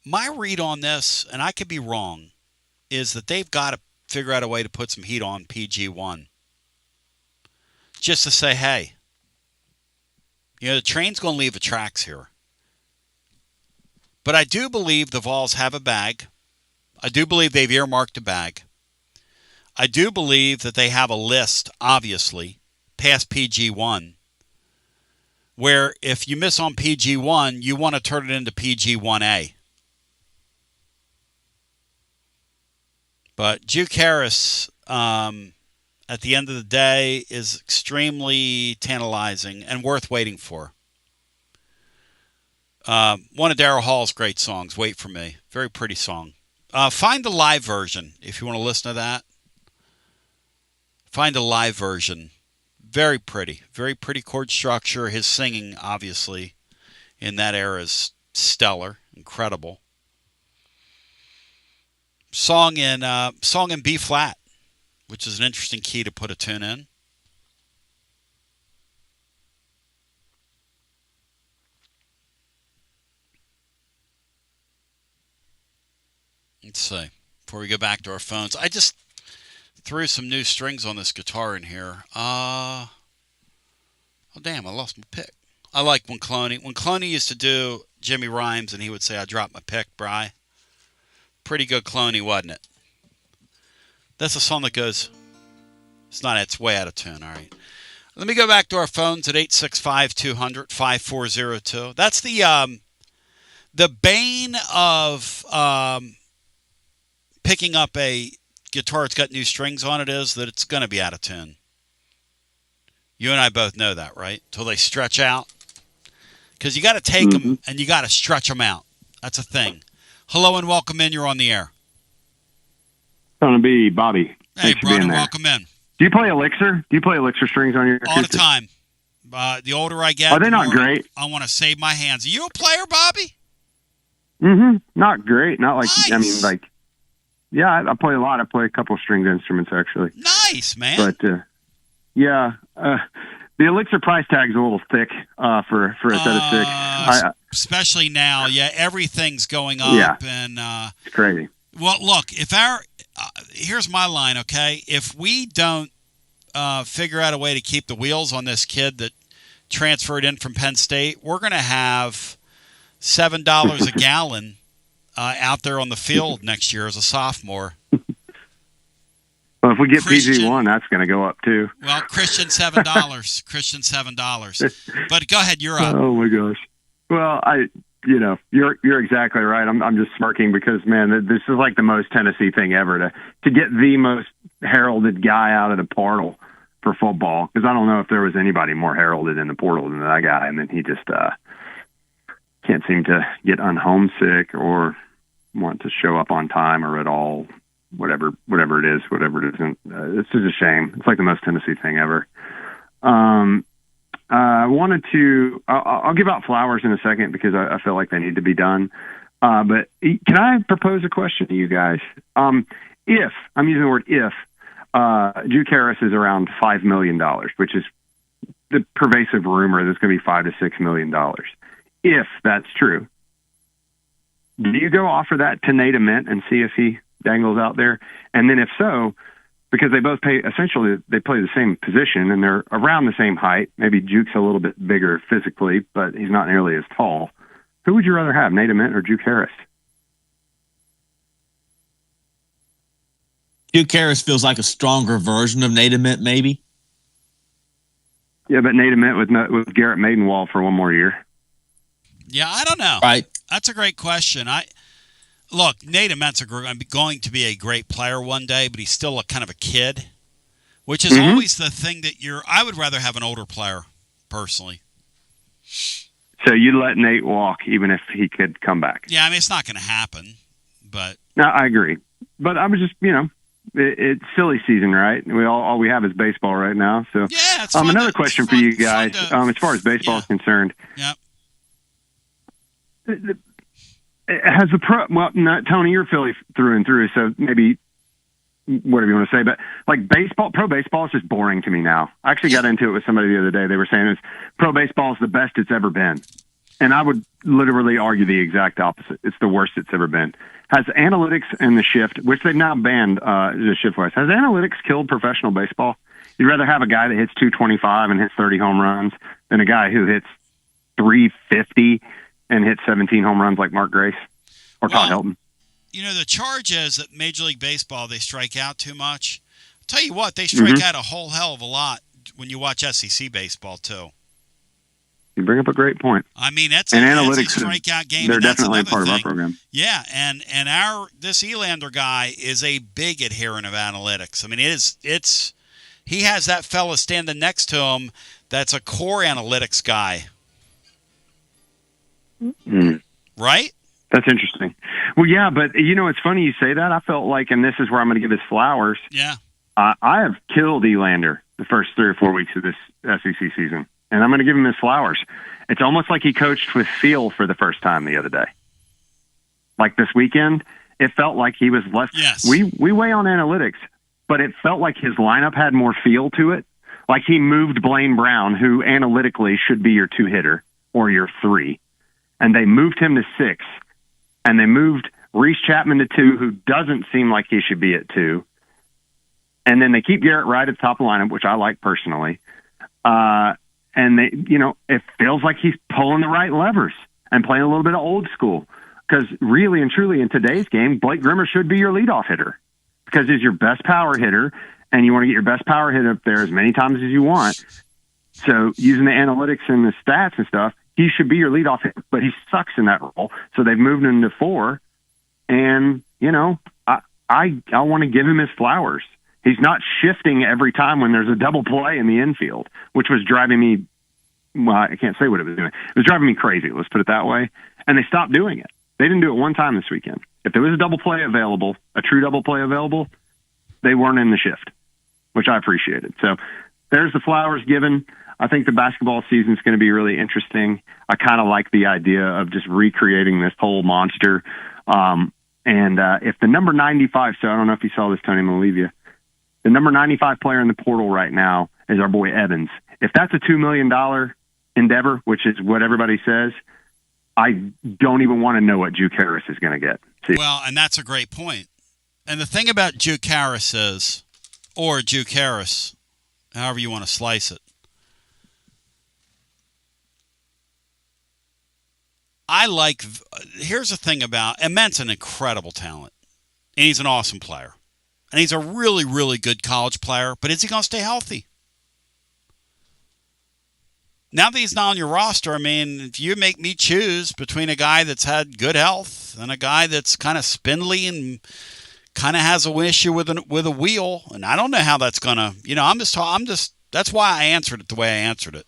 My read on this, and I could be wrong, is that they've got to figure out a way to put some heat on PG1. Just to say, hey, you know, the train's going to leave the tracks here. But I do believe the Vols have a bag. I do believe they've earmarked a bag. I do believe that they have a list, obviously, past PG1, where if you miss on PG1, you want to turn it into PG1A. But Juke Harris, at the end of the day, is extremely tantalizing and worth waiting for. One of Daryl Hall's great songs, Wait For Me. Very pretty song. Find the live version if you want to listen to that. Find a live version. Very pretty chord structure. His singing, obviously, in that era is stellar, incredible. Song in B flat, which is an interesting key to put a tune in. Let's see. Before we go back to our phones, I just threw some new strings on this guitar in here. Oh, damn, I lost my pick. I like when Cloney used to do Jimmy Rhymes, and he would say, I dropped my pick, Bri. Pretty good Cloney, wasn't it? That's a song that goes, it's way out of tune, all right. Let me go back to our phones at 865-200-5402. That's the bane of picking up a guitar that's got new strings on it is that it's going to be out of tune. You and I both know that, right? Till they stretch out. Because you got to take them and you got to stretch them out. That's a thing. Hello and welcome in. You're on the air. Going to be Bobby. Hey, brother, welcome in. Do you play Elixir? Do you play Elixir strings on your all the time? The older I get, are they not great? I want to save my hands. Are you a player, Bobby? Not great. Not like nice. I mean, like yeah, I play a lot. I play a couple of stringed instruments actually. Nice, man. But the Elixir price tag's a little thick for a set of 6. Especially now, everything's going up, and it's crazy. Well, look, if here's my line, okay? If we don't figure out a way to keep the wheels on this kid that transferred in from Penn State, we're going to have $7 a gallon out there on the field next year as a sophomore. Well, if we get PG1, that's going to go up too. Well, Christian $7. Christian $7. But go ahead, you're up. Oh my gosh. Well, you're exactly right. I'm just smirking because, man, this is like the most Tennessee thing ever to get the most heralded guy out of the portal for football. Because I don't know if there was anybody more heralded in the portal than that guy, and then he just can't seem to get unhomesick or want to show up on time or at all. Whatever it is, whatever it isn't. It's just a shame. It's like the most Tennessee thing ever. I wanted to. I'll give out flowers in a second because I feel like they need to be done. But can I propose a question to you guys? If I'm using the word if, Duke Harris is around $5 million, which is the pervasive rumor that's going to be $5 to $6 million. If that's true, do you go offer that to Nate Ament and see if he dangles out there? And then if so, because they both play the same position and they're around the same height, maybe Duke's a little bit bigger physically, but he's not nearly as tall. Who would you rather have, Nate Ament or Duke Harris? Duke Harris feels like a stronger version of Nate Ament, maybe. Yeah, but Nate Ament with Garrett Maidenwall for one more year. Yeah, I don't know. Right. That's a great question. Look, Nate Ament's going to be a great player one day, but he's still kind of a kid, which is always the thing that I would rather have an older player, personally. So you let Nate walk even if he could come back? Yeah, I mean, it's not going to happen, but... No, I agree. But I was just, it's silly season, right? All we have is baseball right now. So yeah, it's another question for you guys, as far as baseball is concerned. Yeah. Has Tony, you're Philly through and through, so maybe whatever you want to say, but like pro baseball is just boring to me now. I actually got into it with somebody the other day. They were saying pro baseball is the best it's ever been. And I would literally argue the exact opposite. It's the worst it's ever been. Has analytics and the shift, which they've now banned the shift-wise, has analytics killed professional baseball? You'd rather have a guy that hits 225 and hits 30 home runs than a guy who hits 350 and hit 17 home runs like Mark Grace or Todd Helton. The charge is that Major League Baseball, they strike out too much. I'll tell you what, they strike out a whole hell of a lot when you watch SEC baseball, too. You bring up a great point. I mean, that's a strikeout game. They're definitely a part of our program. Yeah, and this Elander guy is a big adherent of analytics. I mean, he has that fella standing next to him that's a core analytics guy. Right? That's interesting. Well, yeah, but it's funny you say that. I felt like, and this is where I'm going to give his flowers. Yeah. I have killed Elander the first 3 or 4 weeks of this SEC season, and I'm going to give him his flowers. It's almost like he coached with feel for the first time the other day. Like this weekend, it felt like he was less. Yes. We weigh on analytics, but it felt like his lineup had more feel to it. Like he moved Blaine Brown, who analytically should be your 2-hitter or your 3. And they moved him to 6, and they moved Reese Chapman to 2, who doesn't seem like he should be at 2. And then they keep Garrett Wright at the top of the lineup, which I like personally. And they, it feels like he's pulling the right levers and playing a little bit of old school. Because really and truly in today's game, Blake Grimmer should be your leadoff hitter because he's your best power hitter, and you want to get your best power hit up there as many times as you want. So using the analytics and the stats and stuff, he should be your leadoff hitter, but he sucks in that role. So they've moved him to 4. And, I want to give him his flowers. He's not shifting every time when there's a double play in the infield, which was driving me. Well, I can't say what it was doing. It was driving me crazy. Let's put it that way. And they stopped doing it. They didn't do it one time this weekend. If there was a double play available, a true double play available, they weren't in the shift, which I appreciated. So there's the flowers given. I think the basketball season is going to be really interesting. I kind of like the idea of just recreating this whole monster. If the number 95, so I don't know if you saw this, Tony, I'm going to leave you. The number 95 player in the portal right now is our boy Evans. If that's a $2 million endeavor, which is what everybody says, I don't even want to know what Juke Harris is going to get. Well, and that's a great point. And the thing about Juke Harris is, or Juke Harris, however you want to slice it, here's the thing about, Emment's an incredible talent, and he's an awesome player. And he's a really, really good college player, but is he going to stay healthy? Now that he's not on your roster, I mean, if you make me choose between a guy that's had good health and a guy that's kind of spindly and kind of has an issue with a wheel, and I don't know how that's going to, I'm just, that's why I answered it the way I answered it.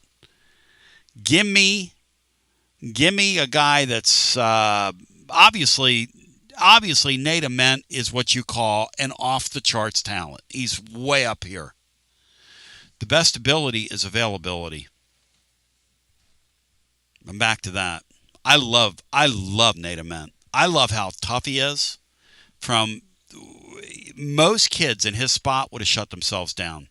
Give me a guy that's obviously Nate Ament is what you call an off-the-charts talent. He's way up here. The best ability is availability. I'm back to that. I love Nate Ament. I love how tough he is. From most kids in his spot would have shut themselves down.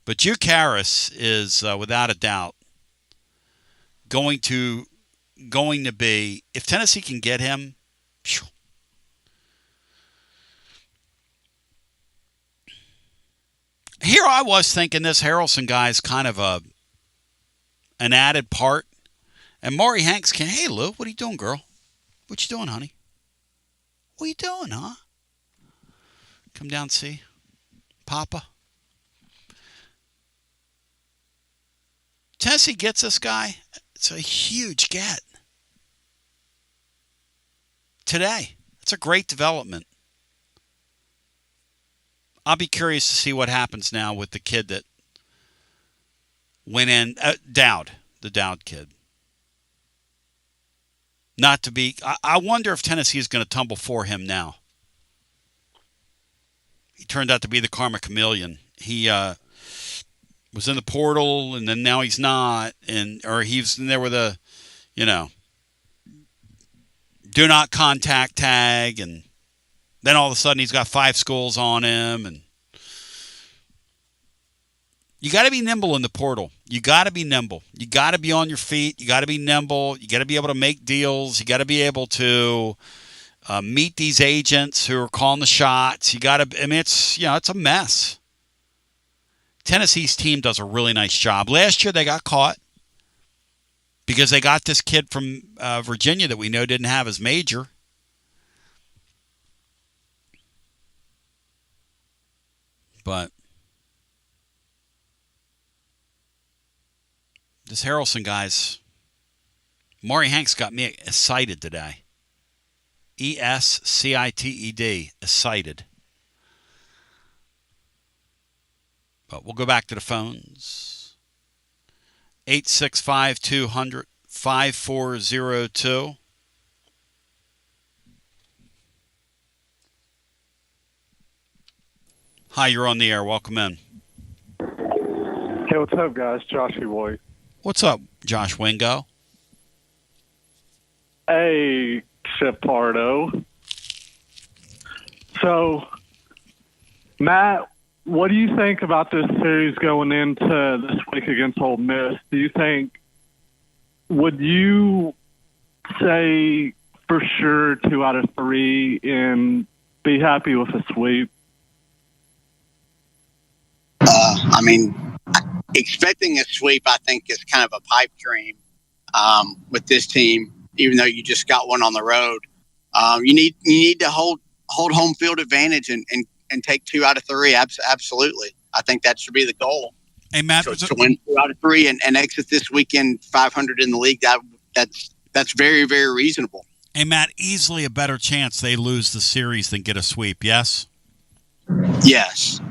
But Juke Harris is, without a doubt, going to be, if Tennessee can get him, phew. Here I was thinking this Harrelson guy is kind of an added part. And Maury Hanks hey Lou, what are you doing, girl? What you doing, honey? What are you doing, huh? Come down and see Papa. Tennessee gets this guy. It's a huge get. Today. It's a great development. I'll be curious to see what happens now with the kid that went in. Dowd. The Dowd kid. Not to be... I wonder if Tennessee is going to tumble for him now. He turned out to be the Karma Chameleon. He was in the portal, and then now he's not. Or he's in there with a, do not contact tag, and then all of a sudden he's got 5 schools on him. And you got to be nimble in the portal. You got to be nimble. You got to be on your feet. You got to be nimble. You got to be able to make deals. You got to be able to meet these agents who are calling the shots. You got to. I mean, it's a mess. Tennessee's team does a really nice job. Last year they got caught because they got this kid from Virginia that we know didn't have his major. But this Harrelson guy's, Maury Hanks got me excited today. ESCITED, excited. But we'll go back to the phones. 865-200-5402. Hi, you're on the air. Welcome in. Hey, what's up, guys? Josh White. What's up, Josh Wingo? Hey, Chip Pardo. So, Matt, what do you think about this series going into this week against Ole Miss? Would you say for sure 2 out of 3 and be happy with a sweep? I mean, expecting a sweep, I think, is kind of a pipe dream with this team, even though you just got one on the road. You need to hold home field advantage and take 2 out of 3. Absolutely. I think that should be the goal. Hey, Matt, to win 2 out of 3 and exit this weekend 500 in the league, that's very, very reasonable. Hey, Matt, easily a better chance they lose the series than get a sweep, yes? Yes.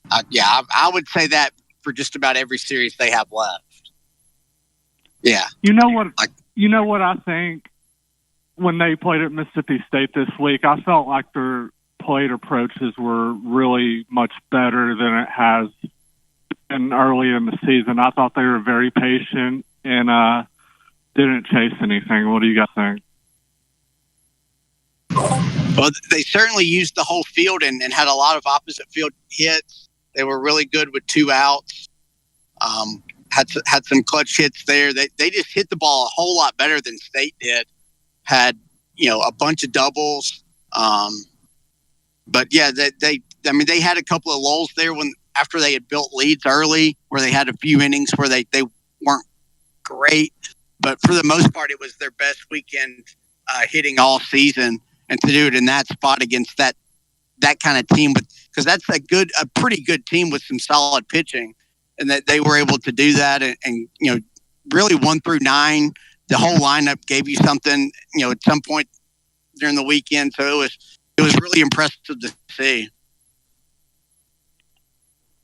I would say that for just about every series they have left. Yeah. You know what I think? When they played at Mississippi State this week, I felt like their plate approaches were really much better than it has been early in the season. I thought they were very patient and didn't chase anything. What do you guys think? Well, they certainly used the whole field and had a lot of opposite field hits. They were really good with 2 outs. Had some clutch hits there. They just hit the ball a whole lot better than State did. Had a bunch of doubles. But yeah, they had a couple of lulls there after they had built leads early, where they had a few innings where they weren't great. But for the most part, it was their best weekend hitting all season. And to do it in that spot against that kind of team, because that's a pretty good team with some solid pitching, and that they were able to do that, and really 1 through 9, the whole lineup gave you something, at some point during the weekend. So it was really impressive to see.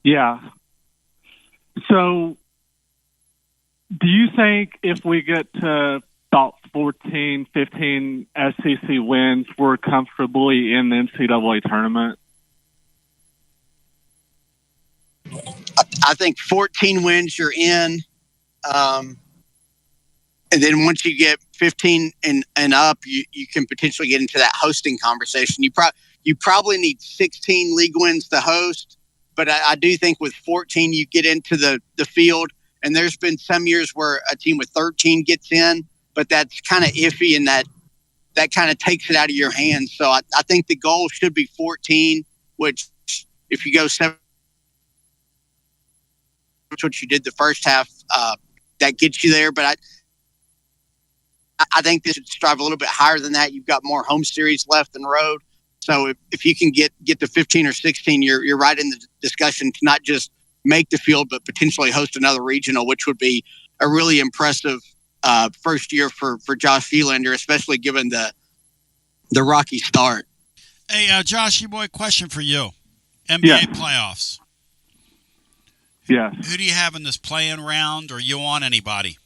Yeah. So, do you think if we get to about 14, 15 SEC wins, we're comfortably in the NCAA tournament? I think 14 wins, you're in. And then once you get 15 and up, you can potentially get into that hosting conversation. You probably need 16 league wins to host, but I do think with 14 you get into the field. And there's been some years where a team with 13 gets in, but that's kind of iffy, and that kind of takes it out of your hands. So I think the goal should be 14, which if you go 7, what you did the first half, that gets you there. But I think this should strive a little bit higher than that. You've got more home series left than road. So if you can get to 15 or 16, you're right in the discussion to not just make the field, but potentially host another regional, which would be a really impressive first year for Josh Vielander, especially given the rocky start. Hey, Josh, you boy, question for you. NBA playoffs. Yes. Who do you have in this play-in round, or you on anybody?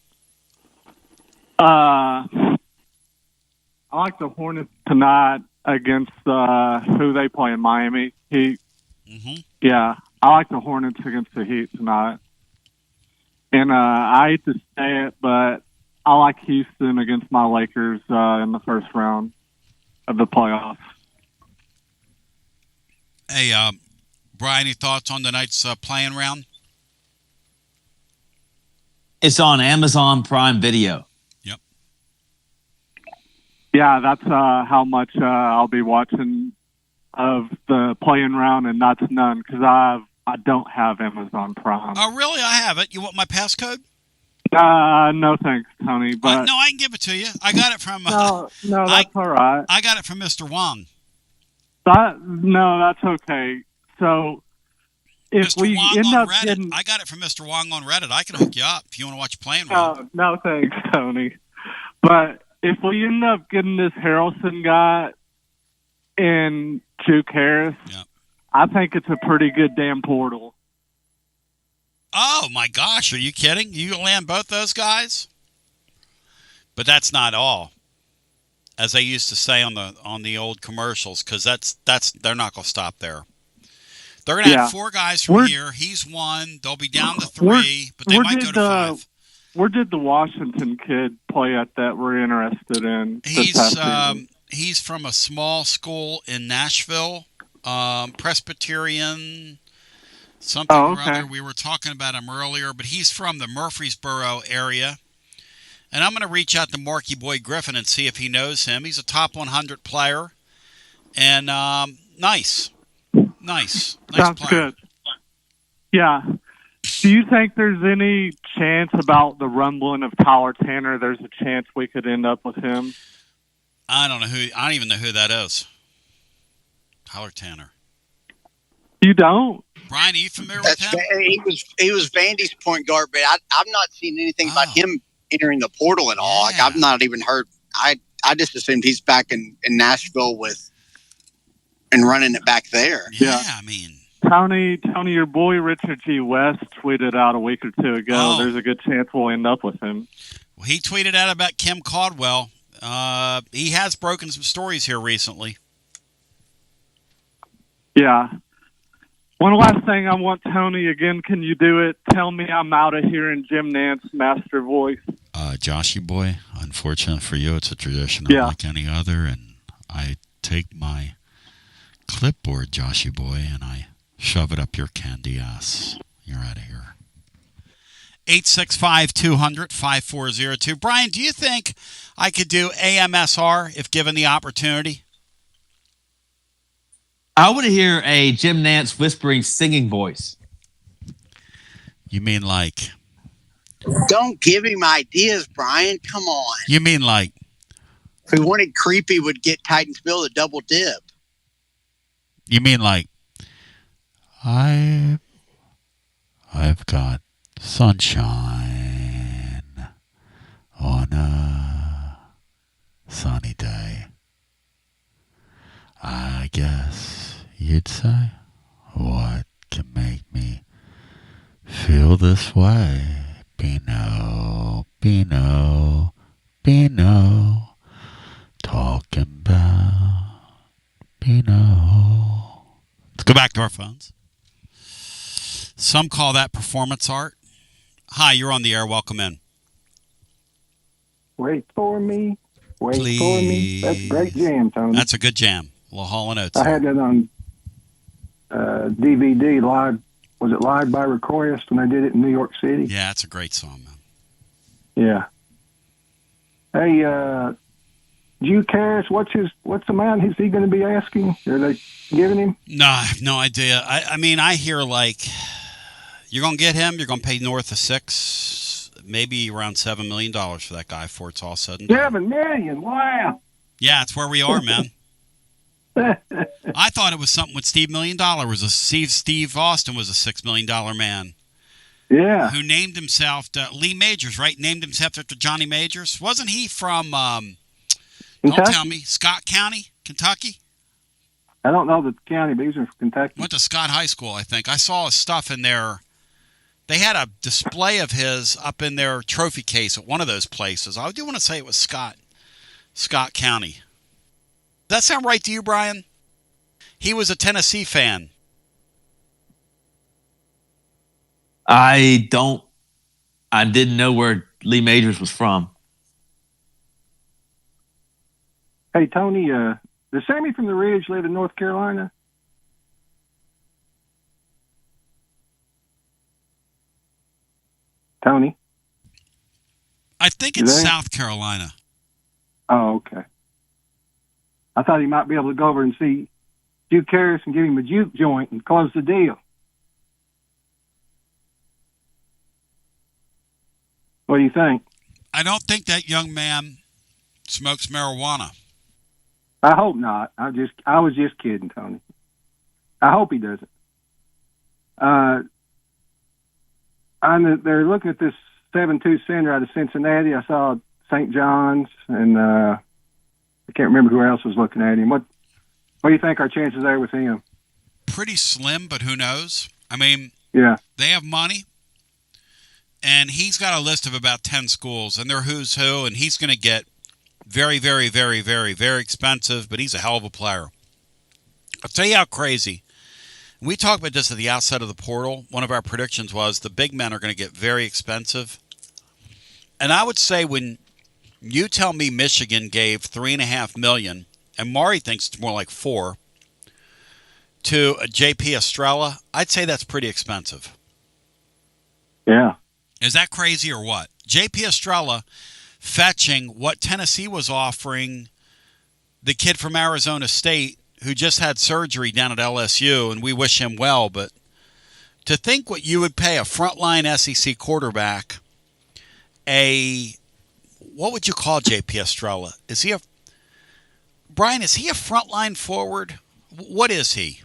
I like the Hornets tonight against who they play in Miami. Heat. Mm-hmm. Yeah, I like the Hornets against the Heat tonight. And I hate to say it, but I like Houston against my Lakers in the first round of the playoffs. Hey, Brian, any thoughts on tonight's play-in round? It's on Amazon Prime Video. Yep. Yeah, that's how much I'll be watching of the play-in round, and that's none because I don't have Amazon Prime. Oh, really? I have it. You want my passcode? No, thanks, Tony. But no, I can give it to you. I got it from. No, that's all right. I got it from Mr. Wong. No, that's okay. So if Mr. we Wong end on up Reddit. getting, I got it from Mr. Wong on Reddit. I can hook you up if you want to watch playing round. no, thanks, Tony. But if we end up getting this Harrelson guy and Juke Harris, I think it's a pretty good damn portal. Oh my gosh, are you kidding? You gonna land both those guys? But that's not all, as they used to say on the old commercials, because that's they're not gonna stop there. They're gonna have 4 guys from here. He's 1. They'll be down to 3, but they might go to 5. Where did the Washington kid play at that we're interested in? He's from a small school in Nashville, Presbyterian. Something or other. We were talking about him earlier, but he's from the Murfreesboro area. And I'm going to reach out to Marky Boy Griffin and see if he knows him. He's a top 100 player. And nice. Nice Sounds player. good. Yeah. Do you think there's any chance about the rumbling of Tyler Tanner? There's a chance we could end up with him? I don't even know who that is. Tyler Tanner. You don't? Brian, are you familiar with him? He was Vandy's point guard, but I've not seen anything about him entering the portal at all. Like I've not even heard. I I just assumed he's back in Nashville and running it back there. Yeah, I mean, Tony, your boy Richard G. West tweeted out a week or two ago. There's a good chance we'll end up with him. Well, he tweeted out about Kim Caldwell. He has broken some stories here recently. Yeah. One last thing I want, Tony, again, can you do it? Tell me I'm out of here in Jim Nance master voice. Joshy boy, unfortunately for you, it's a tradition unlike any other, and I take my clipboard, Joshy boy, and I shove it up your candy ass. You're out of here. 865-200-5402. Brian, do you think I could do AMSR if given the opportunity? I want to hear a Jim Nance whispering singing voice. You mean like... Don't give him ideas, Brian. Come on. You mean like... If we wanted creepy, would get Titans-Bill to double dip. You mean like... I've got sunshine on a sunny day. I guess you'd say, what can make me feel this way? Beano, talking about Beano. Let's go back to our phones. Some call that performance art. Hi, you're on the air. Welcome in. Wait for me. Wait for me. That's a great jam, Tony. That's a good jam. A little Hall & Oates. I had that on DVD live. Was it Live by Request when they did it in New York City? Yeah, it's a great song, man. Yeah. Hey, Drew Karras, what's the amount is he going to be asking? Are they giving him? No, I have no idea. I mean, I hear like you're going to get him. You're going to pay north of $6, maybe around $7 million for that guy before it's all said and done. $7 million. Wow. Yeah, it's where we are, man. I thought it was something with Steve $1 Million. Steve Austin was a $6 million man. Yeah. Who named himself Lee Majors, right? Named himself after Johnny Majors. Wasn't he from? Don't tell me, Scott County, Kentucky. I don't know the county, but he's from Kentucky. Went to Scott High School, I think. I saw his stuff in there. They had a display of his up in their trophy case at one of those places. I do want to say it was Scott County. Does that sound right to you, Brian? He was a Tennessee fan. I didn't know where Lee Majors was from. Hey, Tony, does Sammy from the Ridge live in North Carolina? Tony? I think it's South Carolina. Oh, okay. I thought he might be able to go over and see Drew Karras and give him a juke joint and close the deal. What do you think? I don't think that young man smokes marijuana. I hope not. I was just kidding, Tony. I hope he doesn't. They're looking at this 7-2 center out of Cincinnati. I saw St. John's, and I can't remember who else was looking at him. What do you think our chances are with him? Pretty slim, but who knows? I mean, yeah, they have money, and he's got a list of about 10 schools, and they're who's who, and he's going to get very, very, very, very, very expensive, but he's a hell of a player. I'll tell you how crazy. We talked about this at the outset of the portal. One of our predictions was the big men are going to get very expensive. And I would say when you tell me Michigan gave $3.5 million, and Maury thinks it's more like $4 million, to J.P. Estrella, I'd say that's pretty expensive. Yeah. Is that crazy or what? J.P. Estrella fetching what Tennessee was offering the kid from Arizona State who just had surgery down at LSU, and we wish him well, but to think what you would pay a frontline SEC quarterback, what would you call J.P. Estrella? Brian, is he a frontline forward? What is he?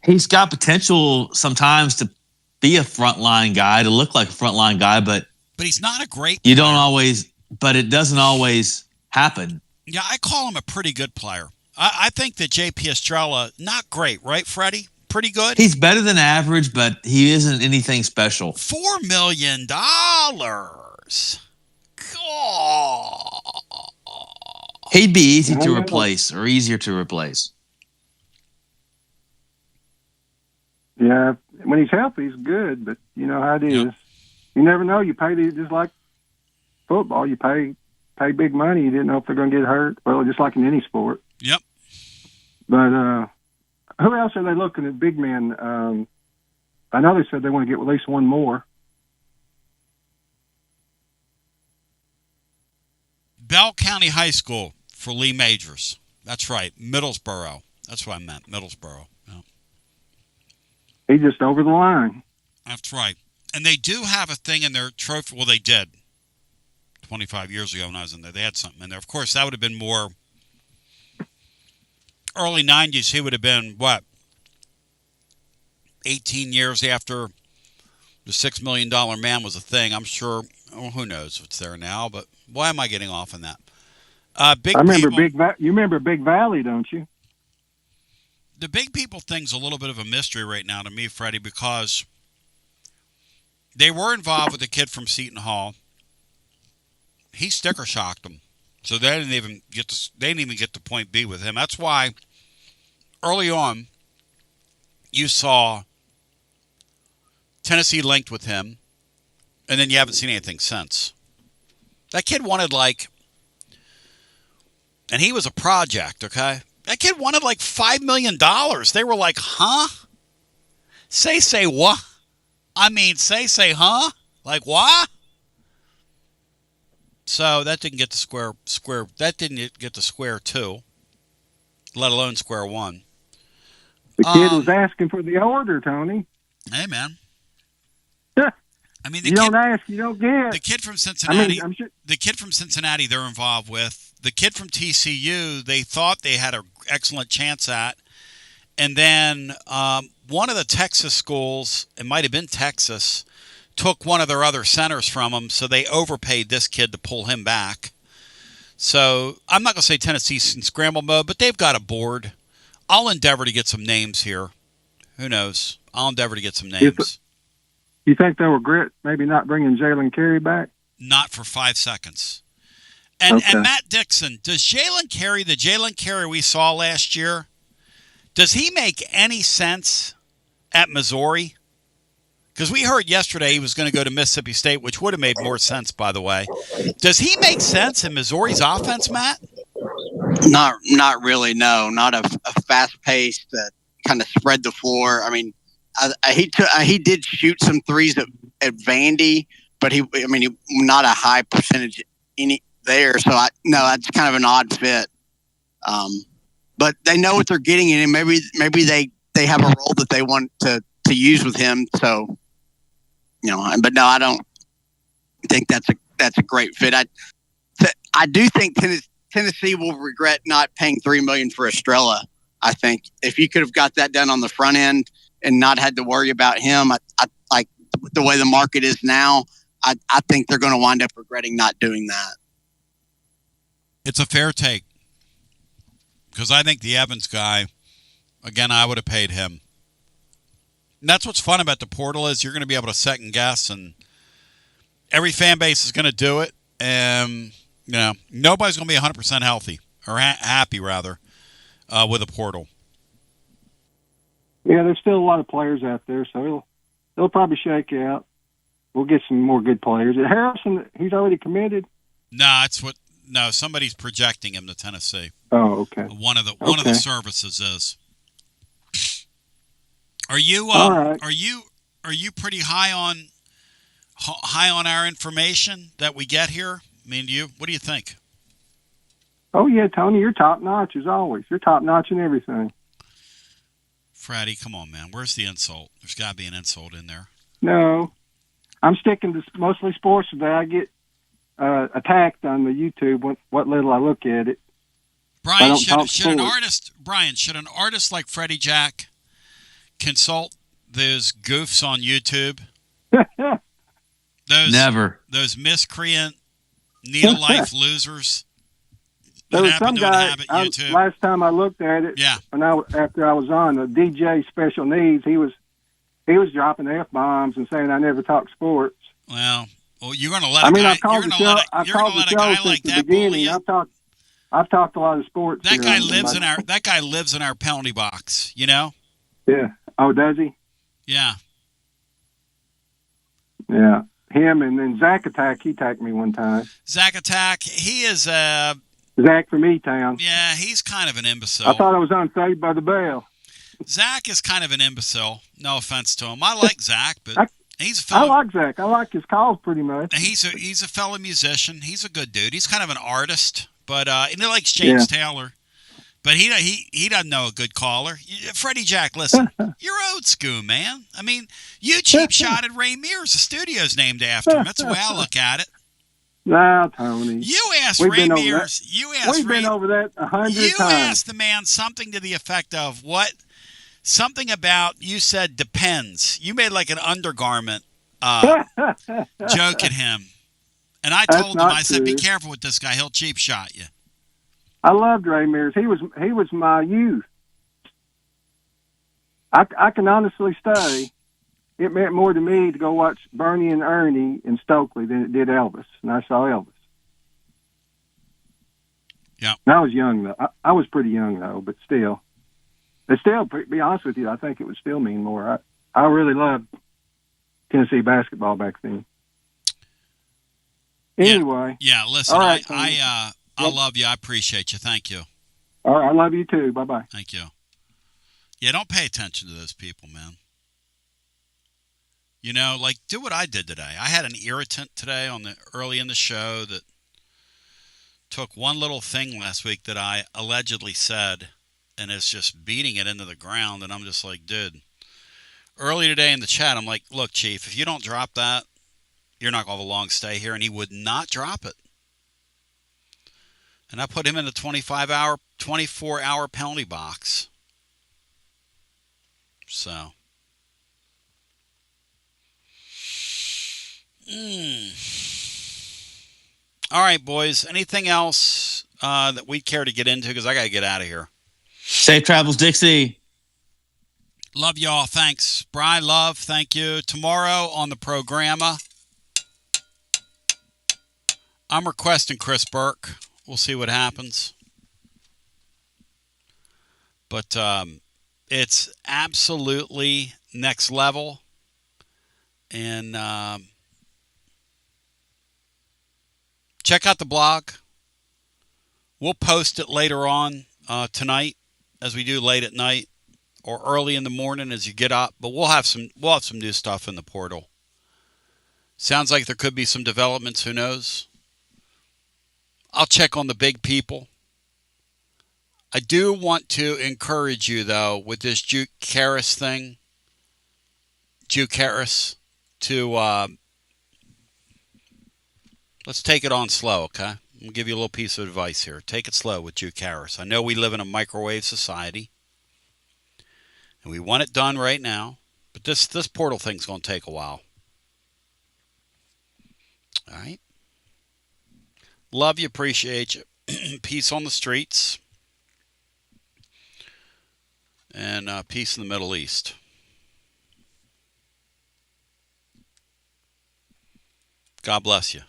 He's got potential sometimes to be a frontline guy, to look like a frontline guy, but he's not a great player. You don't always but it doesn't always happen. Yeah, I call him a pretty good player. I think that J.P. Estrella, not great, right, Freddie? Pretty good? He's better than average, but he isn't anything special. $4 million. God. He'd be easy to replace or easier to replace. Yeah, when he's healthy, he's good, but you know how it is. Yep. You never know. You pay these just like football. You pay big money. You didn't know if they're going to get hurt. Well, just like in any sport. Yep. But who else are they looking at? Big men. I know they said they want to get at least one more. Bell County High School for Lee Majors. That's right. Middlesboro. That's what I meant. Middlesboro. Yeah. He's just over the line. That's right. And they do have a thing in their trophy. Well, they did 25 years ago when I was in there. They had something in there. Of course, that would have been more early 90s. He would have been, 18 years after the $6 Million Man was a thing. I'm sure. Oh, who knows what's there now, but why am I getting off on that? I remember you remember Big Valley, don't you? The big people thing's a little bit of a mystery right now to me, Freddie, because they were involved with the kid from Seton Hall. He sticker shocked them, so they didn't even get to point B with him. That's why early on you saw Tennessee linked with him, and then you haven't seen anything since. That kid wanted and he was a project, okay? That kid wanted $5 million. They were like, huh? Say what? I mean, say, huh? Like what? So that didn't get to square. That didn't get to square two, let alone square one. The kid was asking for the order, Tony. Hey, man. I mean, you don't ask, you don't get. The kid from Cincinnati. I'm sure. The kid from Cincinnati, they're involved with. The kid from TCU, they thought they had an excellent chance at. And then one of the Texas schools, it might have been Texas, took one of their other centers from them, so they overpaid this kid to pull him back. So I'm not going to say Tennessee's in scramble mode, but they've got a board. I'll endeavor to get some names here. Who knows? I'll endeavor to get some names. You think they'll regret maybe not bringing Jalen Carey back? Not for 5 seconds. And Matt Dixon, does the Jalen Carey we saw last year, does he make any sense at Missouri? Because we heard yesterday he was going to go to Mississippi State, which would have made more sense, by the way. Does he make sense in Missouri's offense, Matt? Not really, no. Not a fast-paced, kind of spread the floor. I mean, he did shoot some threes at Vandy, but he not a high percentage there. So that's kind of an odd fit. But they know what they're getting in, and maybe they have a role that they want to use with him. So, but no, I don't think that's a great fit. I do think Tennessee will regret not paying $3 million for Estrella. I think if you could have got that done on the front end and not had to worry about him, I like the way the market is now. I think they're going to wind up regretting not doing that. It's a fair take because I think the Evans guy, again, I would have paid him. And that's what's fun about the portal is you're going to be able to second guess, and every fan base is going to do it. And nobody's going to be 100% healthy or happy rather with a portal. Yeah, there's still a lot of players out there, so they'll probably shake out. We'll get some more good players. Harrison, he's already committed. No, somebody's projecting him to Tennessee. Oh, okay. One of the services is. Are you right. Are you pretty high on our information that we get here? I mean, what do you think? Oh yeah, Tony, you're top notch as always. You're top notch in everything. Freddie, come on, man. Where's the insult? There's got to be an insult in there. No, I'm sticking to mostly sports today. I get attacked on the YouTube what little I look at it. Brian, should an artist like Freddie Jack consult those goofs on YouTube? Never. Those miscreant Needle life losers. There was happen some to guy. inhabit YouTube. Last time I looked at it, Yeah. After I was on the DJ Special Needs, he was dropping F-bombs and saying I never talk sports. Well, you're going to let a guy. I've called the show since the beginning. I've talked a lot of sports. That guy lives in our penalty box. You know. Yeah. Oh, does he? Yeah. Yeah. Him and then Zach Attack. He attacked me one time. Zach Attack. He is Zach from E-Town. Yeah, he's kind of an imbecile. I thought I was on Saved by the Bell. Zach is kind of an imbecile. No offense to him. I like Zach, but he's a fellow. I like Zach. I like his calls pretty much. He's a fellow musician. He's a good dude. He's kind of an artist, but and he likes James Taylor. But he doesn't know a good caller. Freddie Jack, listen, you're old school, man. I mean, you cheap shotted Ray Mears. The studio's named after him. That's the way I look at it. Nah, Tony. You asked Ray Mears. We've been over that 100 times. You asked the man something to the effect of what? Something about, you said depends. You made like an undergarment joke at him. And I told him, I said, be careful with this guy. He'll cheap shot you. I loved Ray Mears. He was my youth. I can honestly say it meant more to me to go watch Bernie and Ernie in Stokely than it did Elvis. And I saw Elvis. Yeah. And I was young, though. I was pretty young, though, but still. But still, to be honest with you, I think it would still mean more. I really loved Tennessee basketball back then. Anyway. Yeah, listen, right, I love you. I appreciate you. Thank you. All right, I love you too. Bye-bye. Thank you. Yeah, don't pay attention to those people, man. You know, like, do what I did today. I had an irritant today early in the show that took one little thing last week that I allegedly said and is just beating it into the ground, and I'm just like, dude. Early today in the chat, I'm like, look, Chief, if you don't drop that, you're not going to have a long stay here, and he would not drop it. And I put him in the 24-hour penalty box. So. All right, boys. Anything else that we care to get into? Because I got to get out of here. Safe travels, Dixie. Love y'all. Thanks. Bri, love. Thank you. Tomorrow on the programma, I'm requesting Chris Burke. We'll see what happens. But it's absolutely next level. And check out the blog. We'll post it later on tonight, as we do late at night or early in the morning as you get up. But we'll have some new stuff in the portal. Sounds like there could be some developments. Who knows? I'll check on the big people. I do want to encourage you, though, with this Juke Harris thing. Juke Harris to let's take it on slow, okay? I'm going to give you a little piece of advice here. Take it slow with Juke Harris. I know we live in a microwave society, and we want it done right now, but this portal thing's going to take a while. All right? Love you, appreciate you. Peace on the streets. And peace in the Middle East. God bless you.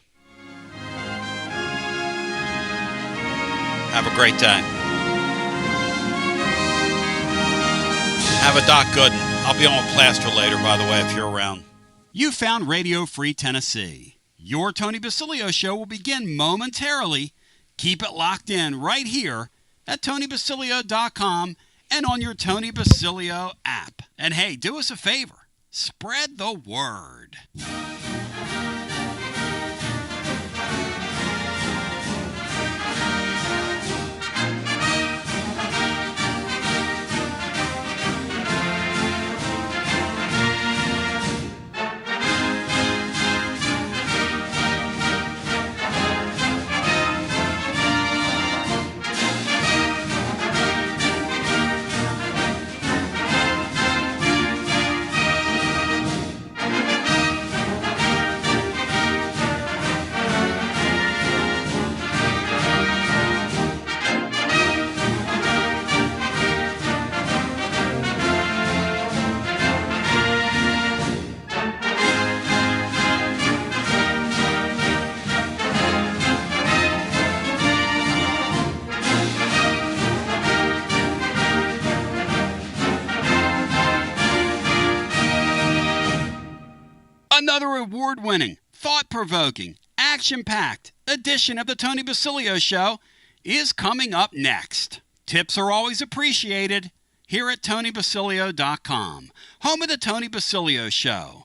Have a great day. Have a Doc Gooden. I'll be on with Plaster later, by the way, if you're around. You found Radio Free Tennessee. Your Tony Basilio show will begin momentarily. Keep it locked in right here at TonyBasilio.com and on your Tony Basilio app. And hey, do us a favor. Spread the word. Another award-winning, thought-provoking, action-packed edition of the Tony Basilio Show is coming up next. Tips are always appreciated here at TonyBasilio.com, home of the Tony Basilio Show.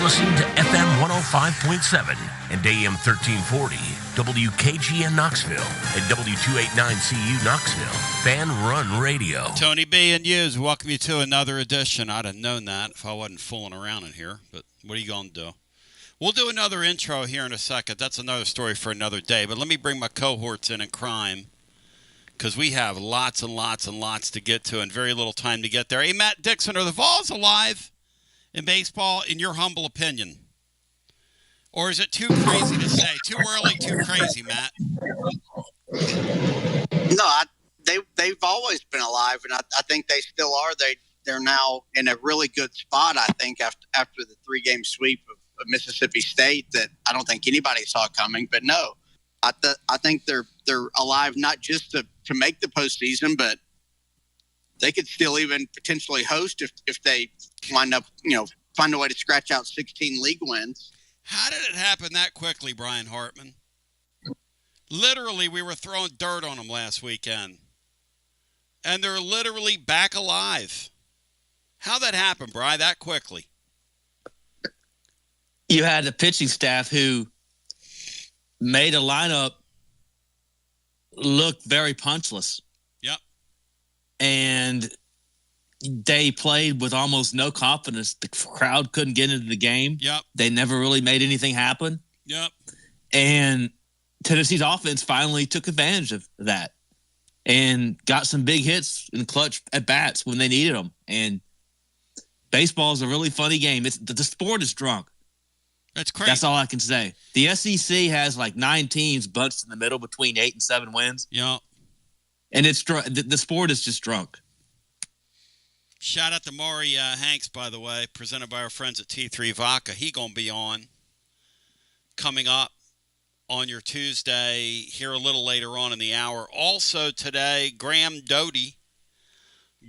Listening to FM 105.7 and AM 1340, WKGN Knoxville, and W289CU Knoxville, Fan Run Radio. Tony B and Hughes, welcome you to another edition. I'd have known that if I wasn't fooling around in here, but what are you going to do? We'll do another intro here in a second. That's another story for another day, but let me bring my cohorts in crime, because we have lots and lots and lots to get to and very little time to get there. Hey, Matt Dixon, are the Vols alive in baseball, in your humble opinion? Or is it too crazy to say? Too early, too crazy, Matt? No, they've always been alive, and I think they still are. They're now in a really good spot, I think, after the 3-game sweep of Mississippi State that I don't think anybody saw coming. But no, I think they're alive not just to make the postseason, but they could still even potentially host if they wind up, find a way to scratch out 16 league wins. How did it happen that quickly, Brian Hartman? Literally, we were throwing dirt on them last weekend, and they're literally back alive. How'd that happen, Brian, that quickly? You had the pitching staff who made a lineup look very punchless. Yep. And they played with almost no confidence. The crowd couldn't get into the game. Yep. They never really made anything happen. Yep. And Tennessee's offense finally took advantage of that and got some big hits in clutch at bats when they needed them. And baseball is a really funny game. The sport is drunk. That's crazy. That's all I can say. The SEC has like 9 teams bunched in the middle between 8 and 7 wins. Yeah. And it's the sport is just drunk. Shout out to Maury Hanks, by the way, presented by our friends at T3 Vodka. He going to be on coming up on your Tuesday here a little later on in the hour. Also today, Graham Dodie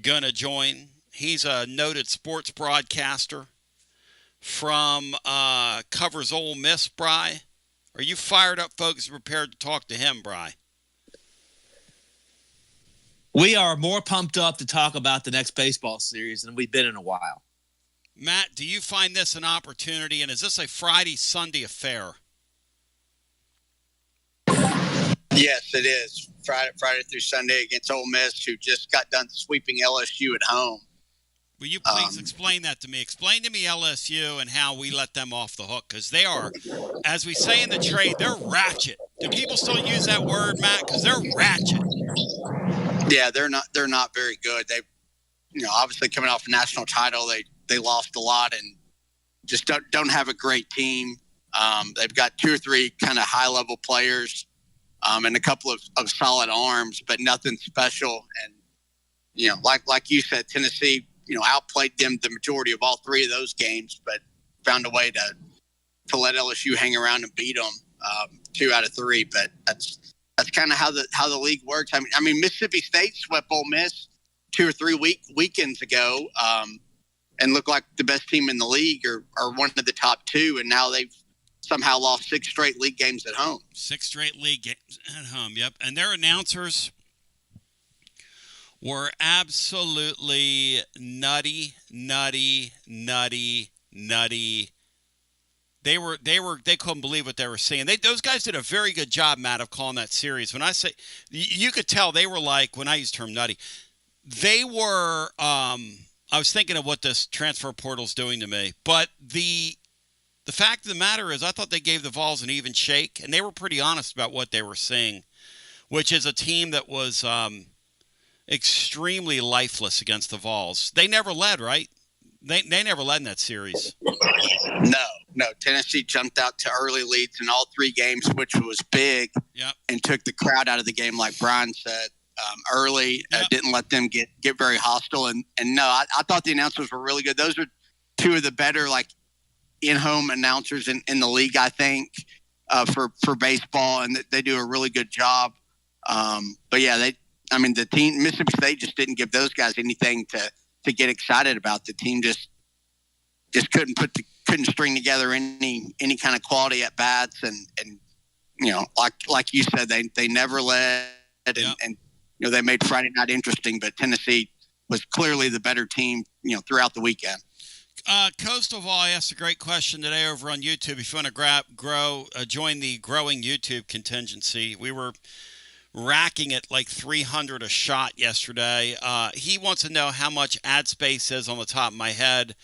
going to join. He's a noted sports broadcaster from covers Ole Miss, Bry. Are you fired up, folks, prepared to talk to him, Bry? We are more pumped up to talk about the next baseball series than we've been in a while. Matt, do you find this an opportunity, and is this a Friday-Sunday affair? Yes, it is. Friday through Sunday against Ole Miss, who just got done sweeping LSU at home. Will you please explain that to me? Explain to me LSU and how we let them off the hook, because they are, as we say in the trade, they're ratchet. Do people still use that word, Matt? Because they're ratchet. Yeah, they're not very good. They, obviously coming off a national title, they lost a lot and just don't have a great team. They've got 2 or 3 kind of high level players and a couple of solid arms, but nothing special. And like you said, Tennessee, outplayed them the majority of all 3 of those games, but found a way to let LSU hang around and beat them 2 out of 3. But that's kind of how the league works. I mean, Mississippi State swept Ole Miss 2 or 3 weekends ago, and looked like the best team in the league or one of the top 2, and now they've somehow lost 6 straight league games at home. 6 straight league games at home. Yep, and their announcers were absolutely nutty. They couldn't believe what they were seeing. Those guys did a very good job, Matt, of calling that series. When I say, you could tell they were like, when I use the term nutty, they were, I was thinking of what this transfer portal's doing to me. But the fact of the matter is I thought they gave the Vols an even shake, and they were pretty honest about what they were seeing, which is a team that was extremely lifeless against the Vols. They never led, right? They never led in that series. No. Tennessee jumped out to early leads in all 3 games, which was big. Yep. And took the crowd out of the game, like Brian said, early. Yep. Didn't let them get very hostile. And no, I thought the announcers were really good. Those are 2 of the better in-home announcers in the league, I think, for baseball, and they do a really good job. But yeah, the team Mississippi State just didn't give those guys anything to get excited about. The team just couldn't string together any kind of quality at bats, and like you said, they never led, and they made Friday night interesting. But Tennessee was clearly the better team, throughout the weekend. Coastal Volley asked a great question today over on YouTube. If you want to join the growing YouTube contingency, we were racking at like 300 a shot yesterday. He wants to know how much ad space is on the top of my head.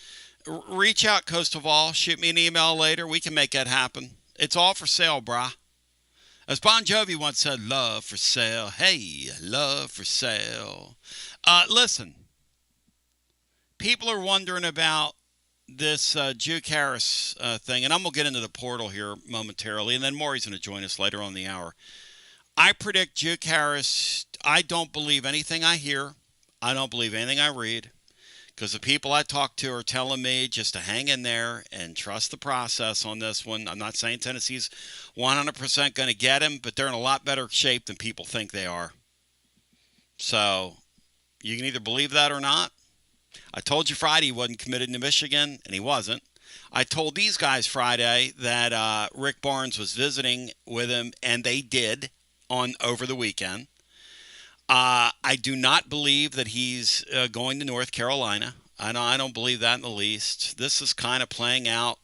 Reach out, Coastal Vol. Shoot me an email later. We can make that happen. It's all for sale, brah. As Bon Jovi once said, love for sale. Hey, love for sale. Listen, people are wondering about this Juke Harris thing, and I'm going to get into the portal here momentarily, and then Maury's going to join us later on in the hour. I predict Juke Harris. I don't believe anything I hear. I don't believe anything I read, because the people I talk to are telling me just to hang in there and trust the process on this one. I'm not saying Tennessee's 100% going to get him, but they're in a lot better shape than people think they are. So you can either believe that or not. I told you Friday he wasn't committed to Michigan, and he wasn't. I told these guys Friday that Rick Barnes was visiting with him, and they did over the weekend. I do not believe that he's going to North Carolina. I don't believe that in the least. This is kind of playing out